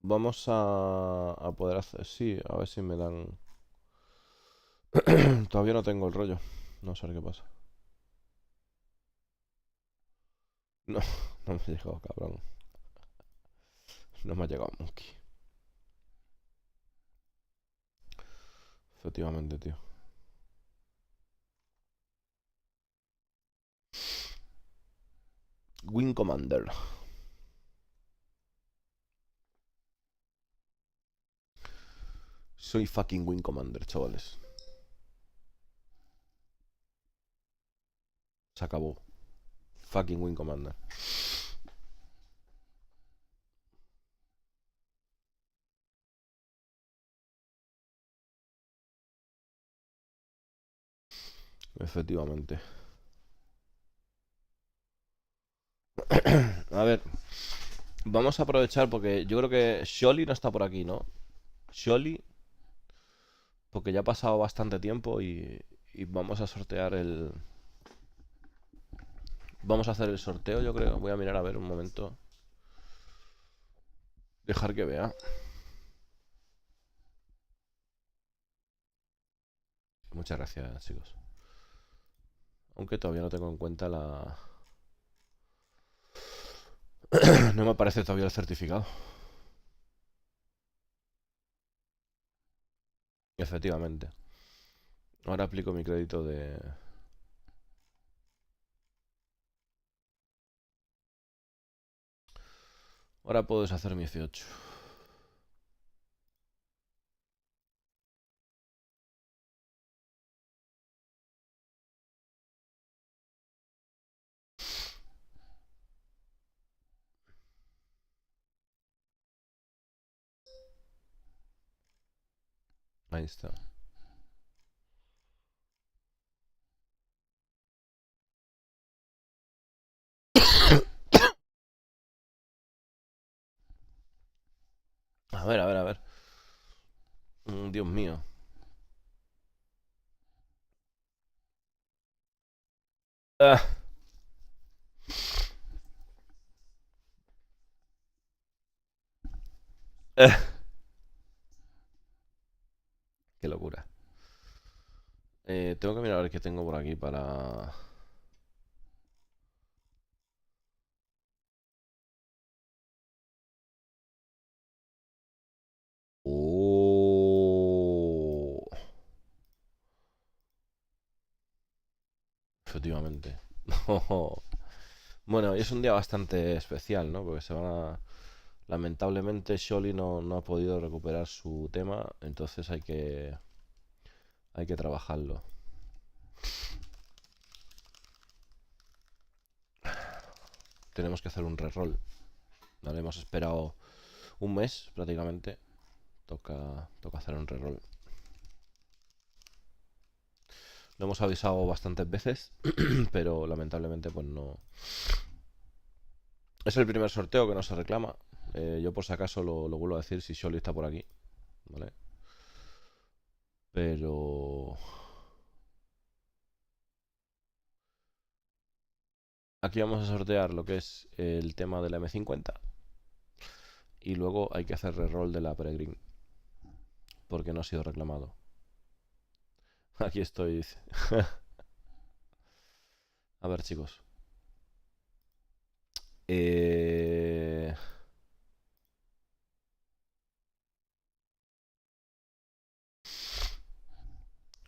Vamos a poder hacer... Sí, a ver si me dan... Todavía no tengo el rollo. No sé qué pasa. No, no me ha llegado, cabrón. No me ha llegado Monkey. Efectivamente, tío. Wing Commander. Soy fucking Wing Commander, chavales. Se acabó. Fucking Wing Commander. Efectivamente. A ver. Vamos a aprovechar porque yo creo que Sholly no está por aquí, ¿no? Sholly. Porque ya ha pasado bastante tiempo y vamos a sortear el... Vamos a hacer el sorteo, yo creo. Voy a mirar a ver un momento. Dejar que vea. Muchas gracias, chicos. Aunque todavía no tengo en cuenta la... No me aparece todavía el certificado. Efectivamente. Ahora aplico mi crédito de... Ahora puedo deshacer mi F8. Ahí está. A ver, a ver, a ver. Dios mío. Ah. Qué locura. Tengo que mirar a ver qué tengo por aquí para... Oh. Efectivamente. Bueno, hoy es un día bastante especial, ¿no? Porque se van a... Lamentablemente Sholly no ha podido recuperar su tema, entonces hay que trabajarlo. Tenemos que hacer un reroll. Vale, hemos esperado un mes prácticamente. Toca hacer un reroll. Lo hemos avisado bastantes veces, pero lamentablemente pues no... Es el primer sorteo que no se reclama. Yo por si acaso lo vuelvo a decir si Sholly está por aquí. ¿Vale? Pero... Aquí vamos a sortear lo que es el tema de la M50. Y luego hay que hacer reroll de la Peregrine. Porque no ha sido reclamado. Aquí estoy, dice. A ver, chicos.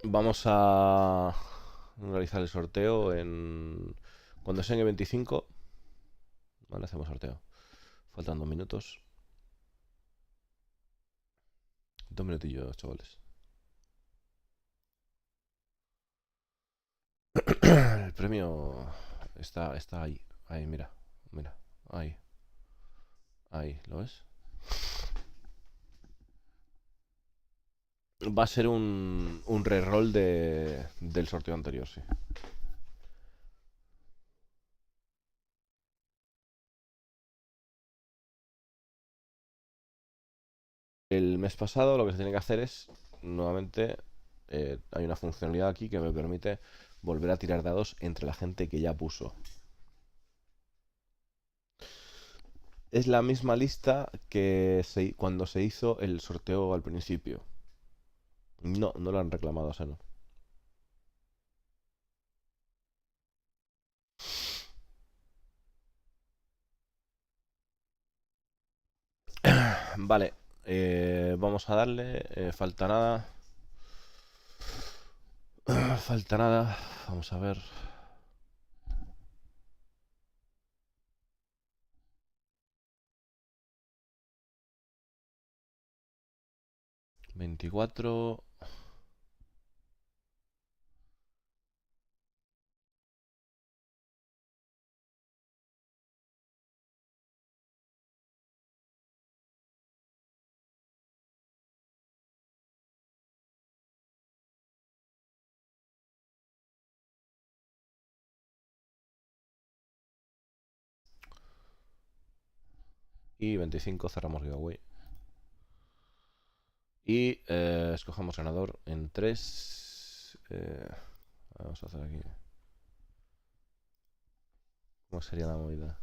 Vamos a realizar el sorteo en... Cuando sea en el 25. Vale, hacemos sorteo. Faltan 2 minutos. 2 minutillos, chavales. El premio está ahí. Ahí, mira. Mira. Ahí. Ahí, ¿lo ves? Va a ser un reroll del sorteo anterior, sí. El mes pasado lo que se tiene que hacer es, nuevamente, hay una funcionalidad aquí que me permite volver a tirar dados entre la gente que ya puso. Es la misma lista que cuando se hizo el sorteo al principio. No, no lo han reclamado, o sea, no. Vale, vamos a darle. Falta nada. Falta nada. Vamos a ver. ¿24? Y 25 cerramos giveaway. Y escojamos ganador en 3. Vamos a hacer aquí. ¿Cómo sería la movida?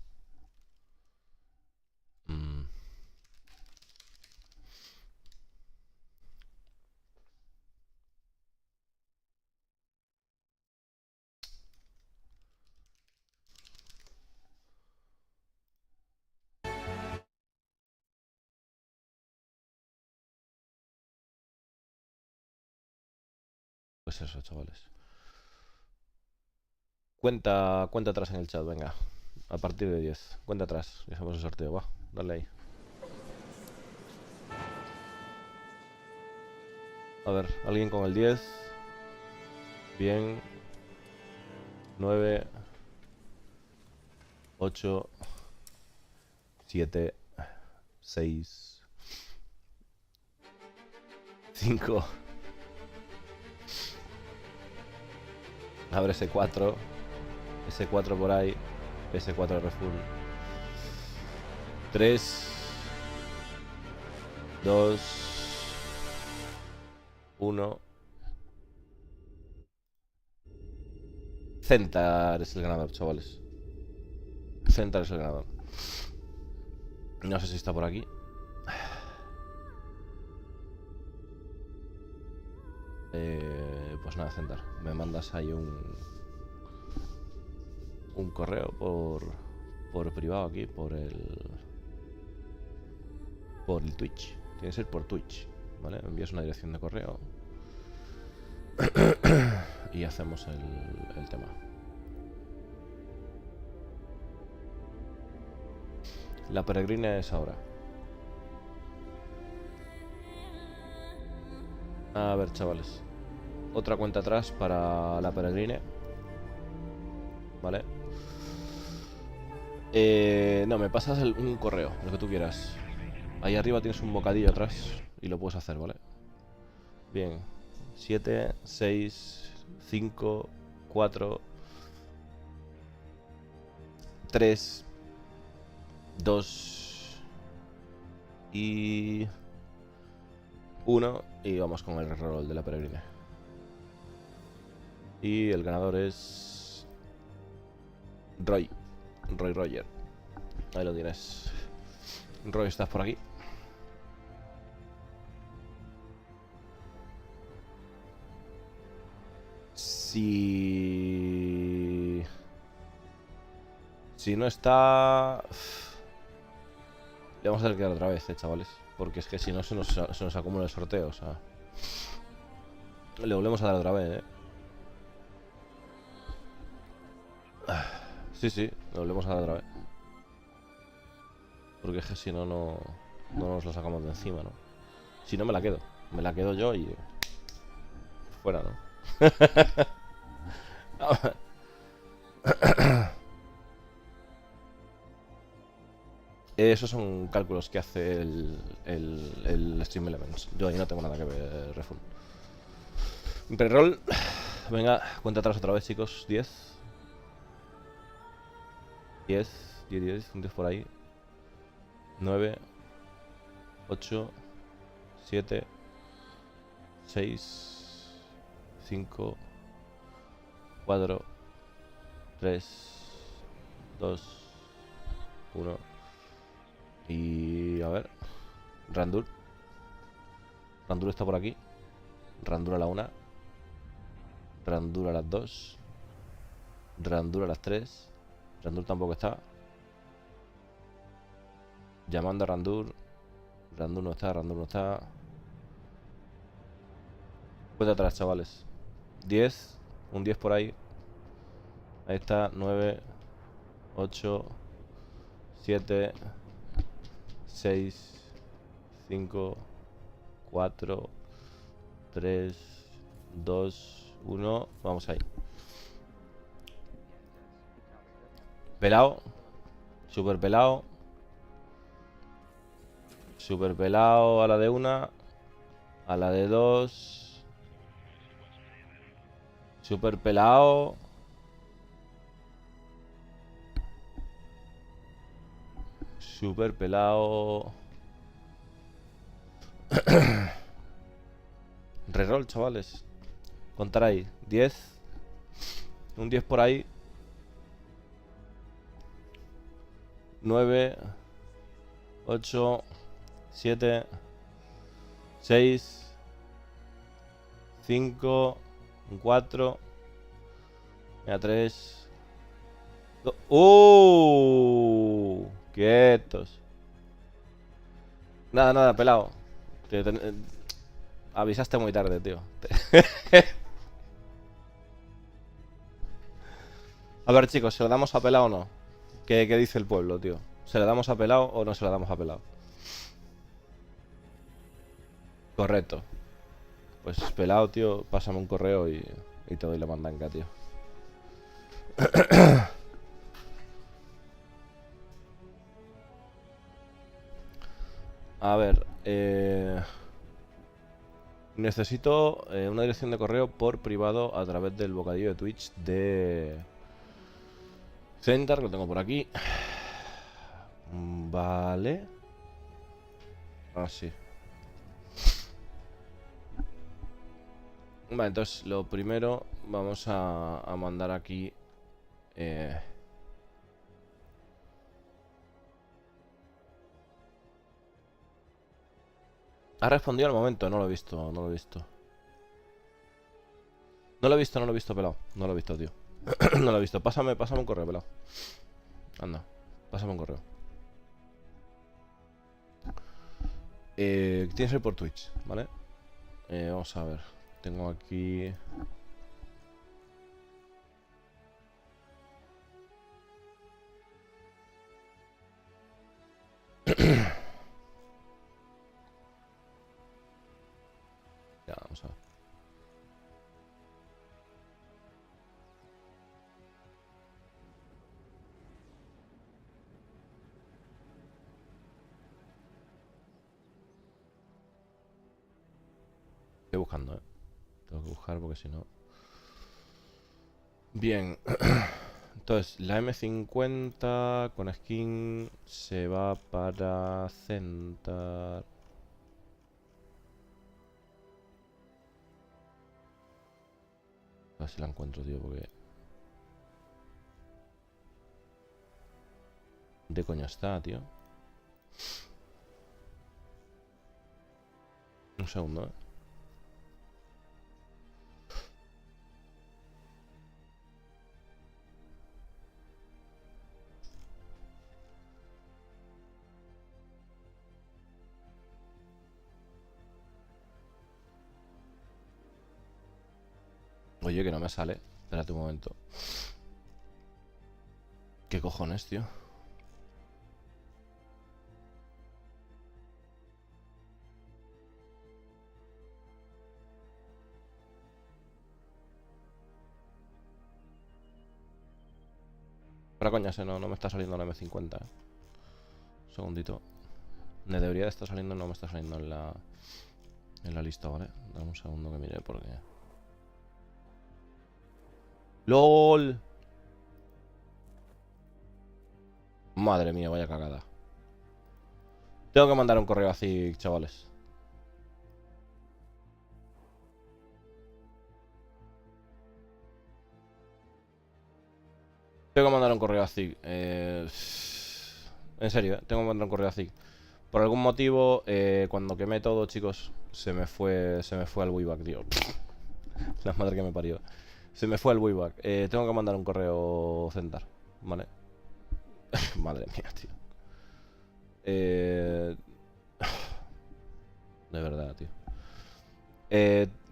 Pues eso, chavales. Cuenta atrás en el chat, venga. A partir de 10. Cuenta atrás. Y hacemos el sorteo, va. Dale ahí. A ver, alguien con el 10. Bien. 9. 8. 7. 6. 5. Abre ese 4. Ese 4 por ahí. Ese 4 refull. 3. 2. 1. Centar es el ganador, chavales. Centar es el ganador. No sé si está por aquí. Pues nada, Centar. Me mandas ahí un correo por privado aquí, por el Twitch. Tiene que ser por Twitch, ¿vale? Me envías una dirección de correo y hacemos el tema. La peregrina es ahora. A ver, chavales. Otra cuenta atrás para la peregrina. Vale. No, me pasas un correo, lo que tú quieras. Ahí arriba tienes un bocadillo atrás y lo puedes hacer, ¿vale? Bien. 7, 6, 5, 4, 3, 2 y 1. Y vamos con el reroll de la peregrina. Y el ganador es Roy Roger. Ahí lo tienes. Roy, ¿estás por aquí? Si no está, le vamos a tener que dar otra vez, chavales. Porque es que si no se nos acumula el sorteo, o sea. Le volvemos a dar otra vez, Sí, le volvemos a dar otra vez. Porque es que si no nos lo sacamos de encima, ¿no? Si no, me la quedo. Me la quedo yo y fuera, ¿no? Esos son cálculos que hace el Stream Elements. Yo ahí no tengo nada que ver, Refund. Reroll. Venga, cuenta atrás otra vez, chicos. 10. 10, 10, 10, un 10 por ahí. 9, 8, 7, 6, 5, 4, 3, 2, 1. Y a ver. Randur. Randur está por aquí. Randur a la 1. Randur a las 2. Randur a las 3. Randur tampoco está. Llamando a Randur. Randur no está, Randur no está. Cuenta atrás, chavales. 10. Un 10 por ahí. Ahí está. 9, 8, 7, 6, 5, 4, 3, 2, 1. Vamos ahí. Pelado. Super pelado. Super pelado a la de 1. A la de 2. Super pelado. Super pelado. Reroll, chavales. Contar ahí. 10. Un 10 por ahí. 9, 8, 7, 6, 5, 4, 3, 2. Quietos. Nada, nada, pelado. Avisaste muy tarde, tío. A ver, chicos, ¿se lo damos a pelado o no? ¿Qué dice el pueblo, tío? ¿Se le damos a pelado o no se le damos a pelado? Correcto. Pues pelado, tío, pásame un correo y te doy la mandanga, tío. A ver, necesito una dirección de correo por privado a través del bocadillo de Twitch de Center, que lo tengo por aquí. Vale. Así. Vale, entonces lo primero vamos a mandar aquí. Ha respondido al momento, no lo he visto, no lo he visto. No lo he visto, no lo he visto, pelado. No lo he visto, tío. No lo he visto. Pásame un correo, pelado. Anda, pásame un correo. Tienes que ir por Twitch, ¿vale? Vamos a ver. Tengo aquí... Ya, vamos a ver. Estoy buscando, tengo que buscar porque si no... Bien. Entonces, la M50 con skin se va para Center. A ver si la encuentro, tío, porque... ¿De coño está, tío? Un segundo, Oye, que no me sale. Espérate un momento. ¿Qué cojones, tío? Para coña, no me está saliendo la M50. segundito. Me debería de estar saliendo, no me está saliendo en la lista, ¿vale? Dame un segundo que mire porque... ¡LOL! Madre mía, vaya cagada. Tengo que mandar un correo así, chavales. Tengo que mandar un correo así. En serio, tengo que mandar un correo así. Por algún motivo, cuando quemé todo, chicos, se me fue al buyback, tío. La madre que me parió. Se me fue el buyback. Tengo que mandar un correo Centar, ¿vale? Madre mía, tío. De verdad, tío.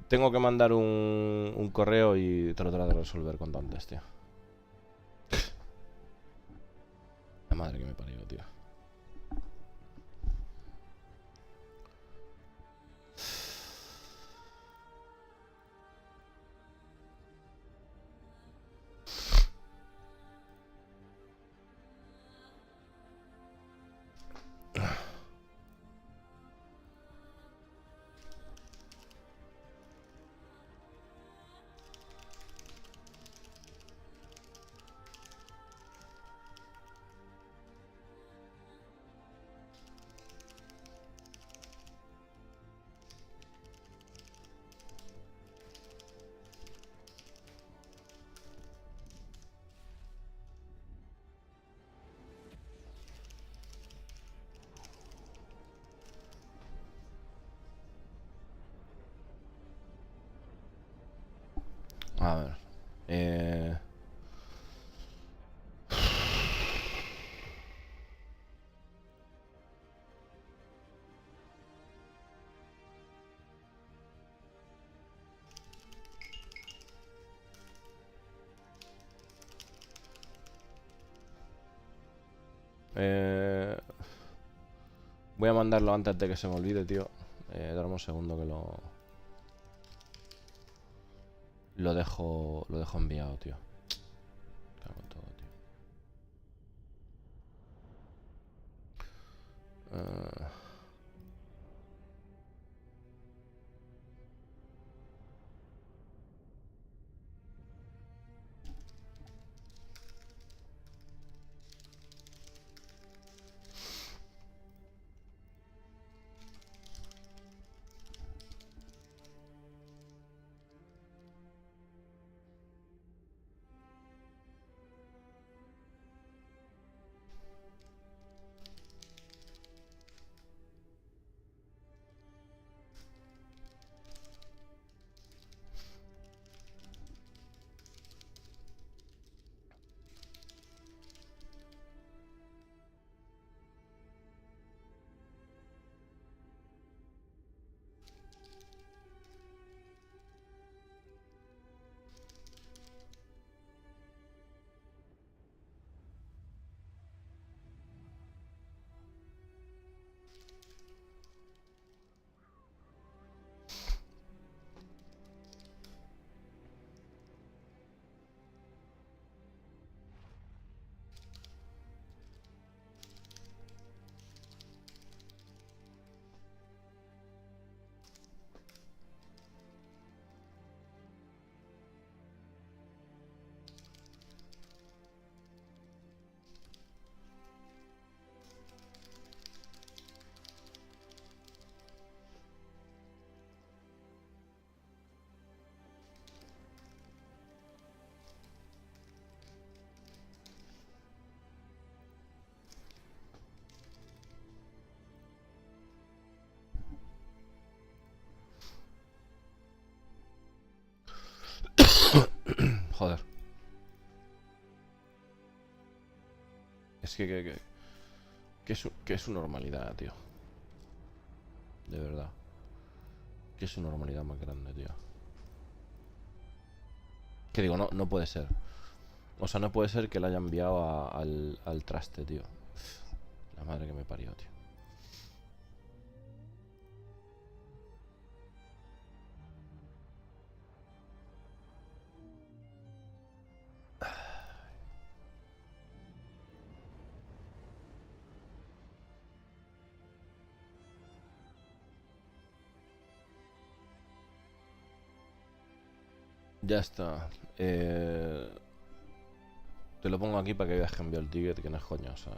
Tengo que mandar un correo y tratar de resolver cuanto antes, tío. La madre que me parió, tío. A ver. Voy a mandarlo antes de que se me olvide, tío. Dame un segundo que lo dejo enviado, tío. Cago en todo, tío. Joder. Es que es su normalidad, tío. De verdad. Que es su normalidad más grande, tío. Que digo, no puede ser. O sea, no puede ser que la haya enviado al traste, tío. La madre que me parió, tío. Ya está. Te lo pongo aquí para que veas que envió el ticket, que no es coño, o sea.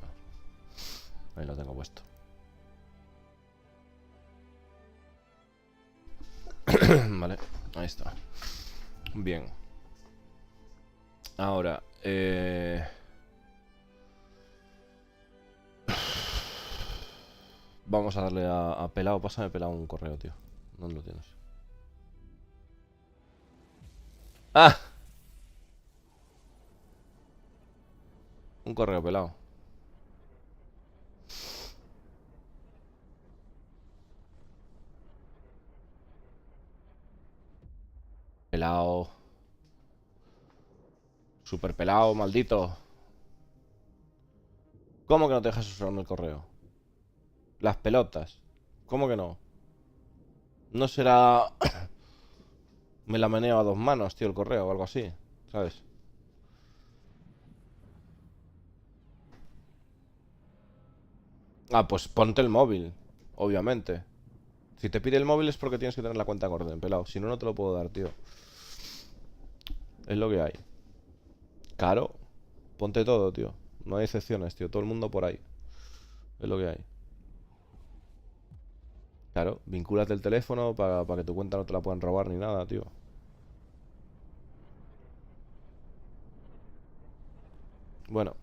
Ahí lo tengo puesto. Vale, ahí está. Bien. Ahora, vamos a darle a Pelao. Pásame Pelao un correo, tío. ¿Dónde lo tienes? ¡Ah! Un correo Pelao. Pelao. Super pelao, maldito. ¿Cómo que no te dejas usarme el correo? Las pelotas. ¿Cómo que no? No será... Me la meneo a dos manos, tío, el correo o algo así, ¿sabes? Ah, pues ponte el móvil, obviamente. Si te pide el móvil es porque tienes que tener la cuenta en orden, pelado. Si no, no te lo puedo dar, tío. Es lo que hay. Claro. Ponte todo, tío. No hay excepciones, tío. Todo el mundo por ahí. Es lo que hay. Claro, vincúlate el teléfono para que tu cuenta no te la puedan robar ni nada, tío. Bueno,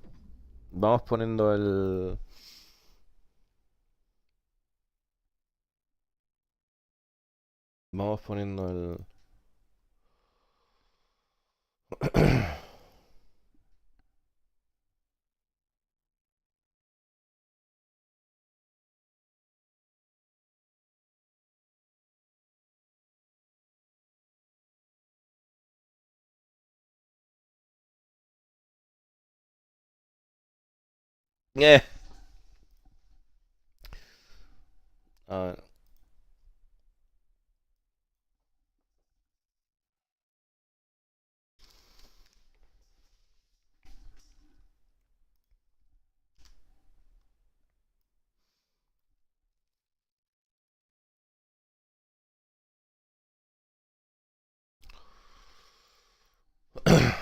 vamos poniendo el... Vamos poniendo el... ¡Eh! A ver.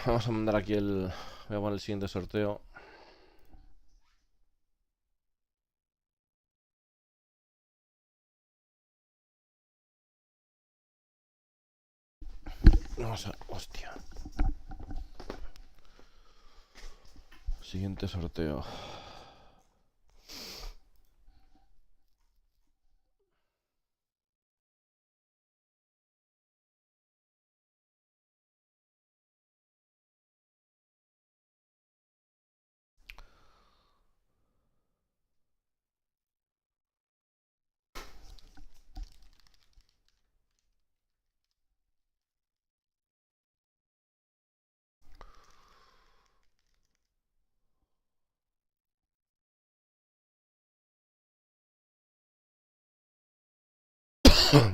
Vamos a mandar aquí el... Voy a poner el siguiente sorteo. Vamos a... Hostia. Siguiente sorteo.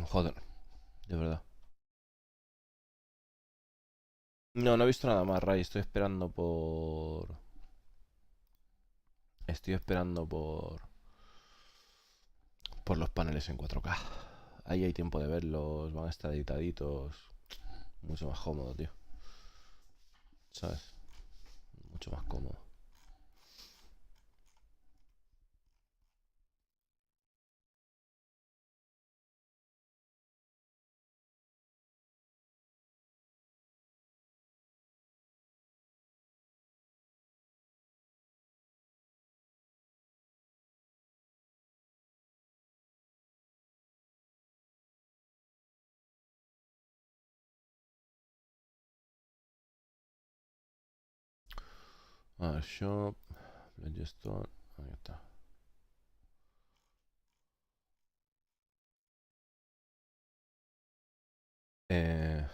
Joder. De verdad. No, no he visto nada más, Ray. Estoy esperando por... Estoy esperando por los paneles en 4K. Ahí hay tiempo de verlos, van a estar editaditos. Mucho más cómodo, tío. ¿Sabes? Mucho más cómodo. A ver, shop. Store. Ahí está. Eh...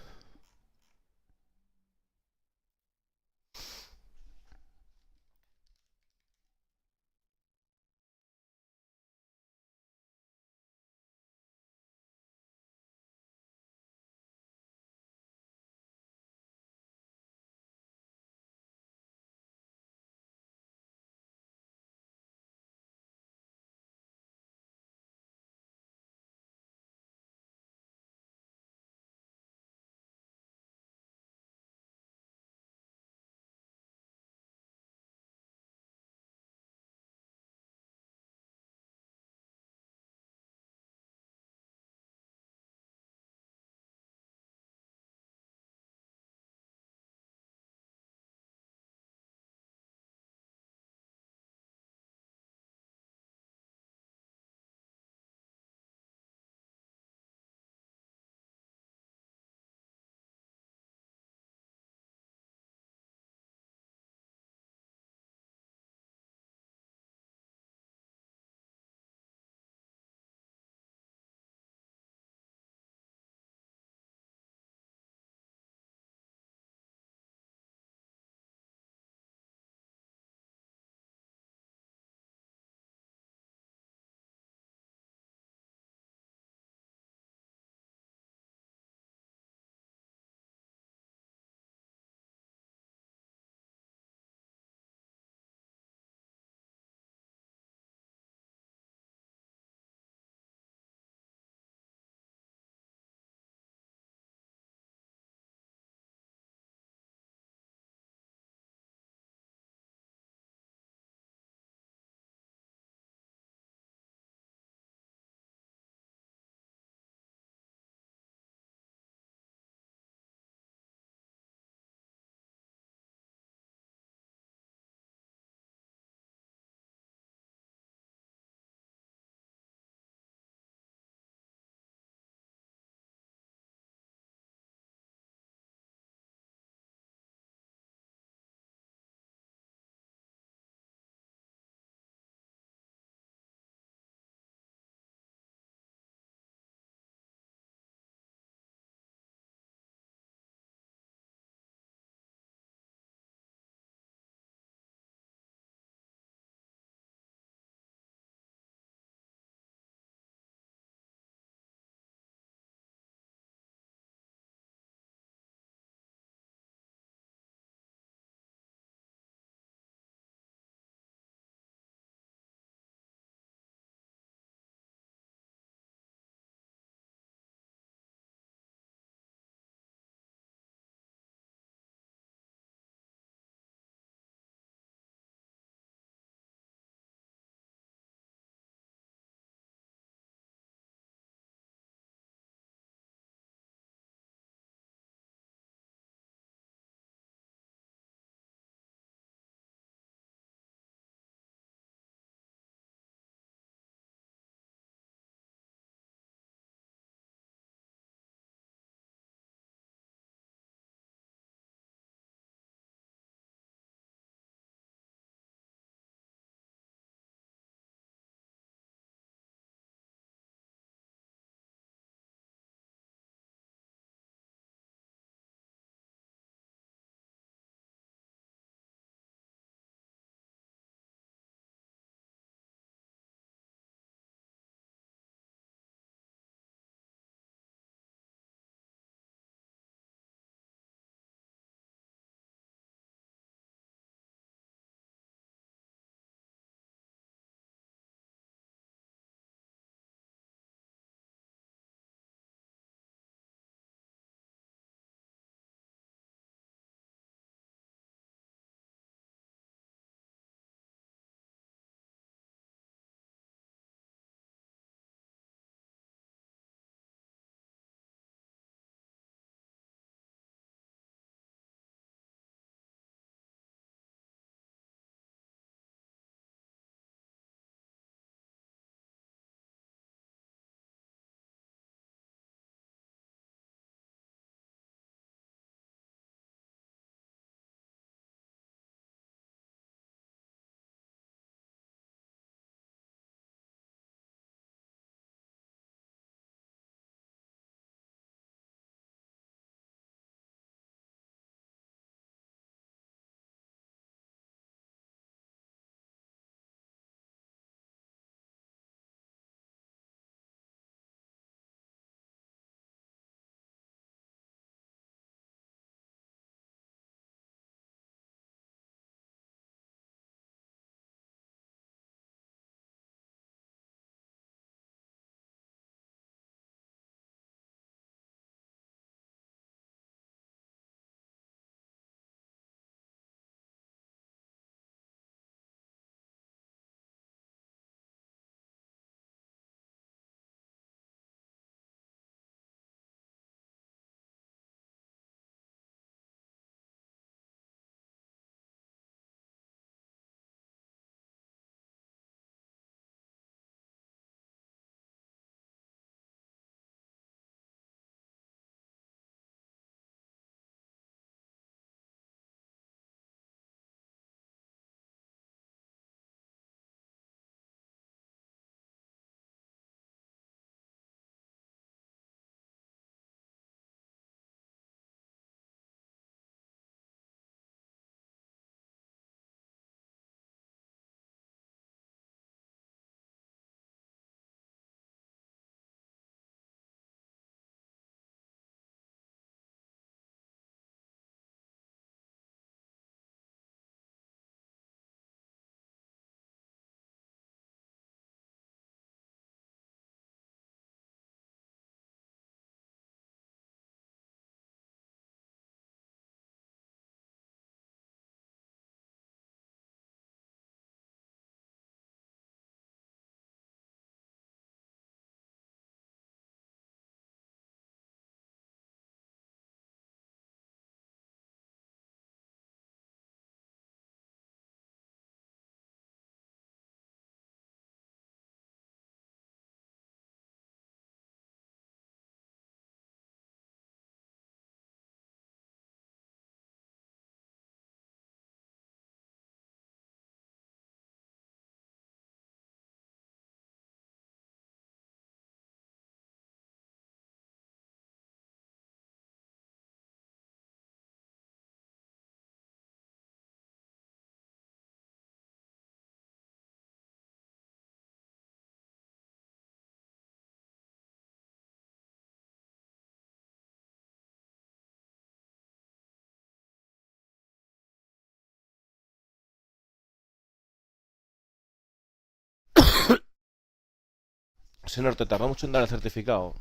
Senor, ¿te tarda mucho en dar el certificado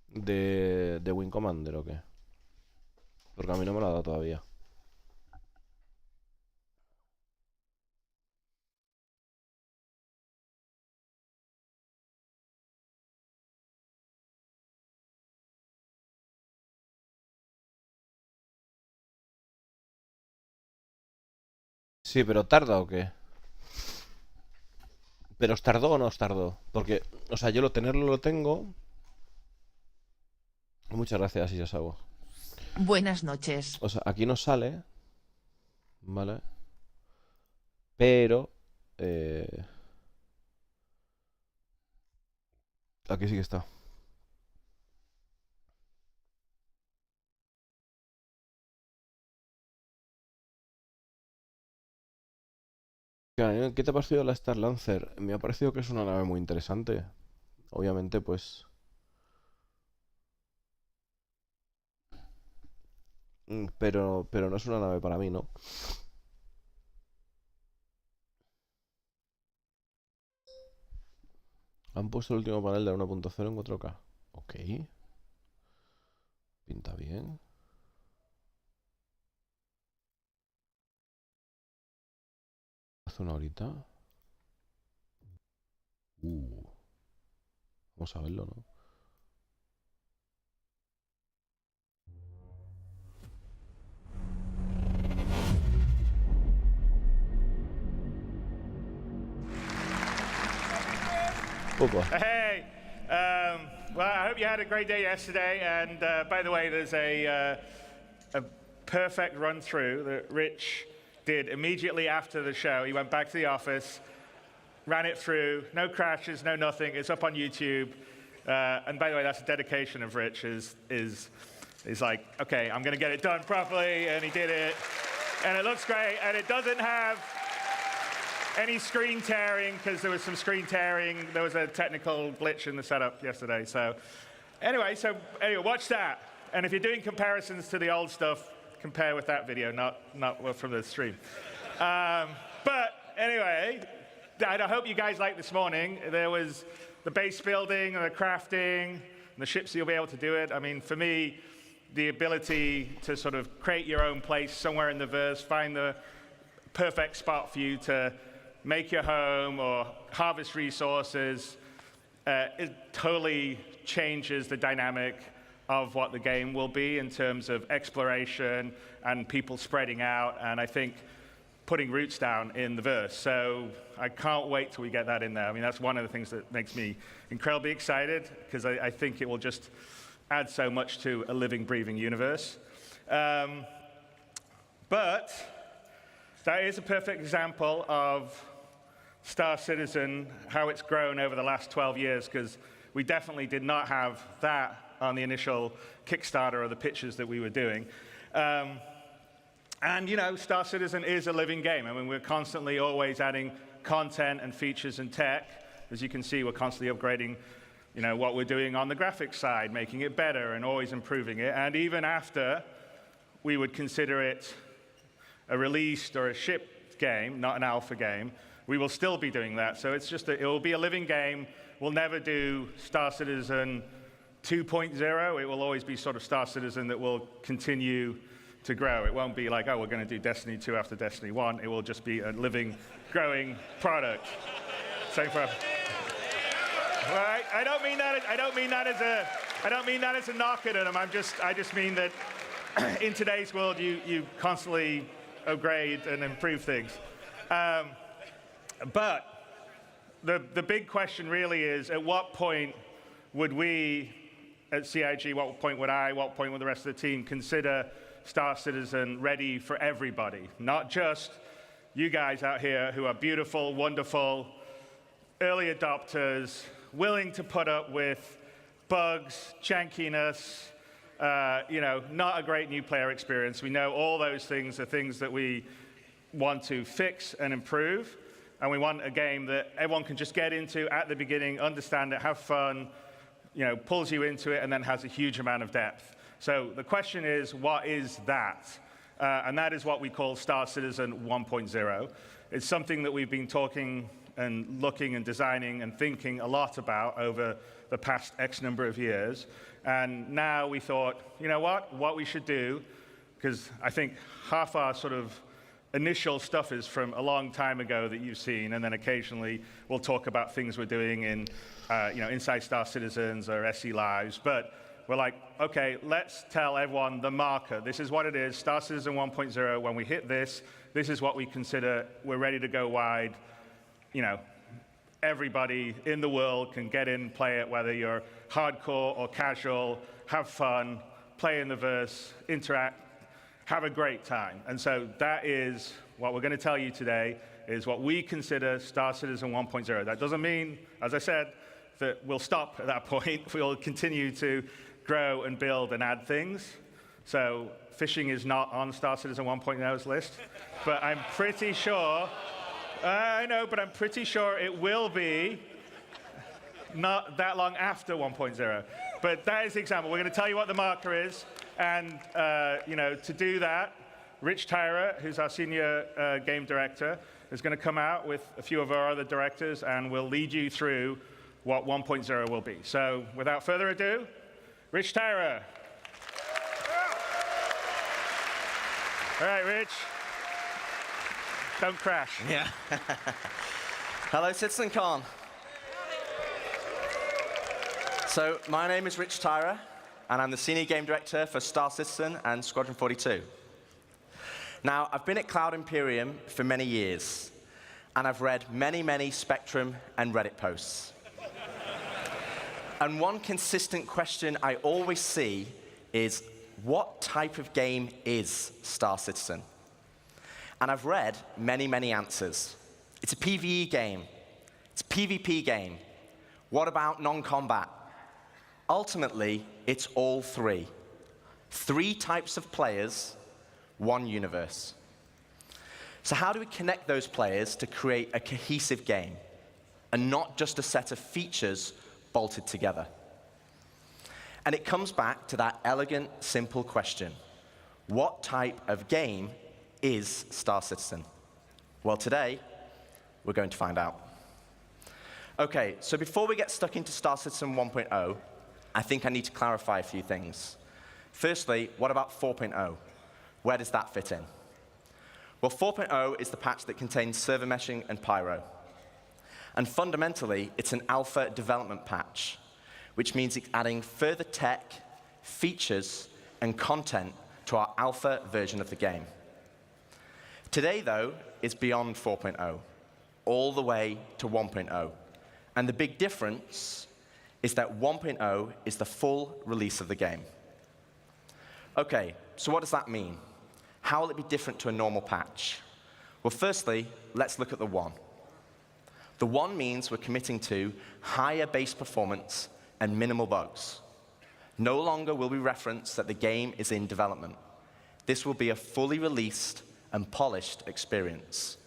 de Wing Commander o qué? Porque a mí no me lo ha dado todavía. Sí, pero ¿tarda o qué? ¿Pero os tardó o no os tardó? Porque, o sea, yo tenerlo lo tengo. Muchas gracias, Isasawa. Buenas noches. O sea, aquí no sale. ¿Vale? Pero... aquí sí que está. ¿Qué te ha parecido la Star Lancer? Me ha parecido que es una nave muy interesante. Obviamente, pues... pero no es una nave para mí, ¿no? Han puesto el último panel de 1.0 en 4K. Ok. Pinta bien. Hace una horita. Vamos a verlo, ¿no? Hey, well, I hope you had a great day yesterday. And by the way, there's a perfect run through that Rich did immediately after the show. He went back to the office, ran it through, no crashes, no nothing. It's up on YouTube. And by the way, that's a dedication of Rich. Is like, okay, I'm going to get it done properly, and he did it, and it looks great, and it doesn't have any screen tearing, because there was some screen tearing. There was a technical glitch in the setup yesterday. So anyway, watch that. And if you're doing comparisons to the old stuff, compare with that video, not from the stream. But anyway, I hope you guys liked this morning. There was the base building and the crafting and the ships, you'll be able to do it. I mean, for me, the ability to sort of create your own place somewhere in the verse, find the perfect spot for you to make your home or harvest resources, it totally changes the dynamic of what the game will be in terms of exploration and people spreading out, and I think putting roots down in the verse. So I can't wait till we get that in there. I mean, that's one of the things that makes me incredibly excited, because I think it will just add so much to a living, breathing universe. But that is a perfect example of Star Citizen, how it's grown over the last 12 years, because we definitely did not have that on the initial Kickstarter or the pitches that we were doing. And, you know, Star Citizen is a living game. I mean, we're constantly always adding content and features and tech. As you can see, we're constantly upgrading, you know, what we're doing on the graphics side, making it better and always improving it. And even after we would consider it a released or a shipped game, not an alpha game, we will still be doing that. So it's just, it will be a living game. We'll never do Star Citizen 2.0. It will always be sort of Star Citizen that will continue to grow. It won't be like, oh, we're going to do Destiny 2 after Destiny 1. It will just be a living, growing product. Same for. Well, I don't mean that as a knock at them. I just mean that in today's world, you constantly upgrade and improve things. But the big question really is, at what point would we at CIG, what point would I, what point would the rest of the team consider Star Citizen ready for everybody? Not just you guys out here who are beautiful, wonderful, early adopters, willing to put up with bugs, jankiness, you know, not a great new player experience. We know all those things are things that we want to fix and improve. And we want a game that everyone can just get into at the beginning, understand it, have fun, you know, pulls you into it, and then has a huge amount of depth. So the question is, what is that? And that is what we call Star Citizen 1.0. It's something that we've been talking and looking and designing and thinking a lot about over the past X number of years. And now we thought, you know what we should do, because I think half our sort of initial stuff is from a long time ago that you've seen, and then occasionally we'll talk about things we're doing in, inside Star Citizens or SE Lives. But we're like, okay, let's tell everyone the marker. This is what it is, Star Citizen 1.0. When we hit this, this is what we consider we're ready to go wide. Everybody in the world can get in, play it, whether you're hardcore or casual, have fun, play in the verse, interact, have a great time. And so that is what we're going to tell you today, is what we consider Star Citizen 1.0. That doesn't mean, as I said, that we'll stop at that point. We'll continue to grow and build and add things. So fishing is not on Star Citizen 1.0's list, but I'm pretty sure, I know, but I'm pretty sure it will be not that long after 1.0. But that is the example. We're going to tell you what the marker is. And to do that, Rich Tyra, who's our senior game director, is going to come out with a few of our other directors, and we'll lead you through what 1.0 will be. So without further ado, Rich Tyra. All right, Rich. Don't crash. Yeah. Hello, CitizenCon. So my name is Rich Tyra, and I'm the Senior Game Director for Star Citizen and Squadron 42. Now, I've been at Cloud Imperium for many years, and I've read many, many Spectrum and Reddit posts. And one consistent question I always see is, what type of game is Star Citizen? And I've read many, many answers. It's a PvE game. It's a PvP game. What about non-combat? Ultimately, it's all three. 3 types of players, 1 universe. So how do we connect those players to create a cohesive game, and not just a set of features bolted together? And it comes back to that elegant, simple question. What type of game is Star Citizen? Well, today, we're going to find out. OK, so before we get stuck into Star Citizen 1.0, I think I need to clarify a few things. Firstly, what about 4.0? Where does that fit in? Well, 4.0 is the patch that contains server meshing and pyro. And fundamentally, it's an alpha development patch, which means it's adding further tech, features, and content to our alpha version of the game. Today, though, is beyond 4.0, all the way to 1.0. And the big difference is that 1.0 is the full release of the game. OK, so what does that mean? How will it be different to a normal patch? Well, firstly, let's look at the 1. The 1 means we're committing to higher base performance and minimal bugs. No longer will we reference that the game is in development. This will be a fully released and polished experience.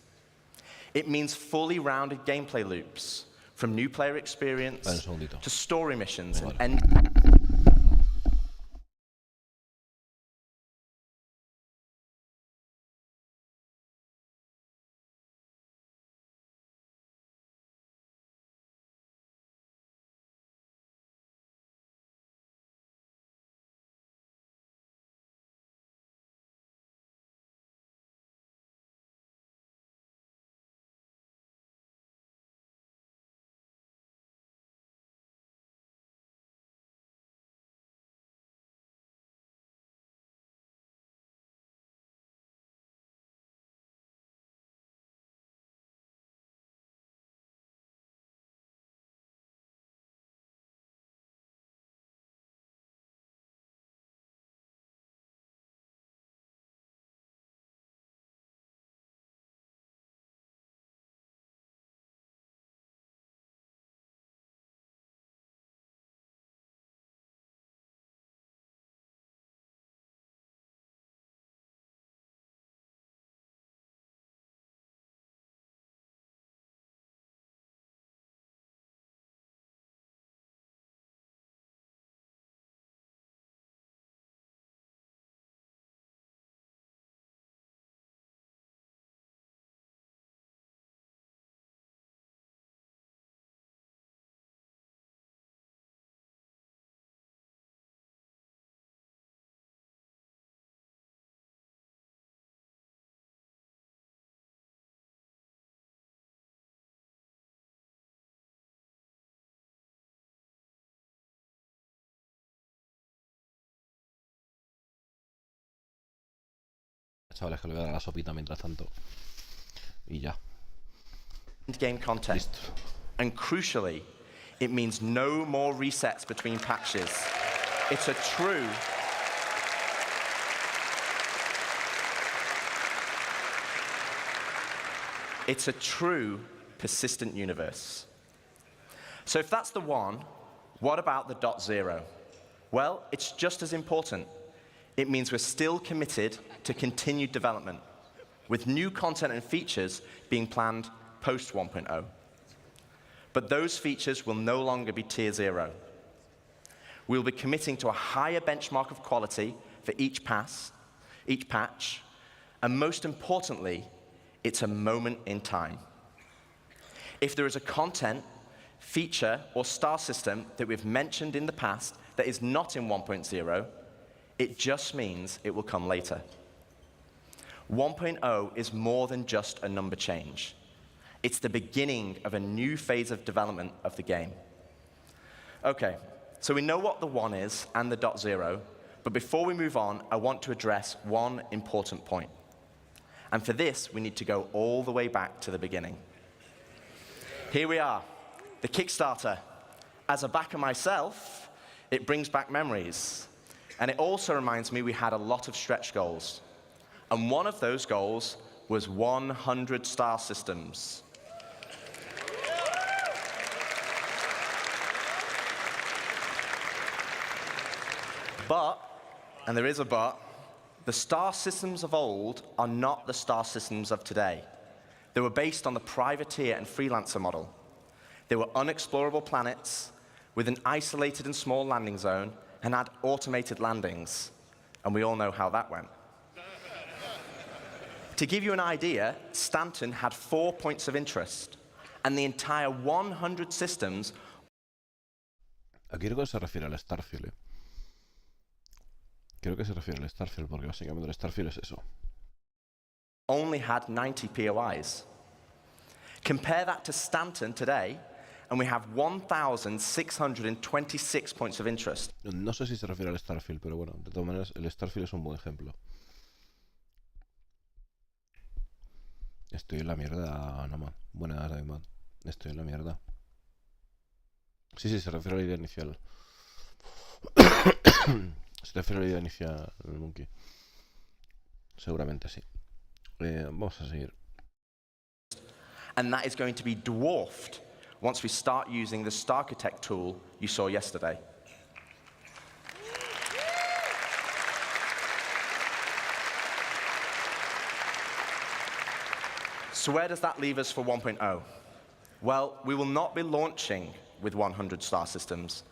It means fully rounded gameplay loops, from new player experience to story missions and end chavales, que le voy a dar la sopita mientras tanto. Y ya. Game content. And crucially, it means no more resets between patches. It's a true persistent universe. So if that's the one, what about the .0? Well, it's just as important. It means we're still committed to continued development, with new content and features being planned post 1.0. But those features will no longer be tier 0. We'll be committing to a higher benchmark of quality for each patch, and most importantly, it's a moment in time. If there is a content, feature, or star system that we've mentioned in the past that is not in 1.0, it just means it will come later. 1.0 is more than just a number change. It's the beginning of a new phase of development of the game. Okay, so we know what the 1 is and the .0, but before we move on, I want to address one important point. And for this, we need to go all the way back to the beginning. Here we are, the Kickstarter. As a backer myself, it brings back memories. And it also reminds me we had a lot of stretch goals. And one of those goals was 100 star systems. But, and there is a but, the star systems of old are not the star systems of today. They were based on the privateer and freelancer model. They were unexplorable planets with an isolated and small landing zone and had automated landings. And we all know how that went. To give you an idea, Stanton had 4 points of interest, and the entire 100 systems. Aquí creo que se refiere al Starfield. Creo que se refiere al Starfield, porque básicamente el Starfield es eso. Only had 90 POIs. Compare that to Stanton today, and we have 1,626 points of interest. No sé si se refiere al Starfield, pero bueno, de todas maneras, el Starfield es un buen ejemplo. Estoy en la mierda, Nomad. Buenas, Daimad. Estoy en la mierda. Sí, se refiere a la idea inicial. Se refiere a la idea inicial, el Monkey. Seguramente sí. Vamos a seguir. And that is going to be dwarfed once we start using the Starchitect tool you saw yesterday. So where does that leave us for 1.0? Well, we will not be launching with 100 star systems,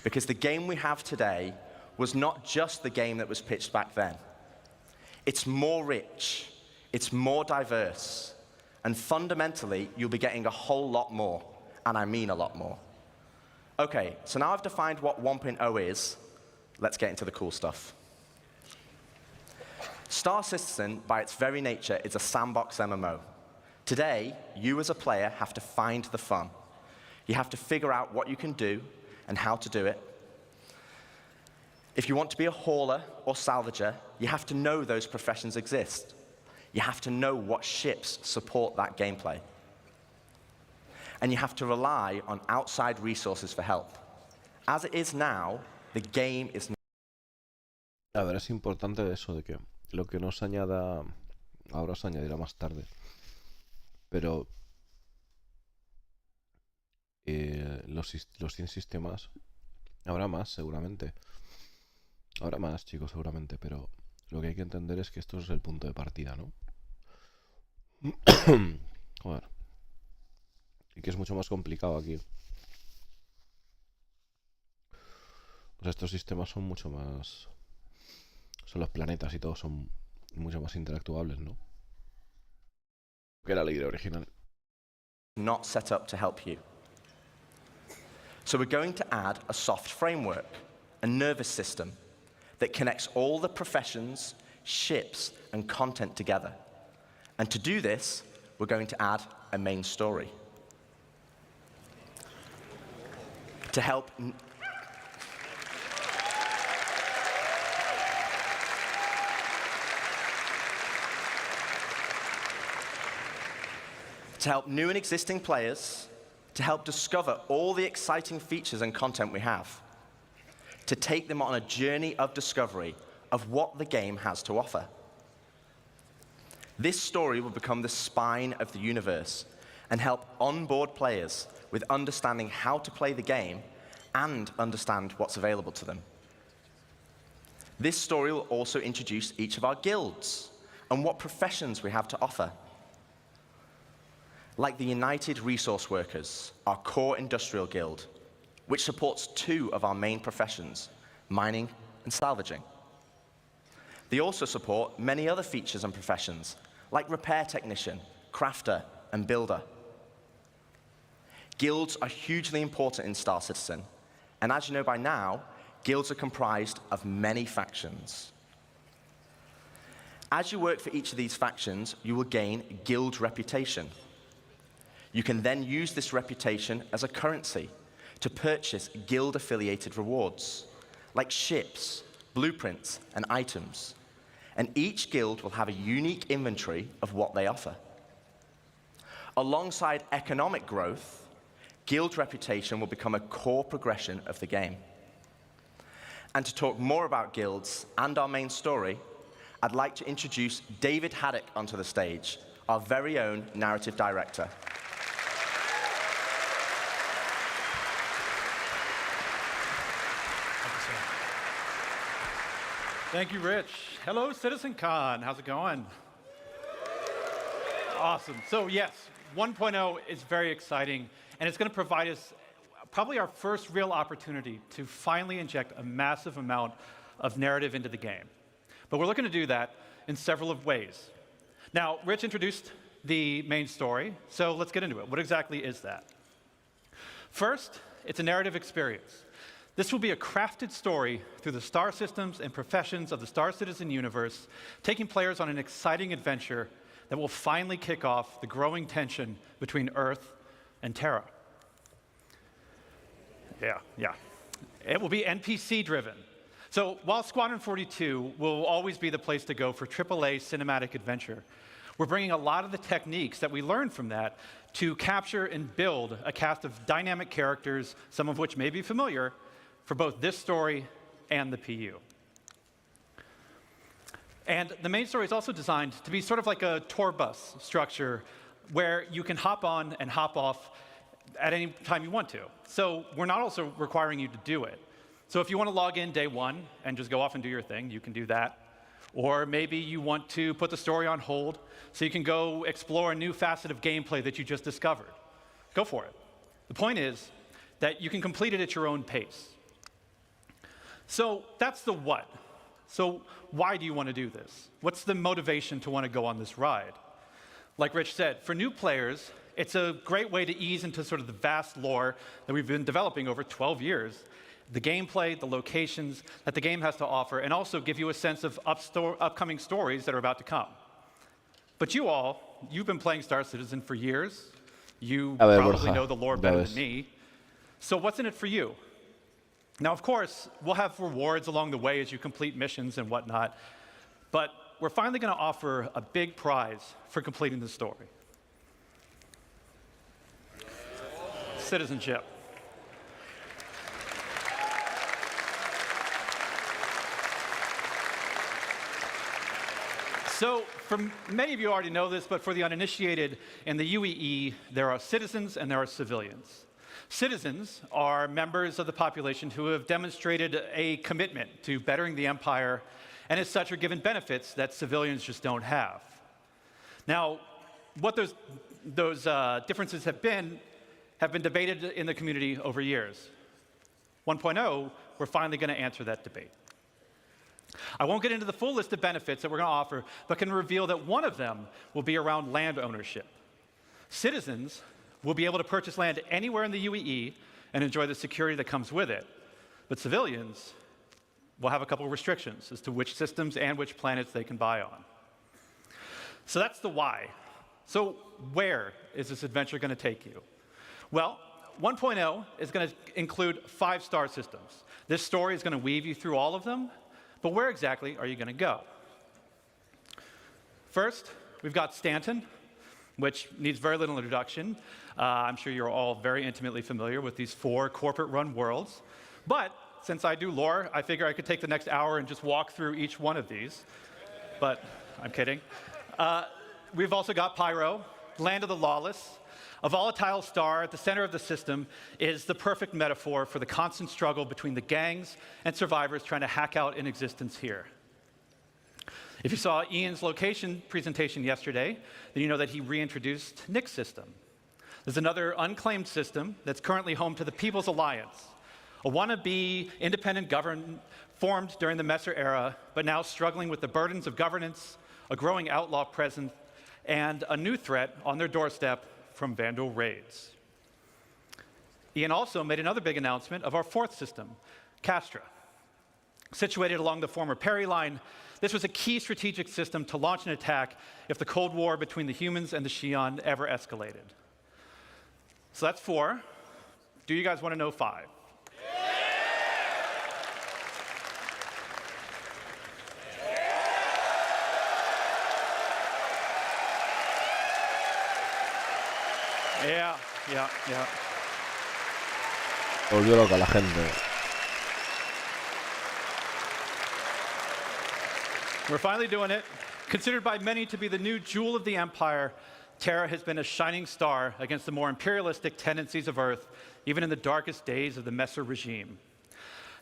because the game we have today was not just the game that was pitched back then. It's more rich, it's more diverse, and fundamentally, you'll be getting a whole lot more, and I mean a lot more. Okay, so now I've defined what 1.0 is, let's get into the cool stuff. Star Citizen, by its very nature, is a sandbox MMO. Today, you as a player have to find the fun. You have to figure out what you can do and how to do it. If you want to be a hauler or salvager, you have to know those professions exist. You have to know what ships support that gameplay. And you have to rely on outside resources for help. As it is now, the game is not. A ver, es importante eso de que lo que no se añada ahora se añadirá más tarde. Pero los 100 sistemas habrá más, seguramente. Habrá más, chicos, seguramente. Pero lo que hay que entender es que esto es el punto de partida, ¿no? Joder. Y que es mucho más complicado aquí. O sea, estos sistemas son mucho más... Son los planetas y todo son mucho más interactuables, ¿no? Que era la idea original. Not set up to help you. So we're going to add a soft framework, a nervous system that connects all the professions, ships, and content together. And to do this, we're going to add a main story. To help... to help new and existing players, to help discover all the exciting features and content we have, to take them on a journey of discovery of what the game has to offer. This story will become the spine of the universe and help onboard players with understanding how to play the game and understand what's available to them. This story will also introduce each of our guilds and what professions we have to offer. Like the United Resource Workers, our core industrial guild, which supports 2 of our main professions, mining and salvaging. They also support many other features and professions, like repair technician, crafter, and builder. Guilds are hugely important in Star Citizen, and as you know by now, guilds are comprised of many factions. As you work for each of these factions, you will gain guild reputation. You can then use this reputation as a currency to purchase guild-affiliated rewards, like ships, blueprints, and items. And each guild will have a unique inventory of what they offer. Alongside economic growth, guild reputation will become a core progression of the game. And to talk more about guilds and our main story, I'd like to introduce David Haddock onto the stage, our very own narrative director. Thank you, Rich. Hello, CitizenCon. How's it going? Awesome. So yes, 1.0 is very exciting, and it's going to provide us probably our first real opportunity to finally inject a massive amount of narrative into the game. But we're looking to do that in several of ways. Now, Rich introduced the main story, so let's get into it. What exactly is that? First, it's a narrative experience. This will be a crafted story through the star systems and professions of the Star Citizen universe, taking players on an exciting adventure that will finally kick off the growing tension between Earth and Terra. Yeah. It will be NPC-driven. So while Squadron 42 will always be the place to go for AAA cinematic adventure, we're bringing a lot of the techniques that we learned from that to capture and build a cast of dynamic characters, some of which may be familiar, for both this story and the PU. And the main story is also designed to be sort of like a tour bus structure where you can hop on and hop off at any time you want to. So we're not also requiring you to do it. So if you want to log in day 1 and just go off and do your thing, you can do that. Or maybe you want to put the story on hold so you can go explore a new facet of gameplay that you just discovered. Go for it. The point is that you can complete it at your own pace. So that's the what. So why do you want to do this? What's the motivation to want to go on this ride? Like Rich said, for new players, it's a great way to ease into sort of the vast lore that we've been developing over 12 years, the gameplay, the locations that the game has to offer, and also give you a sense of upcoming stories that are about to come. But you've been playing Star Citizen for years. You probably know the lore better than me. So what's in it for you? Now, of course, we'll have rewards along the way as you complete missions and whatnot, but we're finally going to offer a big prize for completing the story. Citizenship. So, many of you already know this, but for the uninitiated, in the UEE, there are citizens and there are civilians. Citizens are members of the population who have demonstrated a commitment to bettering the Empire, and as such are given benefits that civilians just don't have. Now, what those differences have been debated in the community over years. 1.0, we're finally going to answer that debate. I won't get into the full list of benefits that we're going to offer, but can reveal that one of them will be around land ownership. Citizens will be able to purchase land anywhere in the UEE and enjoy the security that comes with it. But civilians will have a couple of restrictions as to which systems and which planets they can buy on. So that's the why. So where is this adventure going to take you? Well, 1.0 is going to include 5 star systems. This story is going to weave you through all of them, but where exactly are you going to go? First, we've got Stanton. which needs very little introduction. I'm sure you're all very intimately familiar with these 4 corporate-run worlds. But since I do lore, I figure I could take the next hour and just walk through each one of these. But I'm kidding. We've also got Pyro, Land of the Lawless. A volatile star at the center of the system is the perfect metaphor for the constant struggle between the gangs and survivors trying to hack out an existence here. If you saw Ian's location presentation yesterday, then you know that he reintroduced Nick's system. There's another unclaimed system that's currently home to the People's Alliance, a wannabe independent government formed during the Messer era, but now struggling with the burdens of governance, a growing outlaw presence, and a new threat on their doorstep from Vandal raids. Ian also made another big announcement of our 4th system, Castra. Situated along the former Perry line, this was a key strategic system to launch an attack if the Cold War between the humans and the Xi'an ever escalated. So that's 4. Do you guys want to know 5? Yeah. Volvió loca la gente. We're finally doing it. Considered by many to be the new jewel of the Empire, Terra has been a shining star against the more imperialistic tendencies of Earth, even in the darkest days of the Messer regime.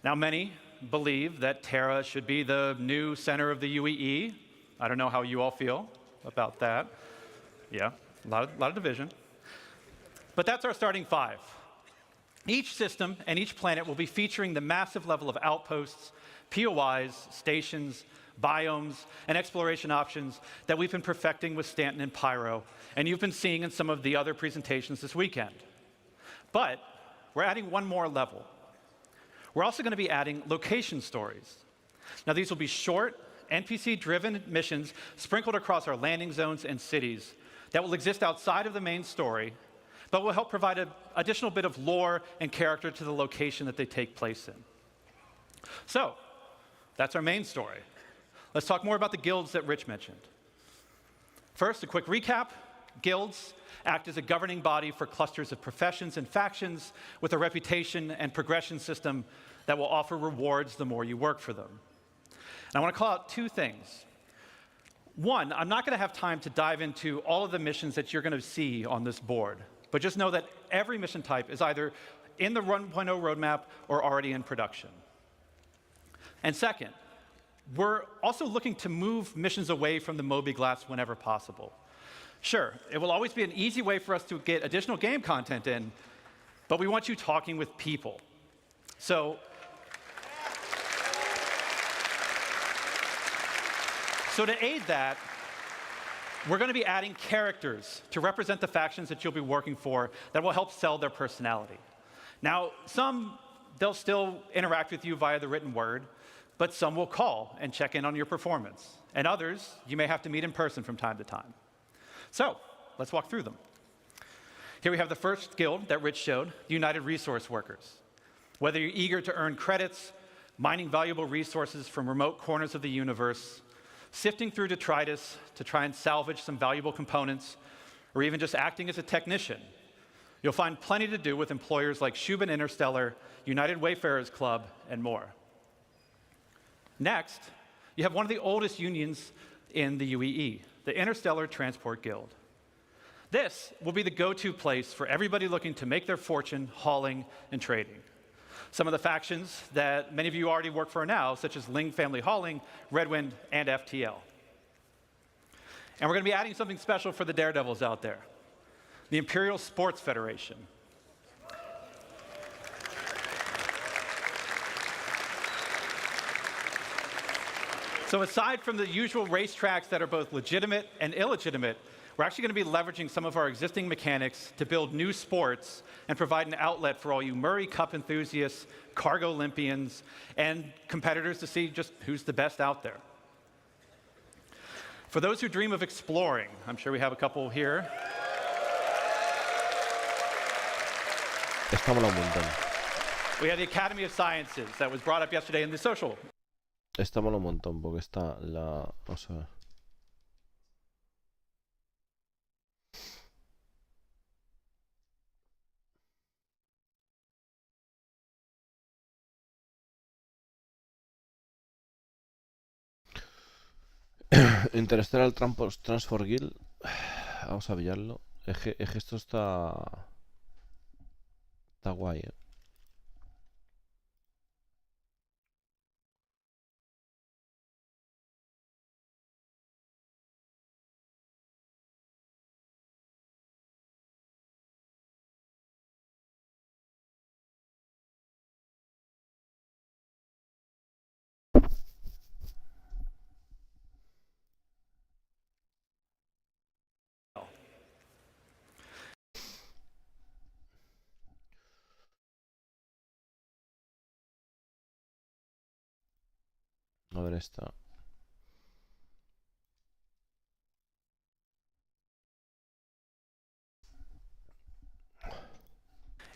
Now, many believe that Terra should be the new center of the UEE. I don't know how you all feel about that. Yeah, a lot of division. But that's our starting 5. Each system and each planet will be featuring the massive level of outposts, POIs, stations, biomes, and exploration options that we've been perfecting with Stanton and Pyro, and you've been seeing in some of the other presentations this weekend. But we're adding one more level. We're also going to be adding location stories. Now, these will be short, NPC-driven missions sprinkled across our landing zones and cities that will exist outside of the main story, but will help provide an additional bit of lore and character to the location that they take place in. So, that's our main story. Let's talk more about the guilds that Rich mentioned. First, a quick recap. Guilds act as a governing body for clusters of professions and factions with a reputation and progression system that will offer rewards the more you work for them. And I want to call out 2 things. One, I'm not going to have time to dive into all of the missions that you're going to see on this board, but just know that every mission type is either in the 1.0 roadmap or already in production. And second, we're also looking to move missions away from the Moby Glass whenever possible. Sure, it will always be an easy way for us to get additional game content in, but we want you talking with people. So to aid that, we're going to be adding characters to represent the factions that you'll be working for that will help sell their personality. Now, some, they'll still interact with you via the written word, but some will call and check in on your performance. And others, you may have to meet in person from time to time. So, let's walk through them. Here we have the first guild that Rich showed, the United Resource Workers. Whether you're eager to earn credits, mining valuable resources from remote corners of the universe, sifting through detritus to try and salvage some valuable components, or even just acting as a technician, you'll find plenty to do with employers like Shubin Interstellar, United Wayfarers Club, and more. Next, you have one of the oldest unions in the UEE, the Interstellar Transport Guild. This will be the go-to place for everybody looking to make their fortune hauling and trading. Some of the factions that many of you already work for now, such as Ling Family Hauling, Redwind, and FTL. And we're going to be adding something special for the daredevils out there, the Imperial Sports Federation. So aside from the usual racetracks that are both legitimate and illegitimate, we're actually going to be leveraging some of our existing mechanics to build new sports and provide an outlet for all you Murray Cup enthusiasts, cargo Olympians, and competitors to see just who's the best out there. For those who dream of exploring, I'm sure we have a couple here. Está mola un montón. We have the Academy of Sciences that was brought up yesterday in the social. Está mola un montón porque está la... Vamos a ver. Interstellar Transport Guild. Vamos a pillarlo. Es que esto está... Está guay, A ver esta.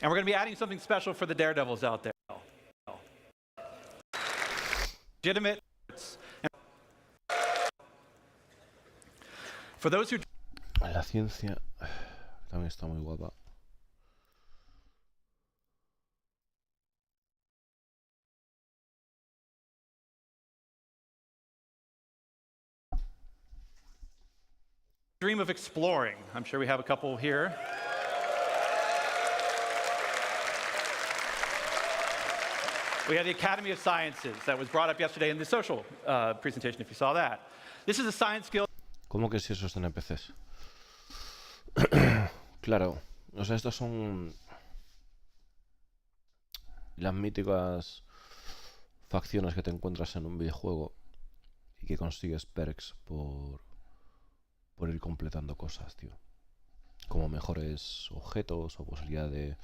And we're going to be adding something special for the daredevils out there. Legitimate. For those who... La ciencia también está muy guapa. Dream of exploring. I'm sure we have a couple here. We have the Academy of Sciences that was brought up yesterday in the social presentation, if you saw that. This is a science guild. ¿Cómo que si esos NPCs? Claro, o sea, estos son las míticas facciones que te encuentras en un videojuego y que consigues perks por ir completando cosas, tío. Como mejores objetos o posibilidad de...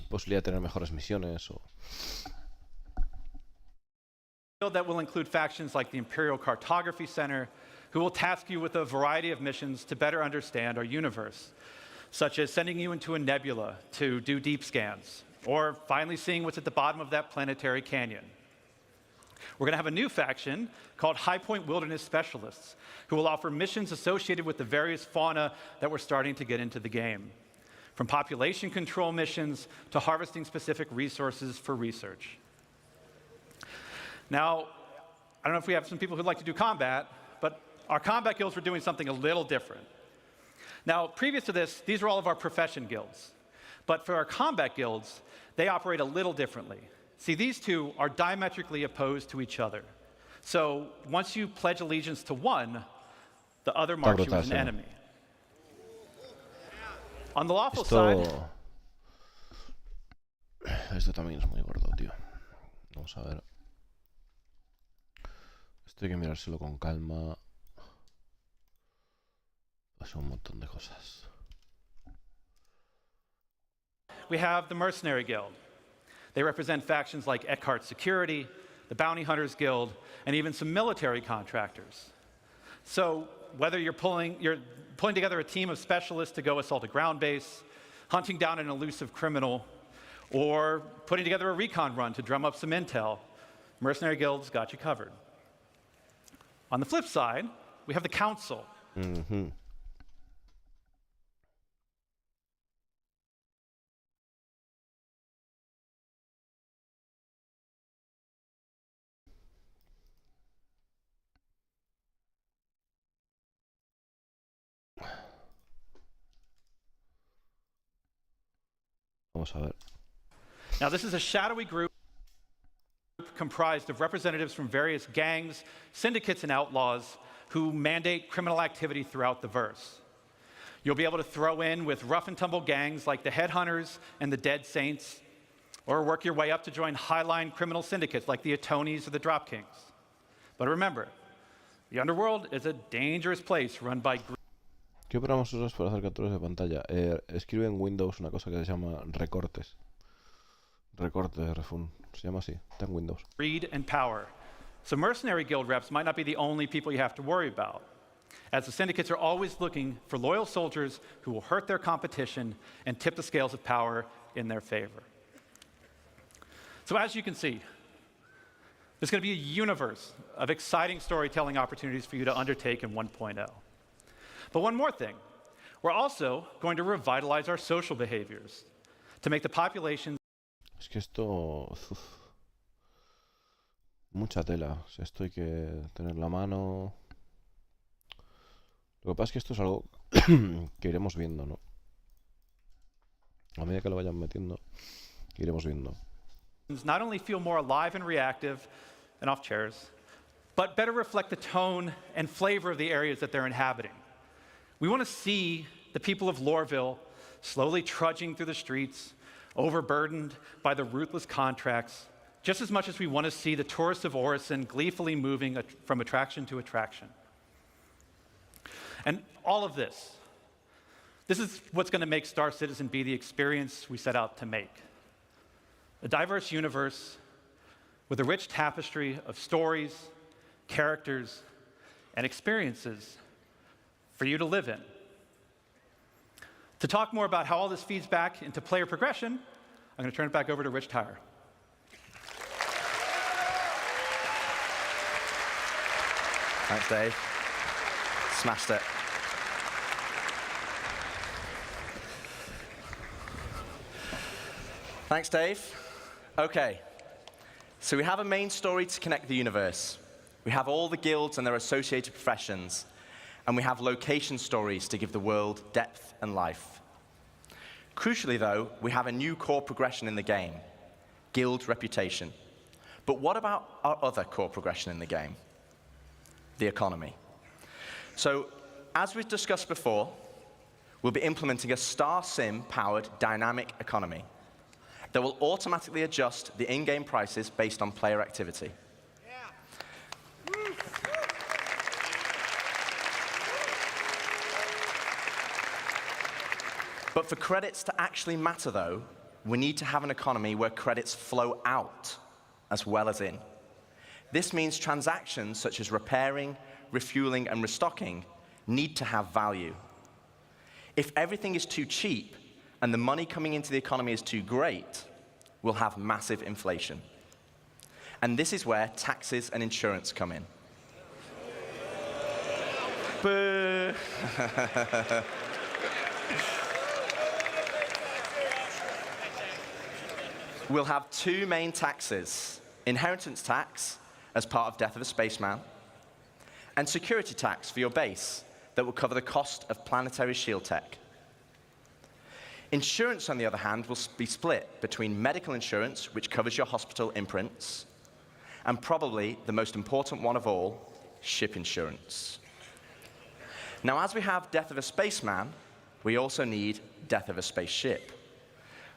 posibilidad de tener mejores misiones o... That will include factions like the Imperial Cartography Center, who will task you with a variety of missions to better understand our universe, such as sending you into a nebula to do deep scans, or finally seeing what's at the bottom of that planetary canyon. We're going to have a new faction called High Point Wilderness Specialists, who will offer missions associated with the various fauna that we're starting to get into the game, from population control missions to harvesting specific resources for research. Now, I don't know if we have some people who'd like to do combat, but our combat guilds were doing something a little different. Now, previous to this, these are all of our profession guilds. But for our combat guilds, they operate a little differently. See, these two are diametrically opposed to each other. So once you pledge allegiance to one, the other marks you as an enemy. On the lawful side... Esto también es muy gordo, tío. Vamos a ver. Esto hay que mirárselo con calma. Pasa un montón de cosas. We have the Mercenary Guild. They represent factions like Eckhart Security, the Bounty Hunters Guild, and even some military contractors. So whether you're pulling together a team of specialists to go assault a ground base, hunting down an elusive criminal, or putting together a recon run to drum up some intel, Mercenary Guild's got you covered. On the flip side, we have the Council. Mm-hmm. Vamos a ver. Now, this is a shadowy group comprised of representatives from various gangs, syndicates, and outlaws who mandate criminal activity throughout the verse. You'll be able to throw in with rough and tumble gangs like the Headhunters and the Dead Saints, or work your way up to join highline criminal syndicates like the Atonis or the Drop Kings. But remember, the underworld is a dangerous place run by ¿Qué programas usas para hacer capturas de pantalla? Escribe en Windows una cosa que se llama recortes. Recortes de refund. Se llama así. Está en Windows. Greed and power. So Mercenary Guild reps might not be the only people you have to worry about, as the syndicates are always looking for loyal soldiers who will hurt their competition and tip the scales of power in their favor. So as you can see, there's going to be a universe of exciting storytelling opportunities for you to undertake in 1.0. But one more thing, we're also going to revitalize our social behaviors to make the population... Es que esto... Mucha tela. O sea, esto hay que tener la mano. Lo que pasa es que esto es algo que iremos viendo, ¿no? A medida que lo vayan metiendo, iremos viendo. Not only feel more alive and reactive and off chairs, but better reflect the tone and flavor of the areas that they're inhabiting. We want to see the people of Loreville slowly trudging through the streets, overburdened by the ruthless contracts, just as much as we want to see the tourists of Orison gleefully moving from attraction to attraction. And all of this is what's going to make Star Citizen be the experience we set out to make. A diverse universe with a rich tapestry of stories, characters, and experiences for you to live in. To talk more about how all this feeds back into player progression, I'm going to turn it back over to Rich Tyre. Thanks, Dave. Smashed it. Thanks, Dave. Okay, so we have a main story to connect the universe. We have all the guilds and their associated professions, and we have location stories to give the world depth and life. Crucially, though, we have a new core progression in the game, guild reputation. But what about our other core progression in the game? The economy. So, as we've discussed before, we'll be implementing a Star Sim-powered dynamic economy that will automatically adjust the in-game prices based on player activity. But for credits to actually matter, though, we need to have an economy where credits flow out as well as in. This means transactions such as repairing, refueling, and restocking need to have value. If everything is too cheap and the money coming into the economy is too great, we'll have massive inflation. And this is where taxes and insurance come in. Boo! We'll have two main taxes: inheritance tax as part of Death of a Spaceman, and security tax for your base that will cover the cost of planetary shield tech. Insurance, on the other hand, will be split between medical insurance, which covers your hospital imprints, and probably the most important one of all, ship insurance. Now, as we have Death of a Spaceman, we also need Death of a Spaceship.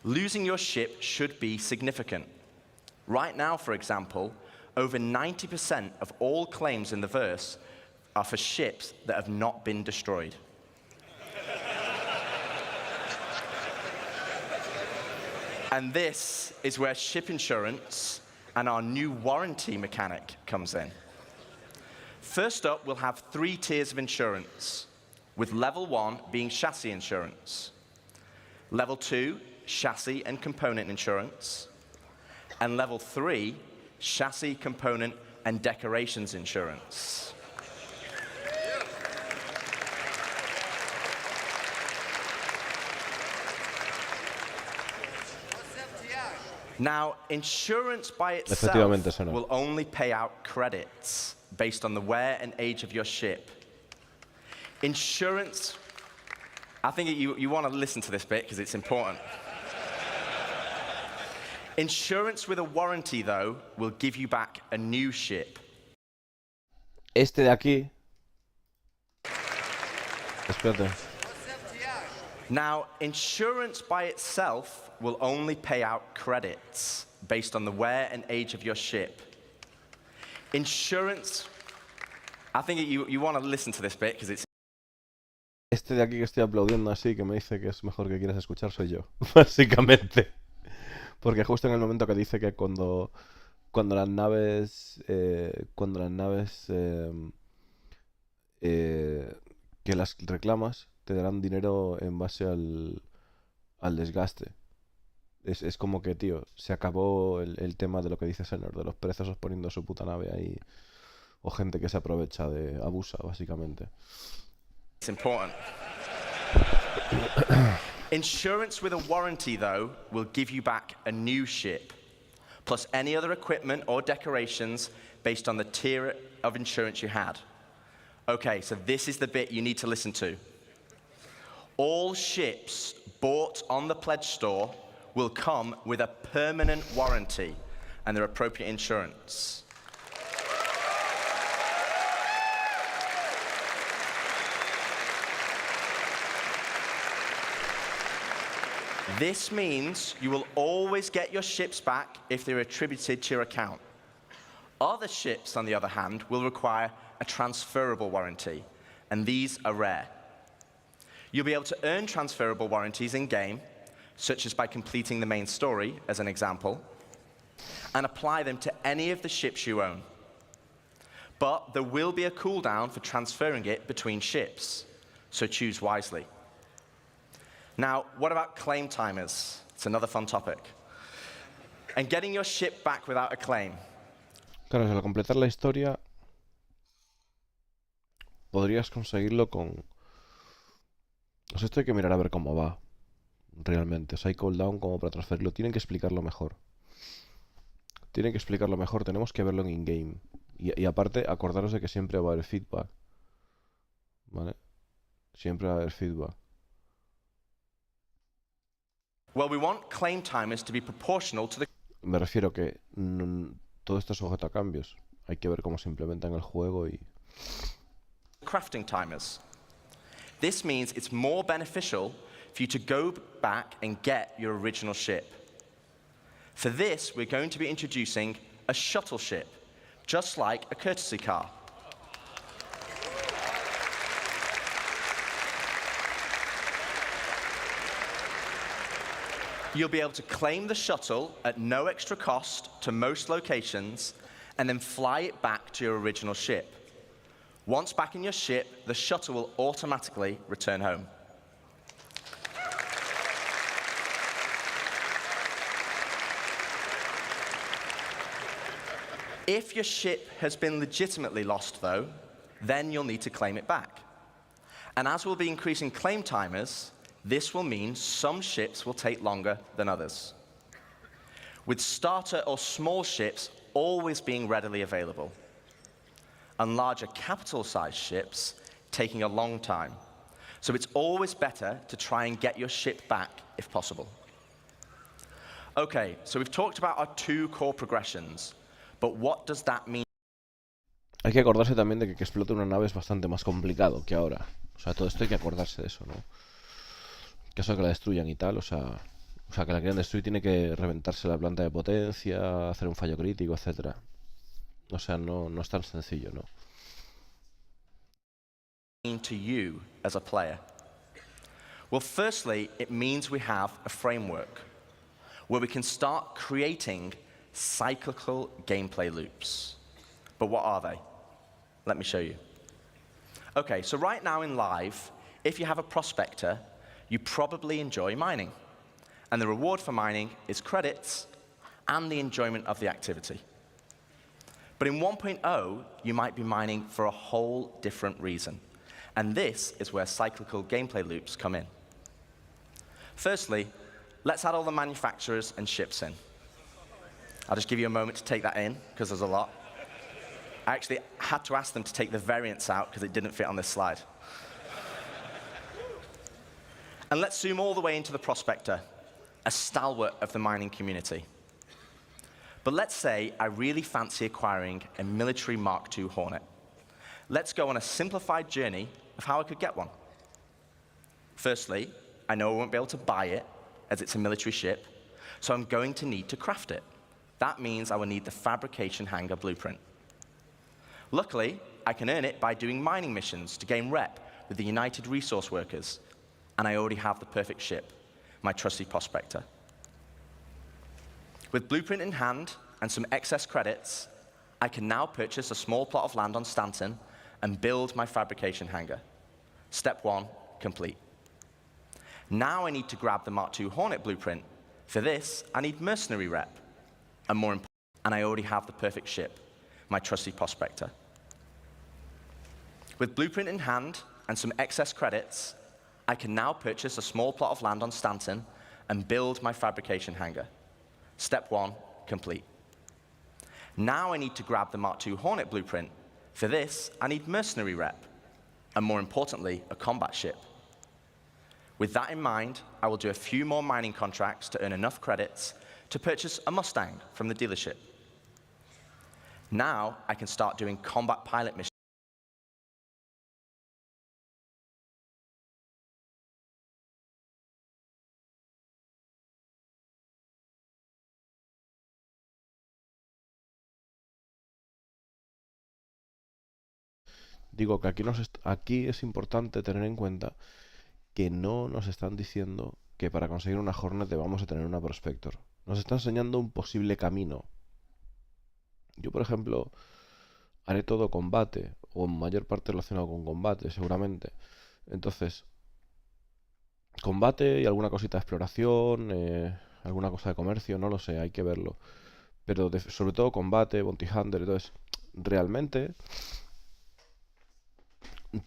Losing your ship should be significant. Right now, for example, over 90% of all claims in the verse are for ships that have not been destroyed. And this is where ship insurance and our new warranty mechanic comes in. First up, we'll have 3 tiers of insurance, with level 1 being chassis insurance, level 2, chassis and component insurance, and level 3, chassis, component, and decorations insurance. Now, insurance by itself will only pay out credits based on the wear and age of your ship. Insurance, I think you want to listen to this bit because it's important. Insurance with a warranty, though, will give you back a new ship. Este de aquí. Espérate. Now, insurance by itself will only pay out credits based on the wear and age of your ship. Insurance, I think you want to listen to this bit because it's... Este de aquí que estoy aplaudiendo así, que me dice que es mejor que quieras escuchar, soy yo, básicamente. Porque justo en el momento que dice que cuando las naves que las reclamas te darán dinero en base al desgaste. Es como que, tío, se acabó el tema de lo que dice Senor, de los perezosos poniendo su puta nave ahí, o gente que se aprovecha abusa, básicamente. It's important. Insurance with a warranty, though, will give you back a new ship. plus any other equipment or decorations based on the tier of insurance you had. Okay, so this is the bit you need to listen to. All ships bought on the pledge store will come with a permanent warranty and their appropriate insurance. This means you will always get your ships back if they're attributed to your account. Other ships, on the other hand, will require a transferable warranty, and these are rare. You'll be able to earn transferable warranties in-game, such as by completing the main story, as an example, and apply them to any of the ships you own. But there will be a cooldown for transferring it between ships, so choose wisely. Now, what about claim timers? It's another fun topic. And getting your ship back without a claim. Claro, al completar la historia podrías conseguirlo con... O sea, esto hay que mirar a ver cómo va realmente. O sea, hay cooldown como para transferirlo. Tienen que explicarlo mejor. Tienen que explicarlo mejor. Tenemos que verlo en in-game. Y aparte, acordaros de que siempre va a haber feedback. ¿Vale? Siempre va a haber feedback. Well, we want claim timers to be proportional to the... Me refiero que todo esto es sujeto a cambios. Hay que ver cómo se implementa en el juego y... crafting timers. This means it's more beneficial for you to go back and get your original ship. For this, we're going to be introducing a shuttle ship, just like a courtesy car. You'll be able to claim the shuttle at no extra cost to most locations and then fly it back to your original ship. Once back in your ship, the shuttle will automatically return home. If your ship has been legitimately lost, though, then you'll need to claim it back. And as we'll be increasing claim timers, this will mean some ships will take longer than others, with starter or small ships always being readily available, and larger capital-sized ships taking a long time. So it's always better to try and get your ship back if possible. Okay, so we've talked about our two core progressions, but what does that mean? Hay que acordarse también de que explote una nave es bastante más complicado que ahora. O sea, todo esto hay que acordarse de eso, ¿no? En caso de que la destruyan y tal, o sea que la quieran destruir, tiene que reventarse la planta de potencia, hacer un fallo crítico, etcétera. O sea, no es tan sencillo, ¿no? To you as a player? Well, firstly, it means we have a framework where we can start creating cyclical gameplay loops. But what are they? Let me show you. Okay, so right now in live, if you have a prospector, you probably enjoy mining. And the reward for mining is credits and the enjoyment of the activity. But in 1.0, you might be mining for a whole different reason. And this is where cyclical gameplay loops come in. Firstly, let's add all the manufacturers and ships in. I'll just give you a moment to take that in, because there's a lot. I actually had to ask them to take the variants out, because it didn't fit on this slide. And let's zoom all the way into the prospector, a stalwart of the mining community. But let's say I really fancy acquiring a military Mark II Hornet. Let's go on a simplified journey of how I could get one. Firstly, I know I won't be able to buy it, as it's a military ship, so I'm going to need to craft it. That means I will need the fabrication hangar blueprint. Luckily, I can earn it by doing mining missions to gain rep with the United Resource Workers, and I already have the perfect ship, my trusty prospector. With blueprint in hand and some excess credits, I can now purchase a small plot of land on Stanton and build my fabrication hangar. Step 1, complete. Now I need to grab the Mark II Hornet blueprint. For this, I need mercenary rep. And more important, and I already have the perfect ship, my trusty prospector. With blueprint in hand and some excess credits, I can now purchase a small plot of land on Stanton and build my fabrication hangar. Step 1, complete. Now I need to grab the Mark II Hornet blueprint. For this, I need mercenary rep, and more importantly, a combat ship. With that in mind, I will do a few more mining contracts to earn enough credits to purchase a Mustang from the dealership. Now I can start doing combat pilot missions. Digo que aquí es importante tener en cuenta que no nos están diciendo que para conseguir una Hornet vamos a tener una Prospector. Nos está enseñando un posible camino. Yo, por ejemplo, haré todo combate, o en mayor parte relacionado con combate, seguramente. Entonces, combate y alguna cosita de exploración, alguna cosa de comercio, no lo sé, hay que verlo. Pero sobre todo combate, bounty hunter, entonces, realmente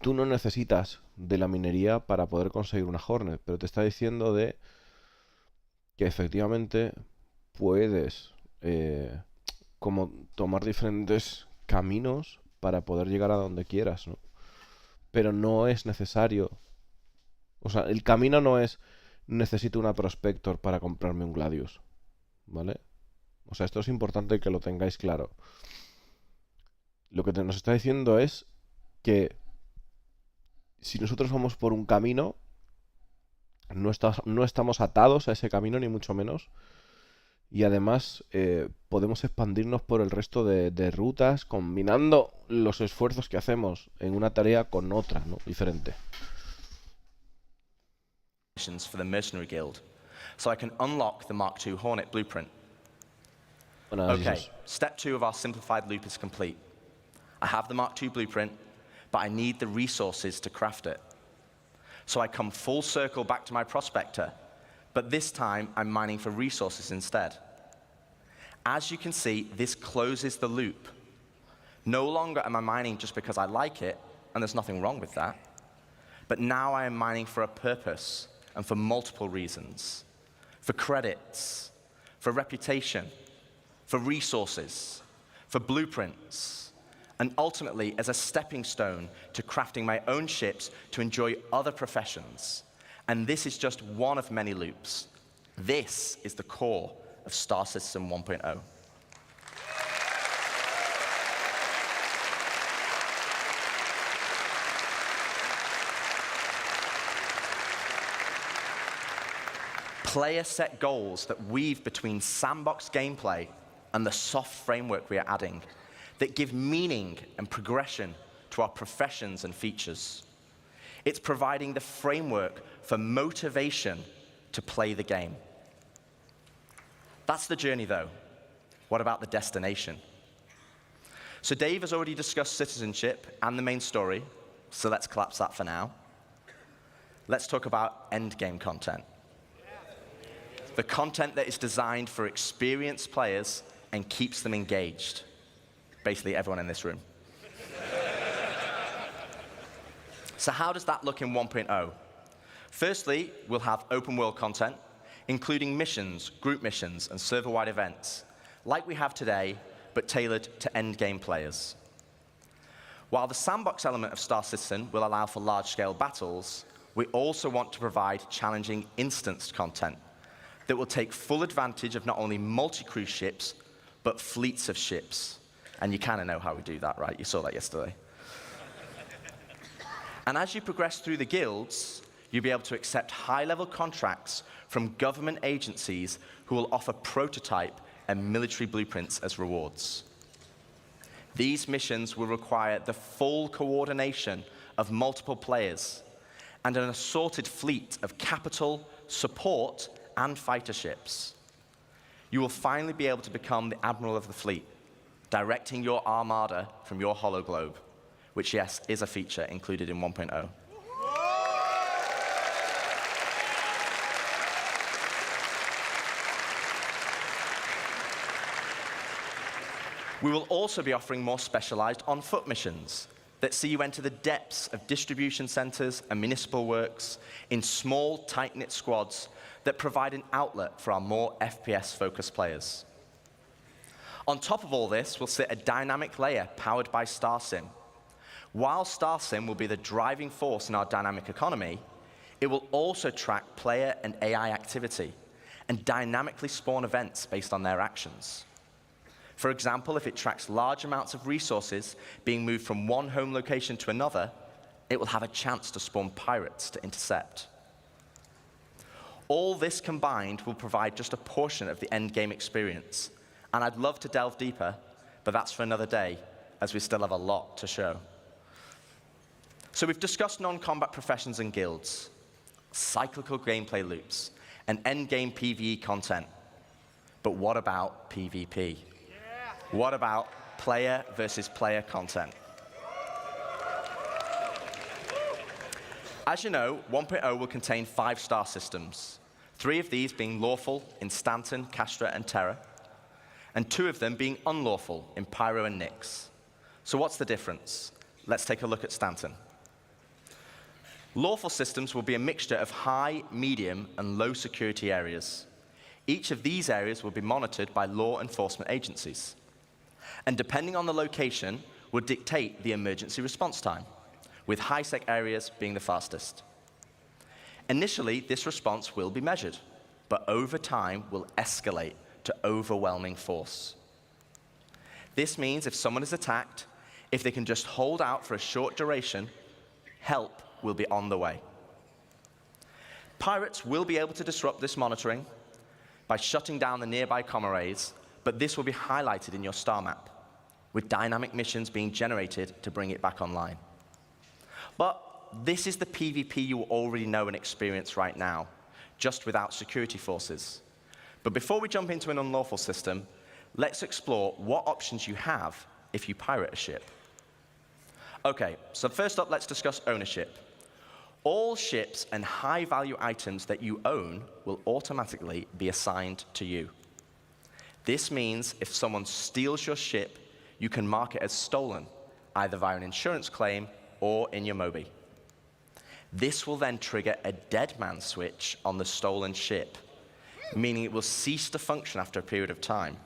tú no necesitas de la minería para poder conseguir una Hornet, pero te está diciendo de que efectivamente puedes como tomar diferentes caminos para poder llegar a donde quieras, ¿no? Pero no es necesario. O sea, el camino no es necesito una Prospector para comprarme un Gladius, ¿vale? O sea, esto es importante que lo tengáis claro. Lo que nos está diciendo es que si nosotros vamos por un camino, no estamos atados a ese camino, ni mucho menos. Y además podemos expandirnos por el resto de rutas, combinando los esfuerzos que hacemos en una tarea con otra, ¿no? Diferente. For the Mercenary Guild, so I can unlock the Mark II Hornet blueprint. Okay, step 2 of our simplified loop is complete. I have the Mark II blueprint, but I need the resources to craft it. So I come full circle back to my prospector, but this time I'm mining for resources instead. As you can see, this closes the loop. No longer am I mining just because I like it, and there's nothing wrong with that, but now I am mining for a purpose and for multiple reasons. For credits, for reputation, for resources, for blueprints, and ultimately as a stepping stone to crafting my own ships to enjoy other professions. And this is just one of many loops. This is the core of Star Citizen 1.0. Players set goals that weave between sandbox gameplay and the soft framework we are adding that give meaning and progression to our professions and features. It's providing the framework for motivation to play the game. That's the journey, though. What about the destination? So Dave has already discussed citizenship and the main story, so let's collapse that for now. Let's talk about endgame content. The content that is designed for experienced players and keeps them engaged. Basically, everyone in this room. So how does that look in 1.0? Firstly, we'll have open world content, including missions, group missions, and server-wide events, like we have today, but tailored to endgame players. While the sandbox element of Star Citizen will allow for large-scale battles, we also want to provide challenging instanced content that will take full advantage of not only multi-crew ships, but fleets of ships. And you kind of know how we do that, right? You saw that yesterday. And as you progress through the guilds, you'll be able to accept high-level contracts from government agencies who will offer prototype and military blueprints as rewards. These missions will require the full coordination of multiple players and an assorted fleet of capital, support, and fighter ships. You will finally be able to become the admiral of the fleet, directing your armada from your hologlobe, which, yes, is a feature included in 1.0. We will also be offering more specialized on-foot missions that see you enter the depths of distribution centers and municipal works in small, tight-knit squads that provide an outlet for our more FPS-focused players. On top of all this will sit a dynamic layer powered by StarSim. While StarSim will be the driving force in our dynamic economy, it will also track player and AI activity and dynamically spawn events based on their actions. For example, if it tracks large amounts of resources being moved from one home location to another, it will have a chance to spawn pirates to intercept. All this combined will provide just a portion of the end game experience, and I'd love to delve deeper, but that's for another day, as we still have a lot to show. So we've discussed non-combat professions and guilds, cyclical gameplay loops, and end-game PvE content. But what about PvP? What about player versus player content? As you know, 1.0 will contain 5 star systems, 3 of these being lawful in Stanton, Castra, and Terra, and 2 of them being unlawful in Pyro and Nyx. So what's the difference? Let's take a look at Stanton. Lawful systems will be a mixture of high, medium, and low security areas. Each of these areas will be monitored by law enforcement agencies. And depending on the location, will dictate the emergency response time, with high-sec areas being the fastest. Initially, this response will be measured, but over time will escalate to overwhelming force. This means if someone is attacked, if they can just hold out for a short duration, help will be on the way. Pirates will be able to disrupt this monitoring by shutting down the nearby comm arrays, but this will be highlighted in your star map, with dynamic missions being generated to bring it back online. But this is the PvP you already know and experience right now, just without security forces. But before we jump into an unlawful system, let's explore what options you have if you pirate a ship. Okay, so first up, let's discuss ownership. All ships and high-value items that you own will automatically be assigned to you. This means if someone steals your ship, you can mark it as stolen, either via an insurance claim or in your Mobi. This will then trigger a dead man switch on the stolen ship, meaning it will cease to function after a period of time.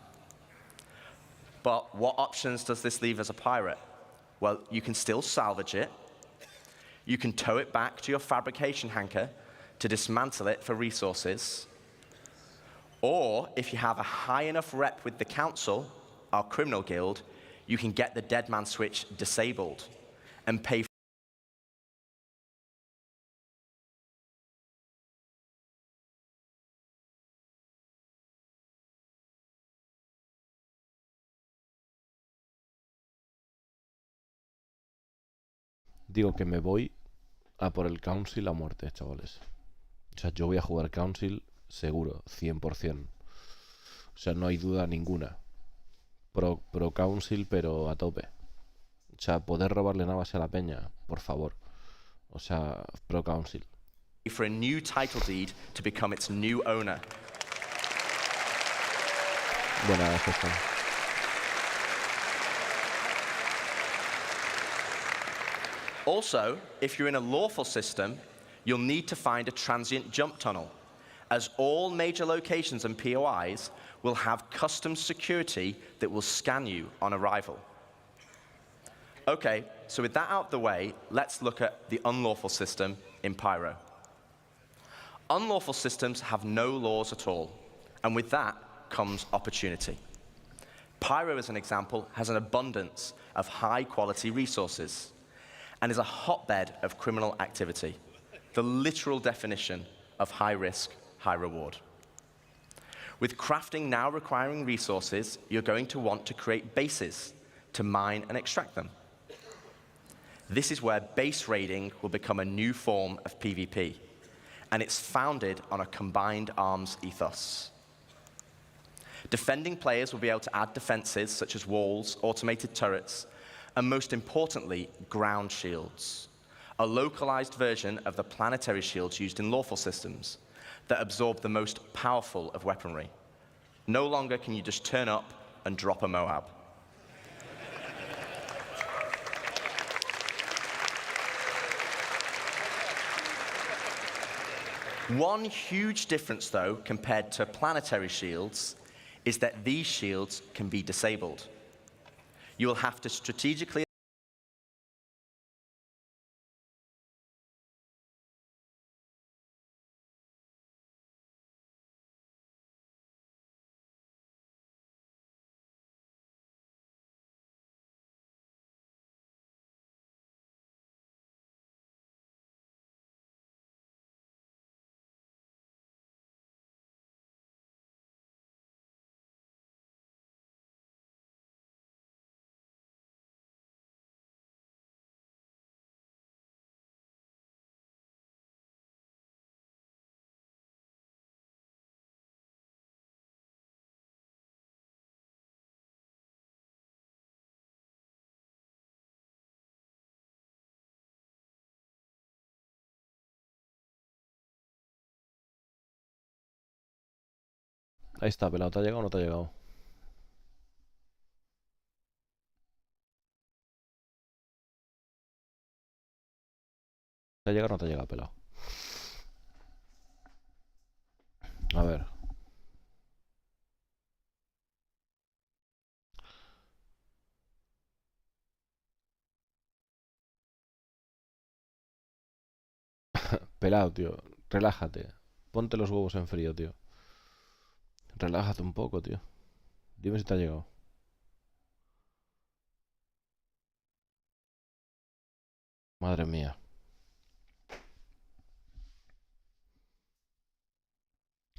But what options does this leave as a pirate? Well, you can still salvage it. You can tow it back to your fabrication hangar to dismantle it for resources. Or, if you have a high enough rep with the council, our criminal guild, you can get the dead man switch disabled and pay Digo que me voy a por el Council a muerte, chavales. O sea, yo voy a jugar Council seguro, 100%. O sea, no hay duda ninguna. Pro Council, pero a tope. O sea, poder robarle navas a la peña, por favor. O sea, Pro Council. For a new title deed to become its new owner. Buena gestión. Also, if you're in a lawful system, you'll need to find a transient jump tunnel, as all major locations and POIs will have custom security that will scan you on arrival. Okay, so with that out of the way, let's look at the unlawful system in Pyro. Unlawful systems have no laws at all, and with that comes opportunity. Pyro, as an example, has an abundance of high-quality resources and is a hotbed of criminal activity, the literal definition of high risk, high reward. With crafting now requiring resources, you're going to want to create bases to mine and extract them. This is where base raiding will become a new form of PvP, and it's founded on a combined arms ethos. Defending players will be able to add defenses such as walls, automated turrets, and most importantly, ground shields, a localized version of the planetary shields used in lawful systems that absorb the most powerful of weaponry. No longer can you just turn up and drop a Moab. One huge difference, though, compared to planetary shields, is that these shields can be disabled. You will have to strategically Ahí está, pelado. ¿Te ha llegado o no te ha llegado? ¿Te ha llegado o no te ha llegado, pelado? A ver. Pelado, tío. Relájate. Ponte los huevos en frío, tío. Relájate un poco, tío. Dime si te ha llegado. Madre mía.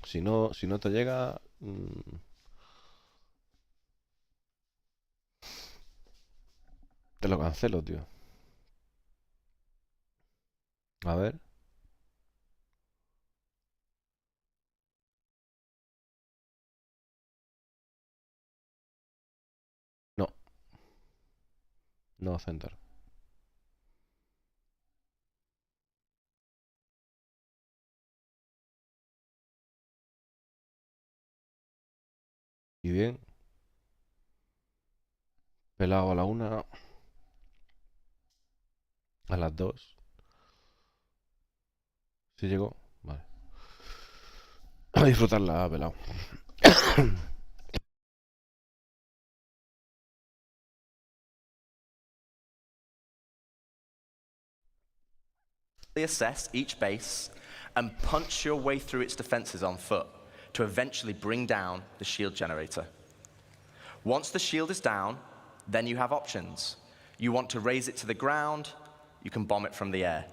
Si no te llega... te lo cancelo, tío. A ver. No. No, center. Y bien. Pelado a la 1. A las 2. ¿Sí llegó? Vale. A disfrutarla, pelado. assess each base and punch your way through its defenses on foot to eventually bring down the shield generator. Once the shield is down, then you have options. You want to raise it to the ground, you can bomb it from the air.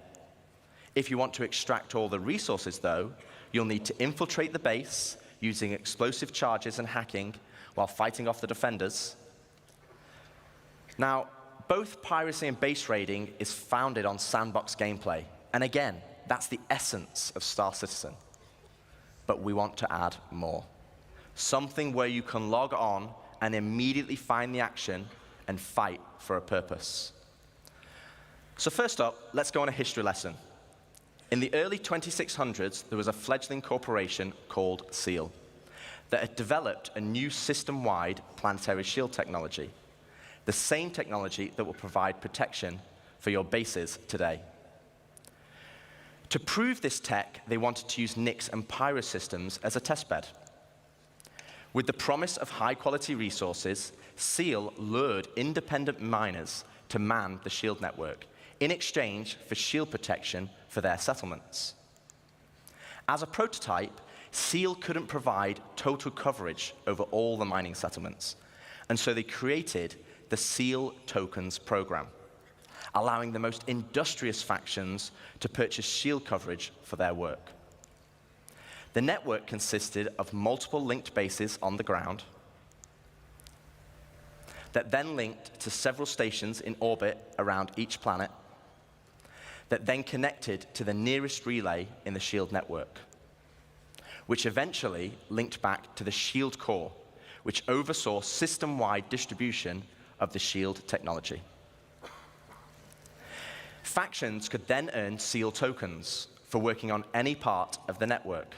If you want to extract all the resources, though, you'll need to infiltrate the base using explosive charges and hacking while fighting off the defenders. Now, both piracy and base raiding is founded on sandbox gameplay. And again, that's the essence of Star Citizen. But we want to add more. Something where you can log on and immediately find the action and fight for a purpose. So first up, let's go on a history lesson. In the early 2600s, there was a fledgling corporation called SEAL that had developed a new system-wide planetary shield technology, the same technology that will provide protection for your bases today. To prove this tech, they wanted to use Nyx and Pyro systems as a testbed. With the promise of high-quality resources, SEAL lured independent miners to man the shield network in exchange for shield protection for their settlements. As a prototype, SEAL couldn't provide total coverage over all the mining settlements, and so they created the SEAL Tokens program, allowing the most industrious factions to purchase shield coverage for their work. The network consisted of multiple linked bases on the ground that then linked to several stations in orbit around each planet that then connected to the nearest relay in the shield network, which eventually linked back to the shield core, which oversaw system-wide distribution of the shield technology. Factions could then earn SEAL tokens for working on any part of the network.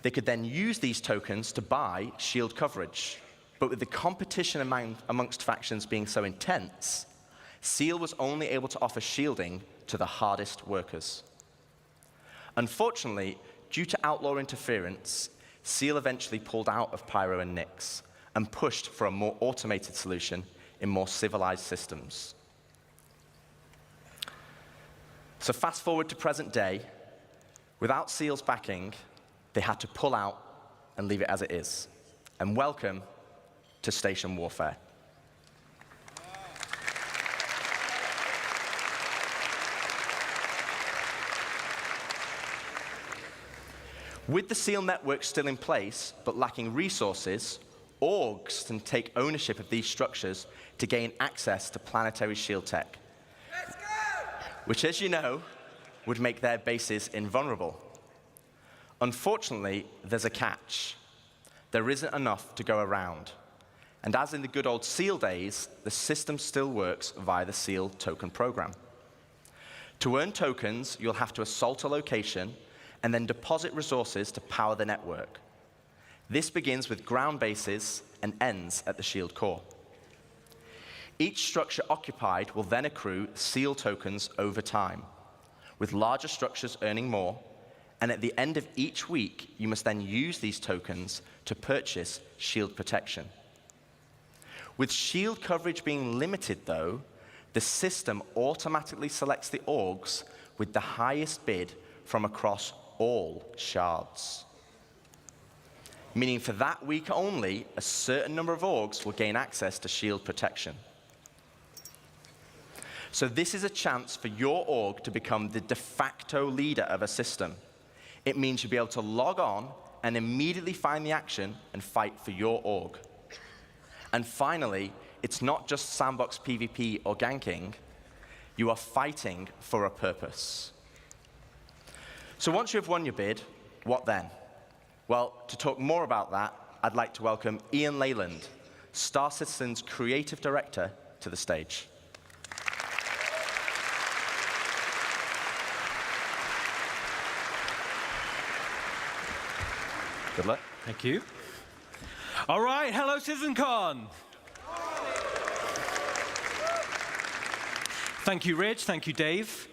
They could then use these tokens to buy shield coverage, but with the competition amongst factions being so intense, SEAL was only able to offer shielding to the hardest workers. Unfortunately, due to outlaw interference, SEAL eventually pulled out of Pyro and Nyx and pushed for a more automated solution in more civilized systems. So fast forward to present day, without SEAL's backing, they had to pull out and leave it as it is. And welcome to Station Warfare. With the SEAL network still in place, but lacking resources, orgs can take ownership of these structures to gain access to planetary shield tech. Which, as you know, would make their bases invulnerable. Unfortunately, there's a catch. There isn't enough to go around. And as in the good old SEAL days, the system still works via the SEAL token program. To earn tokens, you'll have to assault a location and then deposit resources to power the network. This begins with ground bases and ends at the shield core. Each structure occupied will then accrue SEAL tokens over time, with larger structures earning more, and at the end of each week, you must then use these tokens to purchase shield protection. With shield coverage being limited, though, the system automatically selects the orgs with the highest bid from across all shards. Meaning for that week only, a certain number of orgs will gain access to shield protection. So this is a chance for your org to become the de facto leader of a system. It means you'll be able to log on and immediately find the action and fight for your org. And finally, it's not just sandbox PvP or ganking. You are fighting for a purpose. So once you have won your bid, what then? Well, to talk more about that, I'd like to welcome Ian Leyland, Star Citizen's creative director, to the stage. Good luck. Thank you. All right, hello, CitizenCon. Thank you, Rich. Thank you, Dave.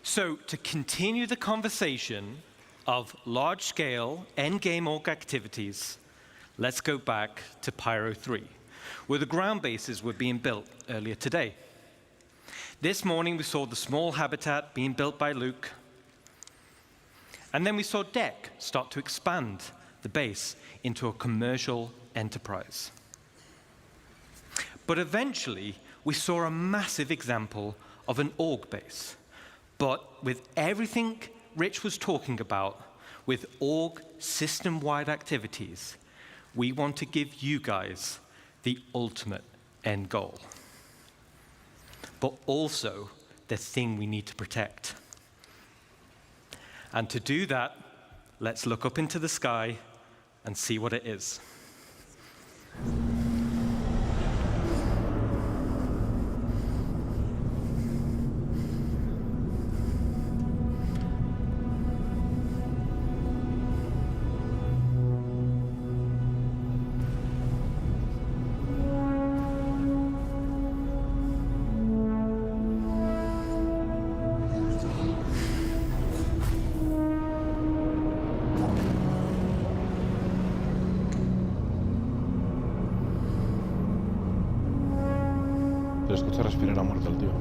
So, to continue the conversation of large-scale endgame org activities, let's go back to Pyro 3, where the ground bases were being built earlier today. This morning, we saw the small habitat being built by Luke, and then we saw Deck start to expand the base into a commercial enterprise. But eventually, we saw a massive example of an org base. But with everything Rich was talking about, with org system-wide activities, we want to give you guys the ultimate end goal. But also the thing we need to protect. And to do that, let's look up into the sky and see what it is. Le escuché respirar a muerte al tío.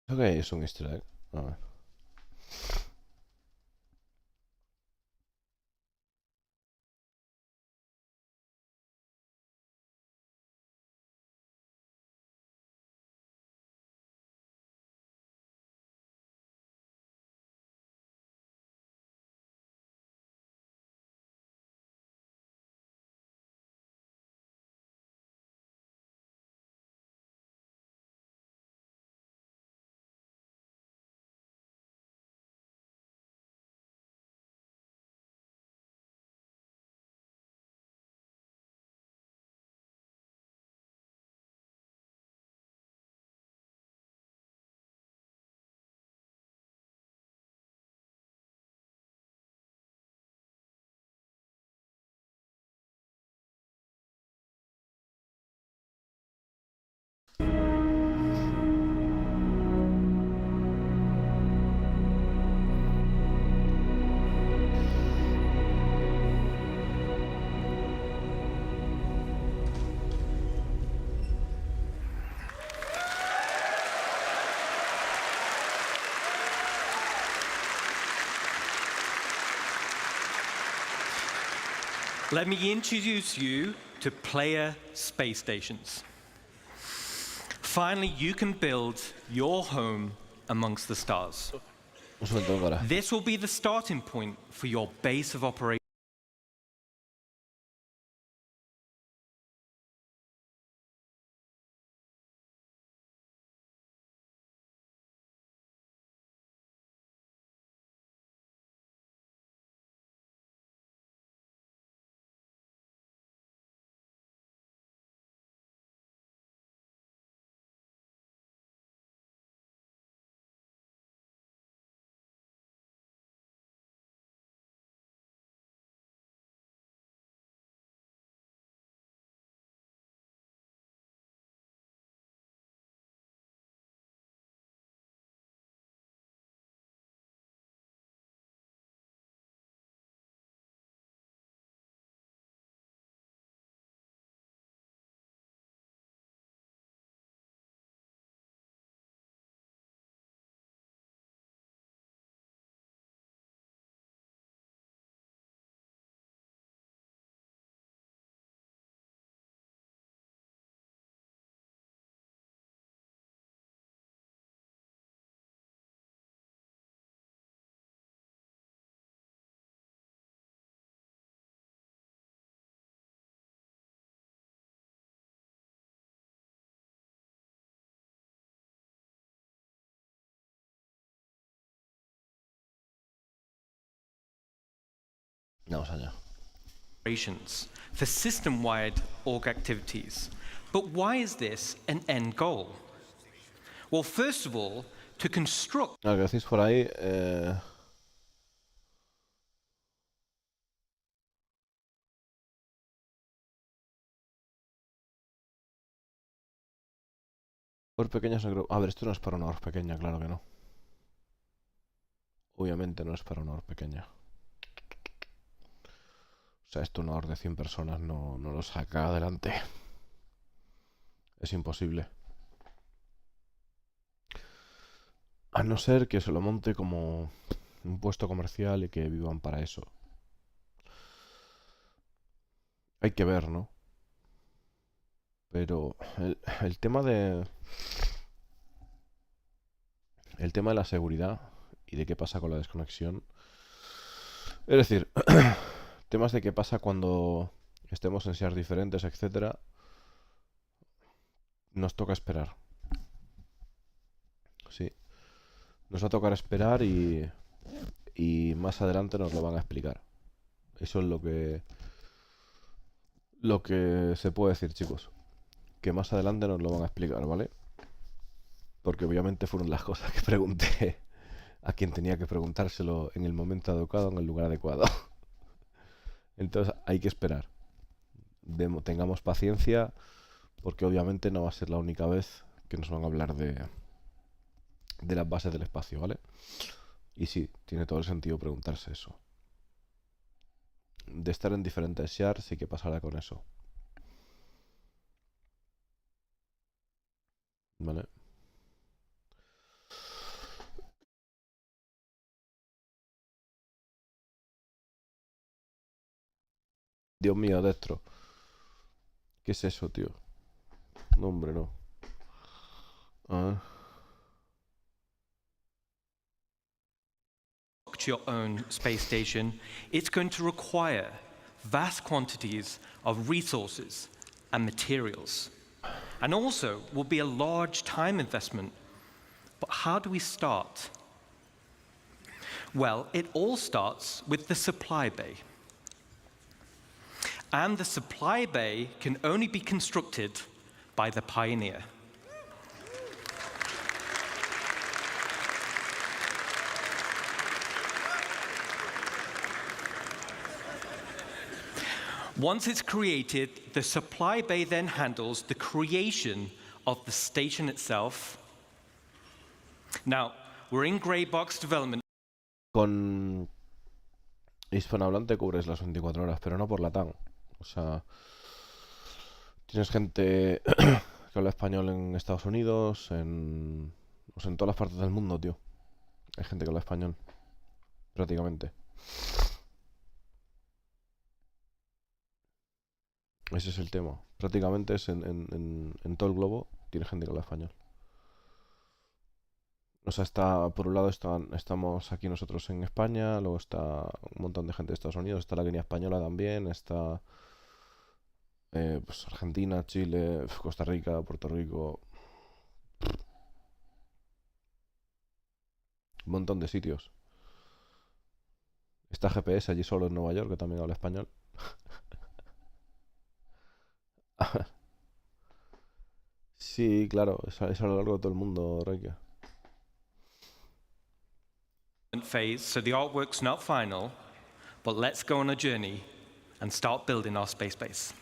Creo que es un easter egg. A ver. Let me introduce you to player space stations. Finally, you can build your home amongst the stars. Un momento, para. This will be the starting point for your base of operations. Vamos allá. For system-wide org activities. But why is this an end goal? Well, first of all, to construct... Lo que decís por ahí... Por pequeñas... A ver, esto no es para una org pequeña, claro que no. Obviamente no es para una org pequeña. O sea, esto una org de 100 personas no lo saca adelante. Es imposible. A no ser que se lo monte como un puesto comercial y que vivan para eso. Hay que ver, ¿no? Pero el tema de... El tema de la seguridad y de qué pasa con la desconexión. Es decir, temas de qué pasa cuando estemos en SEARs diferentes, etcétera. Nos toca esperar. Sí. Nos va a tocar esperar y más adelante nos lo van a explicar. Eso es lo que se puede decir, chicos. Que más adelante nos lo van a explicar, ¿vale? Porque obviamente fueron las cosas que pregunté a quien tenía que preguntárselo en el momento adecuado, en el lugar adecuado. Entonces hay que esperar. Tengamos paciencia, porque obviamente no va a ser la única vez que nos van a hablar de las bases del espacio, ¿vale? Y sí, tiene todo el sentido preguntarse eso. De estar en diferentes SEARs y qué pasará con eso. ¿Vale? Dios mío, Destro. ¿Qué es eso, tío? No, hombre, no. Your own space station, it's going to require vast quantities of resources and materials, and also will be a large time investment. But how do we start? Well, it all starts with the supply bay. And the supply bay can only be constructed by the pioneer. Once it's created, the supply bay then handles the creation of the station itself. Now, we're in gray box development. Con hispanohablante cubres las 24 horas, pero no por LATAM. O sea, tienes gente que habla español en Estados Unidos, en todas las partes del mundo, tío. Hay gente que habla español, prácticamente. Ese es el tema. Prácticamente es en todo el globo tiene gente que habla español. O sea, por un lado estamos aquí nosotros en España, luego está un montón de gente de Estados Unidos, está la línea española también, está pues Argentina, Chile, Costa Rica, Puerto Rico. Un montón de sitios. Está GPS allí solo en Nueva York, que también habla español. Sí, claro, es a lo largo de todo el mundo, Reiki. Phase, so the artwork's not final, but let's go on a journey and start building our space base.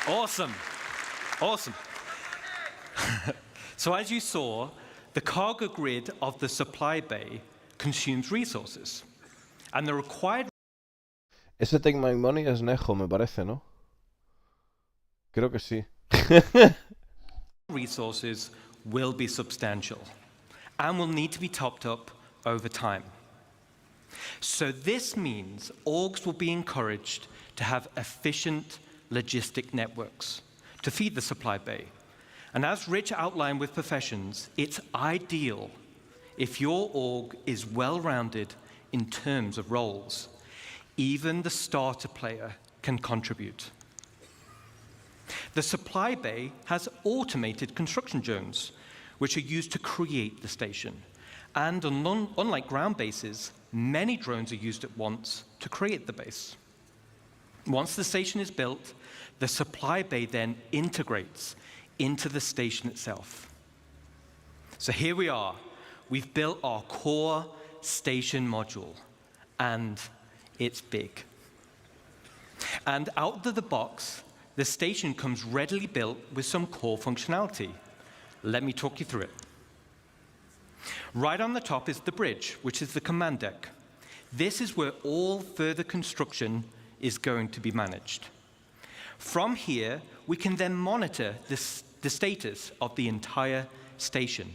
Awesome. Awesome. So as you saw, the cargo grid of the supply bay consumes resources. And the required... Ese Take My Money es Nejo, me parece, ¿no? Creo que sí. resources will be substantial and will need to be topped up over time. So this means orgs will be encouraged to have efficient logistic networks to feed the supply bay. And as Rich outlined with professions, it's ideal if your org is well-rounded in terms of roles. Even the starter player can contribute. The supply bay has automated construction zones, which are used to create the station. And unlike ground bases, many drones are used at once to create the base. Once the station is built, the supply bay then integrates into the station itself. So here we are. We've built our core station module, and it's big. And out of the box, the station comes readily built with some core functionality. Let me talk you through it. Right on the top is the bridge, which is the command deck. This is where all further construction is going to be managed. From here, we can then monitor the status of the entire station.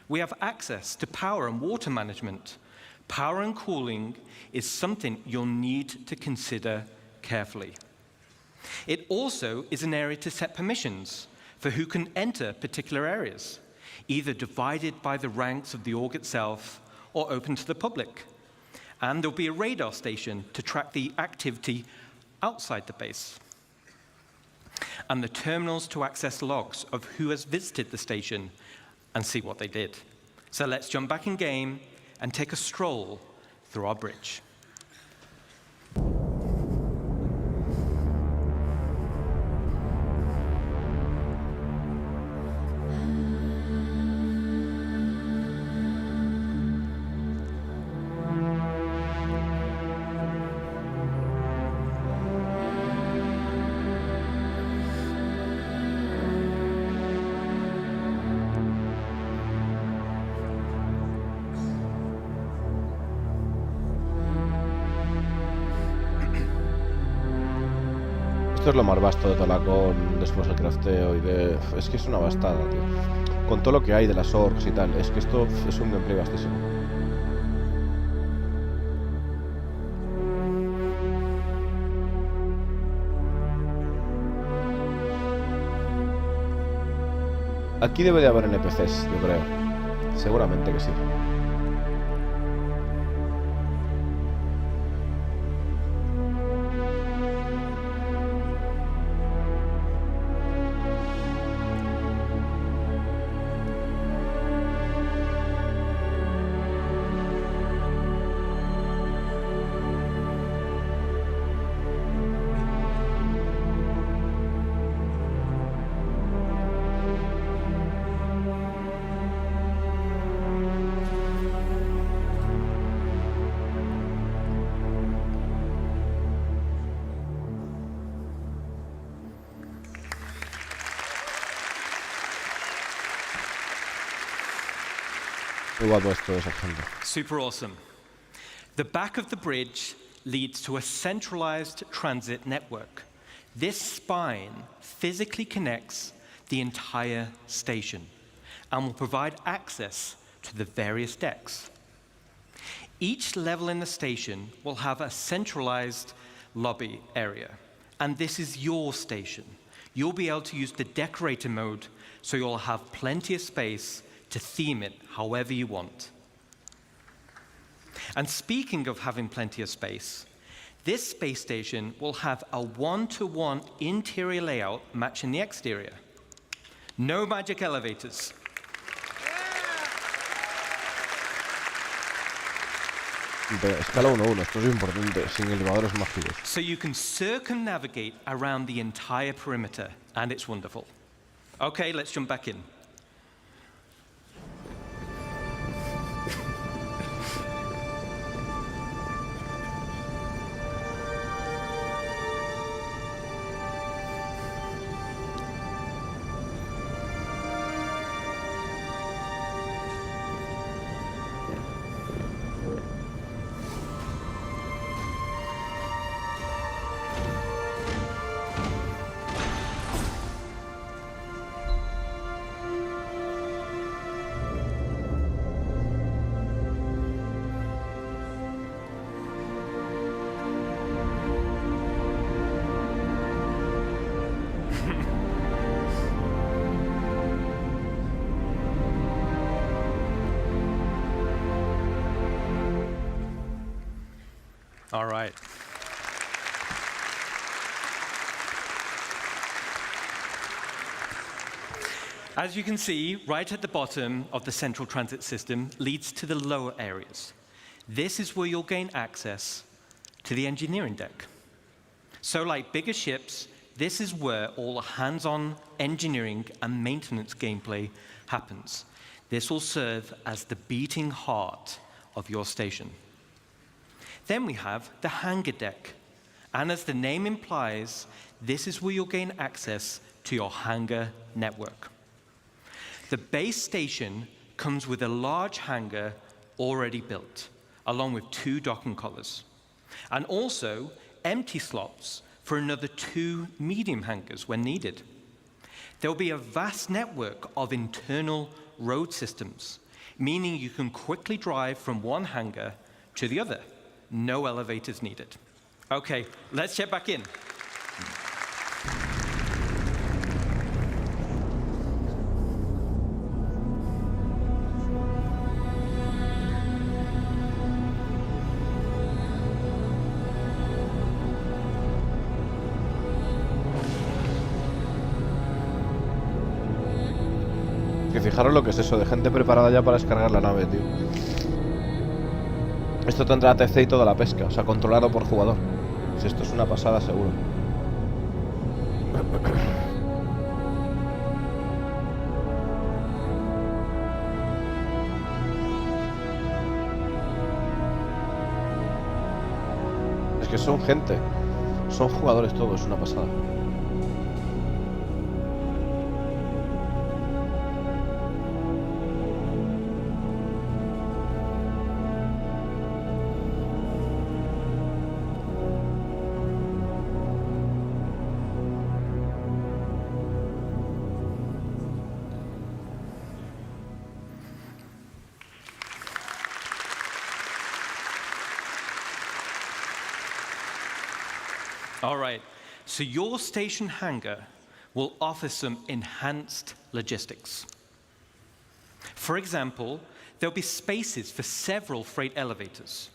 We have access to power and water management. Power and cooling is something you'll need to consider carefully. It also is an area to set permissions for who can enter particular areas, either divided by the ranks of the org itself or open to the public. And there'll be a radar station to track the activity outside the base. And the terminals to access logs of who has visited the station and see what they did. So let's jump back in game and take a stroll through our bridge. Esto es lo más vasto de Tolacón, después el crafteo y de... Es que es una bastada, tío. Con todo lo que hay de las orcs y tal, es que esto es un gameplay vastísimo. Aquí debe de haber NPCs, yo creo. Seguramente que sí. Super awesome. The back of the bridge leads to a centralized transit network. This spine physically connects the entire station and will provide access to the various decks. Each level in the station will have a centralized lobby area, and this is your station. You'll be able to use the decorator mode, so you'll have plenty of space to theme it however you want. And speaking of having plenty of space, this space station will have a one-to-one interior layout matching the exterior. No magic elevators. Escala 1-1, esto es importante, sin elevadores mágicos. So you can circumnavigate around the entire perimeter, and it's wonderful. Okay, let's jump back in. All right. As you can see, right at the bottom of the central transit system leads to the lower areas. This is where you'll gain access to the engineering deck. So like bigger ships, this is where all the hands-on engineering and maintenance gameplay happens. This will serve as the beating heart of your station. Then we have the hangar deck. And as the name implies, this is where you'll gain access to your hangar network. The base station comes with a large hangar already built, along with 2 docking collars, and also empty slots for another 2 medium hangars when needed. There will be a vast network of internal road systems, meaning you can quickly drive from one hangar to the other. No elevators needed. Okay, let's check back in. Que fijaros lo que es eso, de gente preparada ya para descargar la nave, tío. Esto tendrá TC y toda la pesca, o sea, controlado por jugador. Si esto es una pasada, seguro. Es que son gente, son jugadores todos, es una pasada. All right, so your station hangar will offer some enhanced logistics. For example, there'll be spaces for several freight elevators.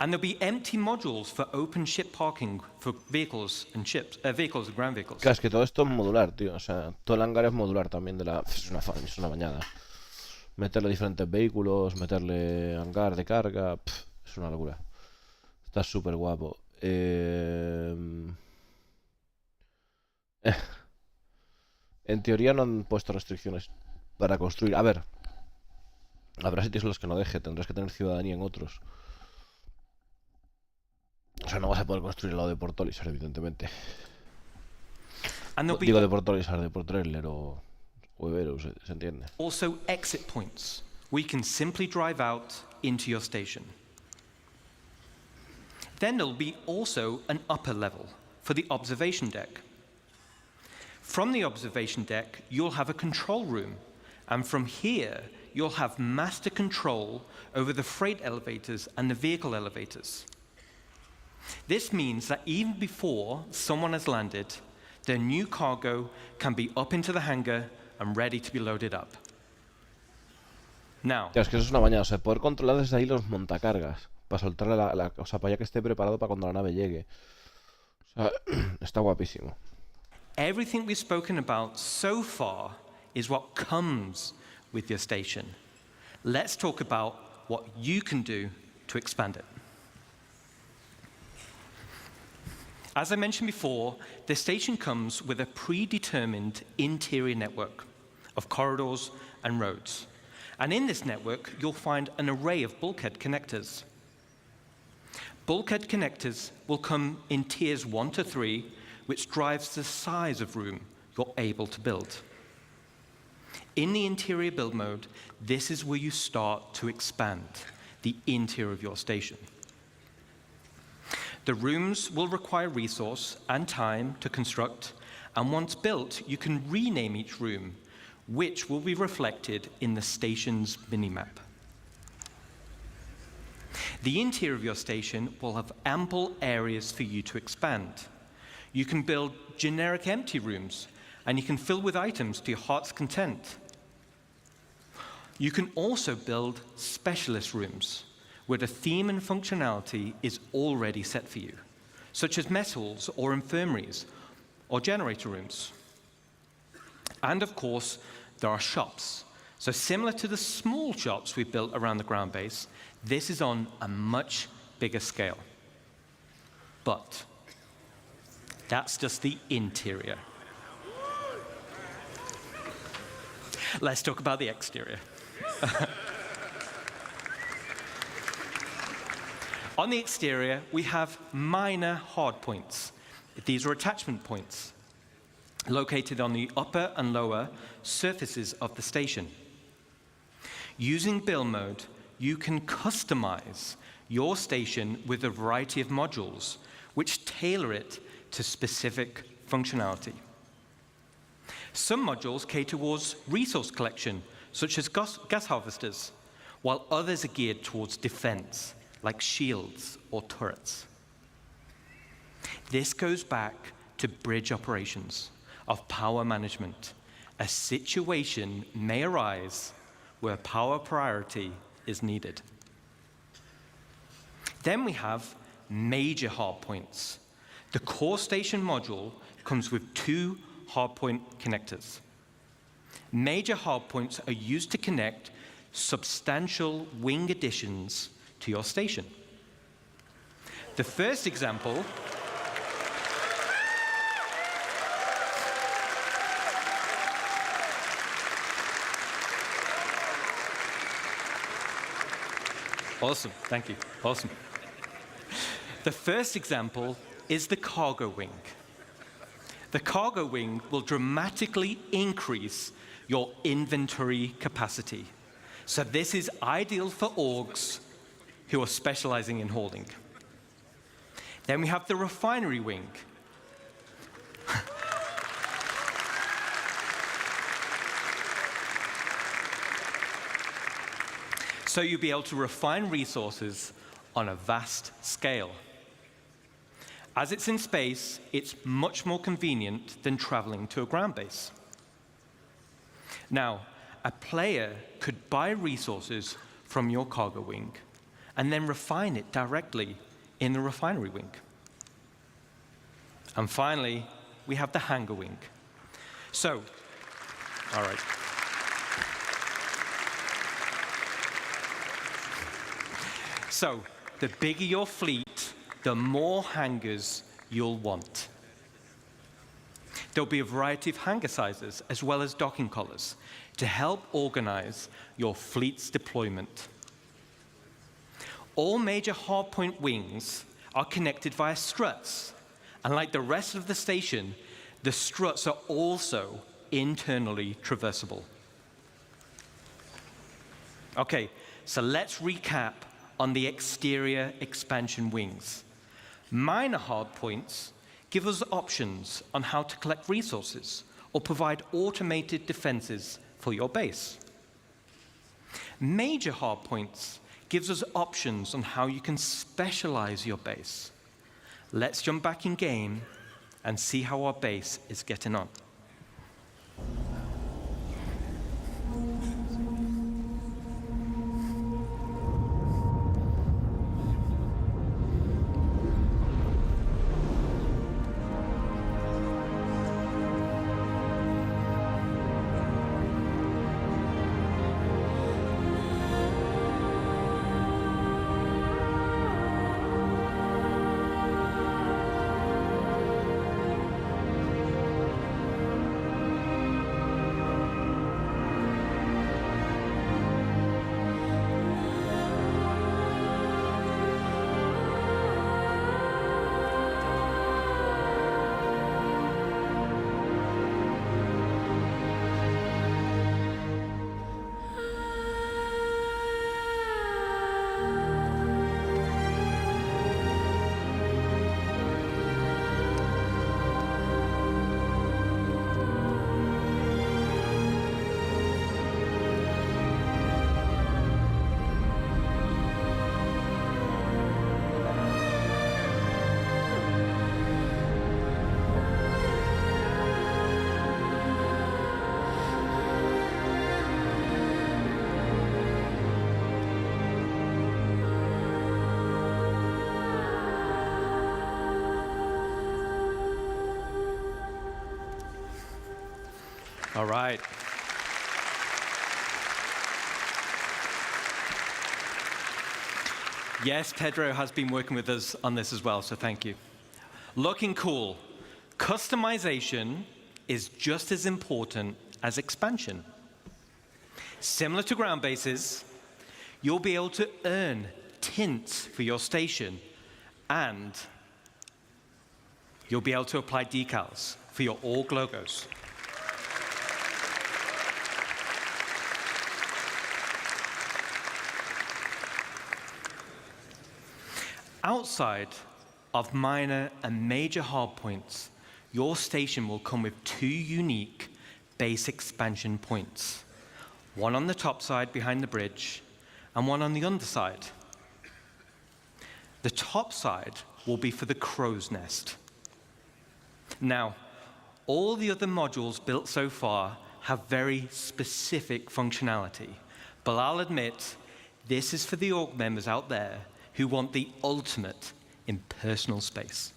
And there'll be empty modules for open ship parking for vehicles and ships, vehicles and ground vehicles. Claro, es que todo esto es modular, tío. O sea, todo el hangar es modular también de la... Es una bañada. Meterle diferentes vehículos, meterle hangar de carga... es una locura. Está súper guapo. En teoría no han puesto restricciones para construir. A ver, habrá sitios en los que no deje. Tendrás que tener ciudadanía en otros. O sea, no vas a poder construir al lado de Portolisar, evidentemente. Digo de Portolisar, de Portrailer o Evero, se entiende. Also exit points, where you can simply drive out into your station. Then there'll be also an upper level for the observation deck. From the observation deck, you'll have a control room, and from here, you'll have master control over the freight elevators and the vehicle elevators. This means that even before someone has landed, their new cargo can be up into the hangar and ready to be loaded up. Now, es que eso es una bañada, o sea, poder controlar desde ahí los montacargas. Para soltarle o sea, para ya que esté preparado para cuando la nave llegue. O sea, está guapísimo. Everything we've spoken about so far is what comes with your station. Let's talk about what you can do to expand it. As I mentioned before, the station comes with a predetermined interior network of corridors and roads. And in this network, you'll find an array of bulkhead connectors. Bulkhead connectors will come in tiers 1 to 3, which drives the size of room you're able to build. In the interior build mode, this is where you start to expand the interior of your station. The rooms will require resource and time to construct, and once built, you can rename each room, which will be reflected in the station's minimap. The interior of your station will have ample areas for you to expand. You can build generic empty rooms, and you can fill with items to your heart's content. You can also build specialist rooms, where the theme and functionality is already set for you, such as mess halls or infirmaries or generator rooms. And of course, there are shops. So similar to the small shops we built around the ground base, this is on a much bigger scale. But that's just the interior. Let's talk about the exterior. On the exterior, we have minor hardpoints. These are attachment points located on the upper and lower surfaces of the station. Using build mode, you can customize your station with a variety of modules, which tailor it to specific functionality. Some modules cater towards resource collection, such as gas harvesters, while others are geared towards defense, like shields or turrets. This goes back to bridge operations of power management. A situation may arise where power priority is needed. Then we have major hardpoints. The core station module comes with 2 hardpoint connectors. Major hardpoints are used to connect substantial wing additions to your station. The first example Awesome, thank you, awesome. The first example is the cargo wing. The cargo wing will dramatically increase your inventory capacity. So this is ideal for orgs who are specializing in hauling. Then we have the refinery wing. So you'll be able to refine resources on a vast scale. As it's in space, it's much more convenient than traveling to a ground base. Now, a player could buy resources from your cargo wing and then refine it directly in the refinery wing. And finally, we have the hangar wing. So, all right. So, the bigger your fleet, the more hangars you'll want. There'll be a variety of hangar sizes as well as docking collars to help organize your fleet's deployment. All major hardpoint wings are connected via struts, and like the rest of the station, the struts are also internally traversable. Okay, so let's recap on the exterior expansion wings. Minor hardpoints give us options on how to collect resources or provide automated defenses for your base. Major hardpoints gives us options on how you can specialize your base. Let's jump back in game and see how our base is getting on. All right. Yes, Pedro has been working with us on this as well, so thank you. Looking cool. Customization is just as important as expansion. Similar to ground bases, you'll be able to earn tints for your station, and you'll be able to apply decals for your org logos. Outside of minor and major hardpoints, your station will come with 2 unique base expansion points. One on the top side behind the bridge, and one on the underside. The top side will be for the crow's nest. Now, all the other modules built so far have very specific functionality, but I'll admit, this is for the org members out there who want the ultimate in personal space.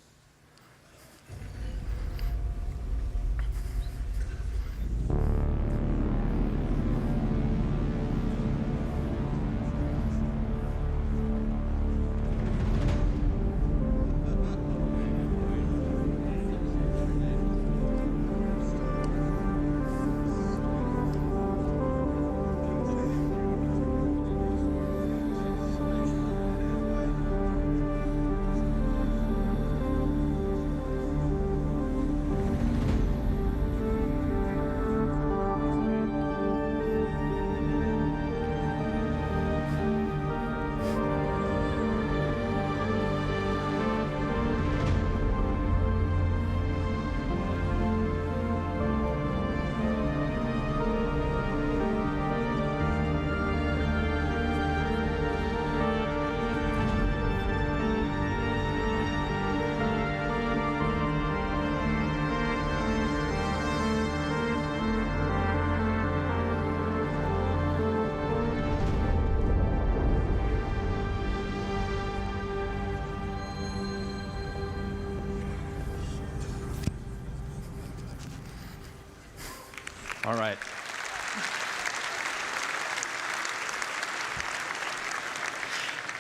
All right.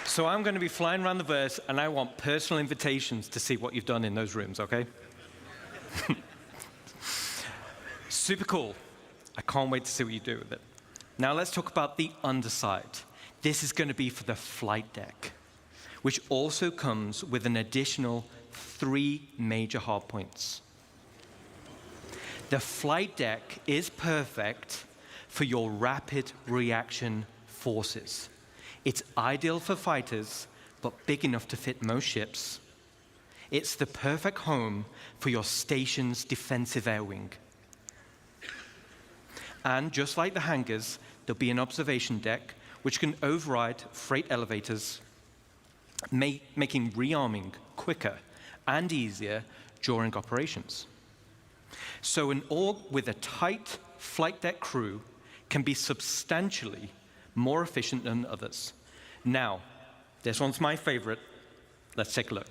So I'm going to be flying around the verse, and I want personal invitations to see what you've done in those rooms, okay? Super cool. I can't wait to see what you do with it. Now let's talk about the underside. This is going to be for the flight deck, which also comes with an additional 3 major hardpoints. The flight deck is perfect for your rapid reaction forces. It's ideal for fighters, but big enough to fit most ships. It's the perfect home for your station's defensive air wing. And just like the hangars, there'll be an observation deck which can override freight elevators, making rearming quicker and easier during operations. So an org with a tight flight deck crew can be substantially more efficient than others. Now, this one's my favorite. Let's take a look.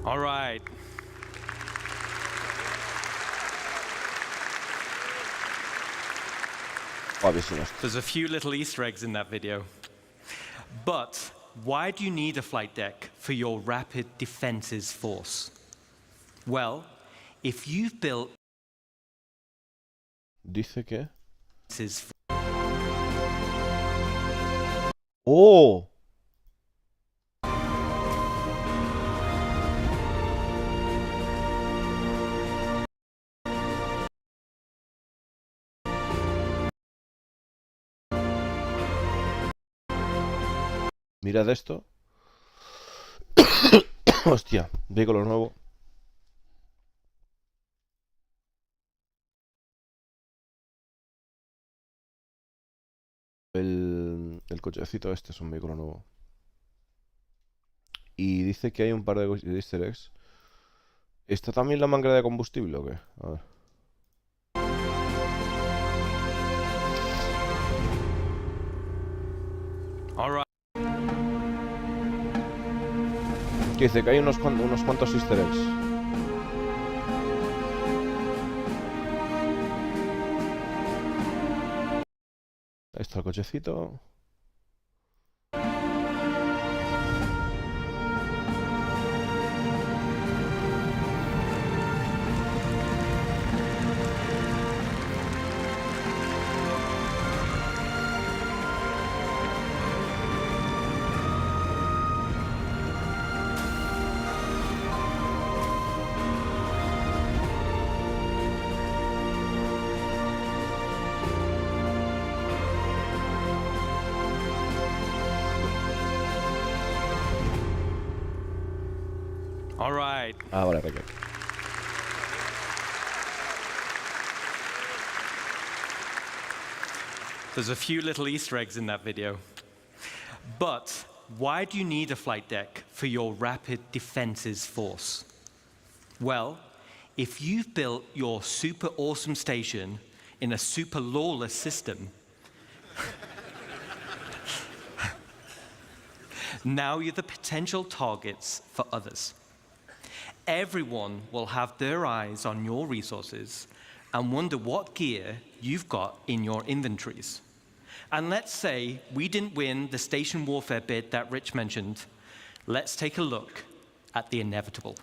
All right. There's a few little Easter eggs in that video. But why do you need a flight deck for your rapid defenses force? Well, if you've built... Dice que... ¡Oh! Mirad esto. Hostia, vehículo nuevo. El cochecito este es un vehículo nuevo. Y dice que hay un par de easter eggs. ¿Está también la manguera de combustible o qué? A ver. All right. Que dice que hay unos cuantos easter eggs. Ahí está el cochecito. All right. Ahora, Raquel. There's a few little Easter eggs in that video. But why do you need a flight deck for your rapid defenses force? Well, if you've built your super awesome station in a super lawless system, now you're the potential targets for others. Everyone will have their eyes on your resources and wonder what gear you've got in your inventories. And let's say we didn't win the station warfare bid that Rich mentioned. Let's take a look at the inevitable.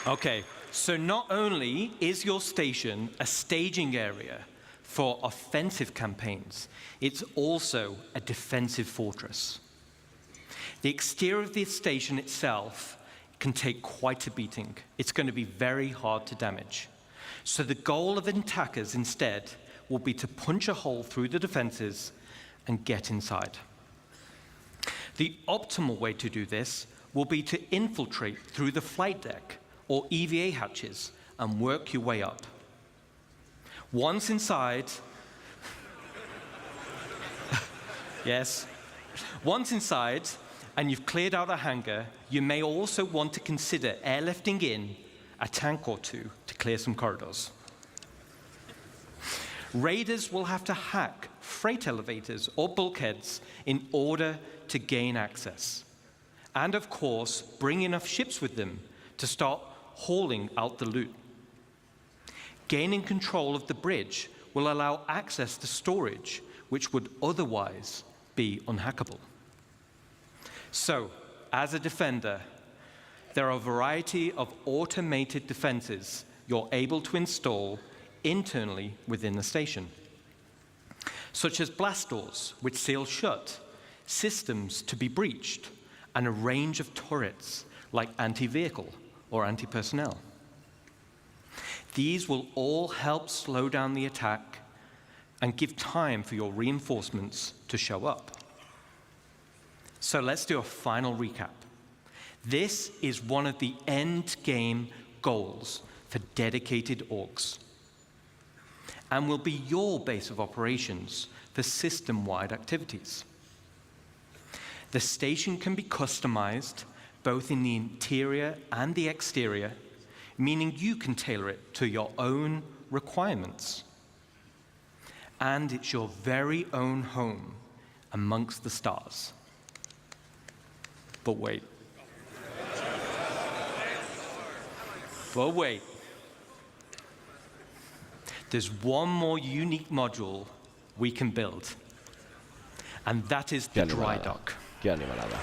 Okay, so not only is your station a staging area for offensive campaigns, it's also a defensive fortress. The exterior of the station itself can take quite a beating. It's going to be very hard to damage. So the goal of attackers instead will be to punch a hole through the defenses and get inside. The optimal way to do this will be to infiltrate through the flight deck or EVA hatches and work your way up. Once inside, yes, once inside, and you've cleared out a hangar, you may also want to consider airlifting in a tank or two to clear some corridors. Raiders will have to hack freight elevators or bulkheads in order to gain access. And of course, bring enough ships with them to start hauling out the loot. Gaining control of the bridge will allow access to storage, which would otherwise be unhackable. So, as a defender, there are a variety of automated defenses you're able to install internally within the station, such as blast doors, which seal shut, systems to be breached, and a range of turrets like anti-vehicle or anti-personnel. These will all help slow down the attack and give time for your reinforcements to show up. So let's do a final recap. This is one of the end game goals for dedicated orgs, and will be your base of operations for system-wide activities. The station can be customized both in the interior and the exterior, meaning you can tailor it to your own requirements. And it's your very own home amongst the stars. But wait. But wait. There's one more unique module we can build, and that is the dry dock. Qué animalada.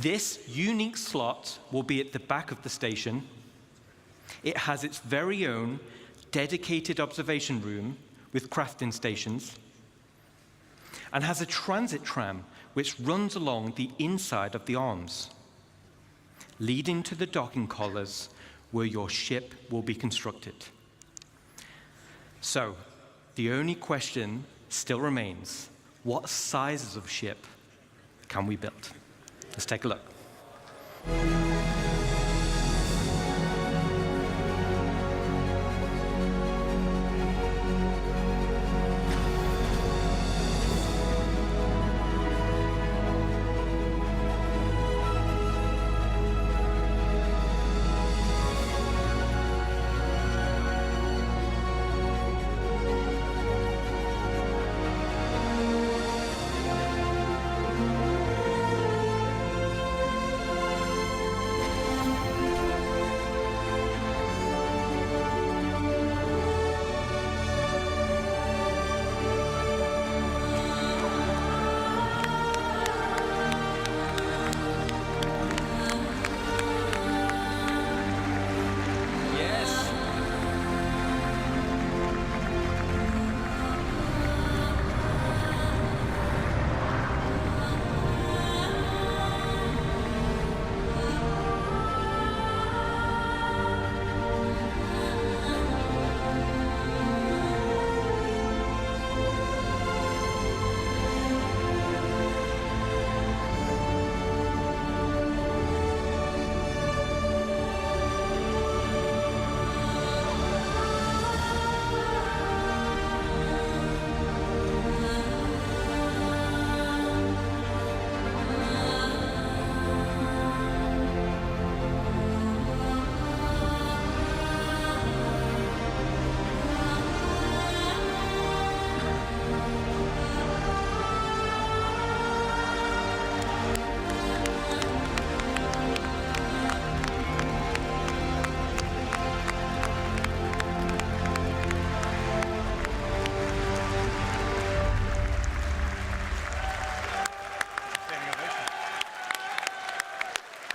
This unique slot will be at the back of the station. It has its very own dedicated observation room with crafting stations, and has a transit tram which runs along the inside of the arms, leading to the docking collars where your ship will be constructed. So, the only question still remains: what sizes of ship can we build? Let's take a look.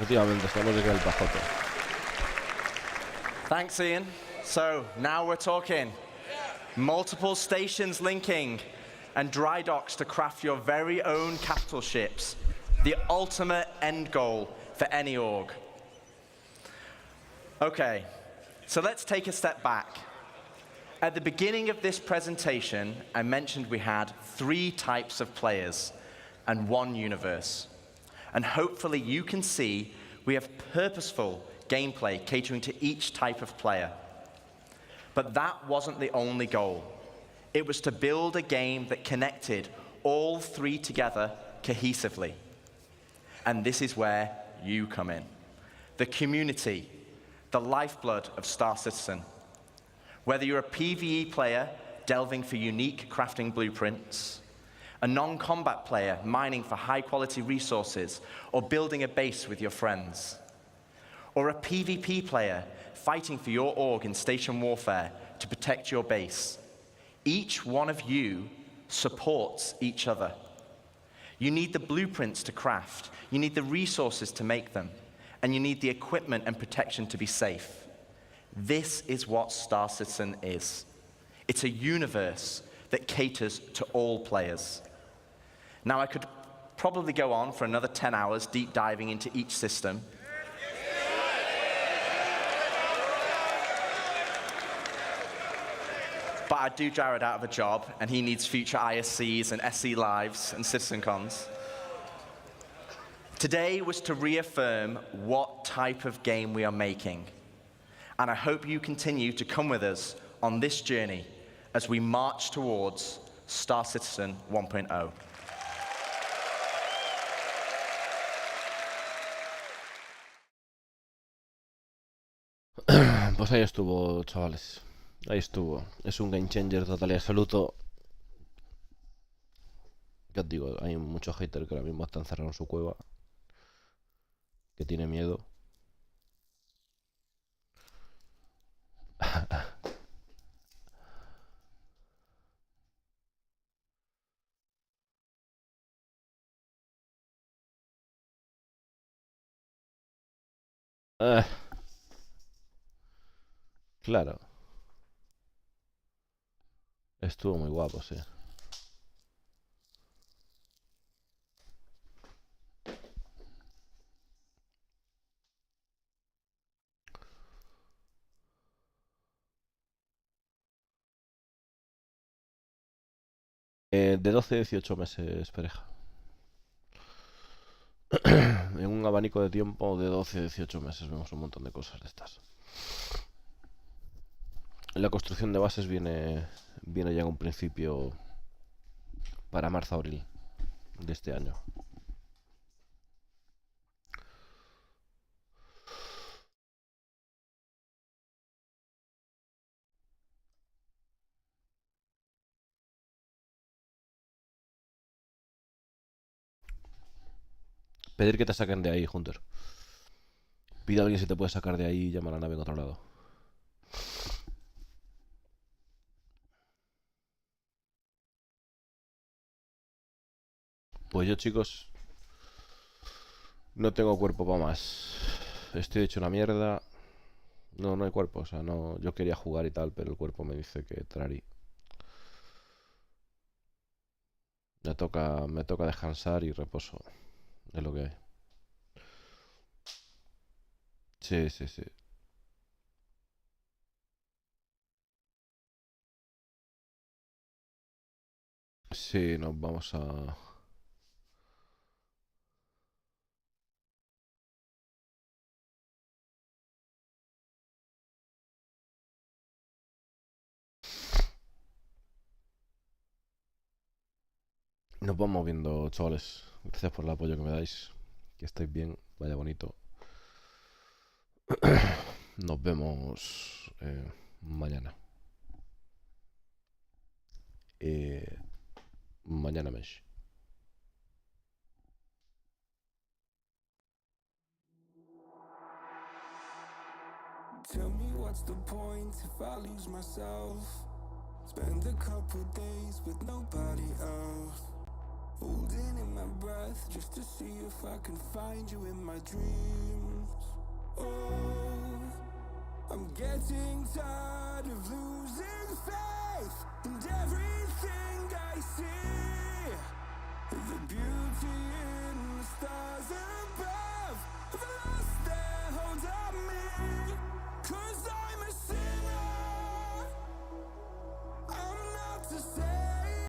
Efectivamente, estamos en el pajote. Thanks, Ian. So now we're talking multiple stations linking and dry docks to craft your very own capital ships, the ultimate end goal for any org. Okay, so let's take a step back. At the beginning of this presentation, I mentioned we had 3 types of players, and one universe. And hopefully you can see we have purposeful gameplay catering to each type of player. But that wasn't the only goal. It was to build a game that connected all three together cohesively. And this is where you come in. The community, the lifeblood of Star Citizen. Whether you're a PvE player delving for unique crafting blueprints, a non-combat player mining for high-quality resources or building a base with your friends, or a PvP player fighting for your org in station warfare to protect your base, each one of you supports each other. You need the blueprints to craft, you need the resources to make them, and you need the equipment and protection to be safe. This is what Star Citizen is. It's a universe that caters to all players. Now, I could probably go on for another 10 hours deep diving into each system. But I'd do Jared out of a job, and he needs future ISCs and SC Lives and CitizenCons. Today was to reaffirm what type of game we are making. And I hope you continue to come with us on this journey as we march towards Star Citizen 1.0. Pues ahí estuvo, chavales. Ahí estuvo. Es un game changer total y absoluto. Ya os digo, hay muchos haters que ahora mismo están encerrados en su cueva, que tiene miedo. Claro. Estuvo muy guapo, sí. De 12 a 18 meses, pareja. En un abanico de tiempo de 12 a 18 meses vemos un montón de cosas de estas. La construcción de bases viene ya en un principio para marzo-abril de este año. Pedir que te saquen de ahí, Hunter. Pide a alguien si te puede sacar de ahí y llama a la nave en otro lado. Pues yo, chicos, no tengo cuerpo para más. Estoy hecho una mierda. No hay cuerpo, o sea, no. Yo quería jugar y tal, pero el cuerpo me dice que trari. Me toca descansar y reposo. Es lo que hay. Sí, sí, sí. Sí, nos vamos a... Nos vamos viendo, chavales. Gracias por el apoyo que me dais. Que estéis bien, vaya bonito. Nos vemos mañana. Mañana mes. Tell me what's the point if I lose myself? Spend a couple days with nobody else, holding in my breath just to see if I can find you in my dreams. Oh, I'm getting tired of losing faith in everything I see. The beauty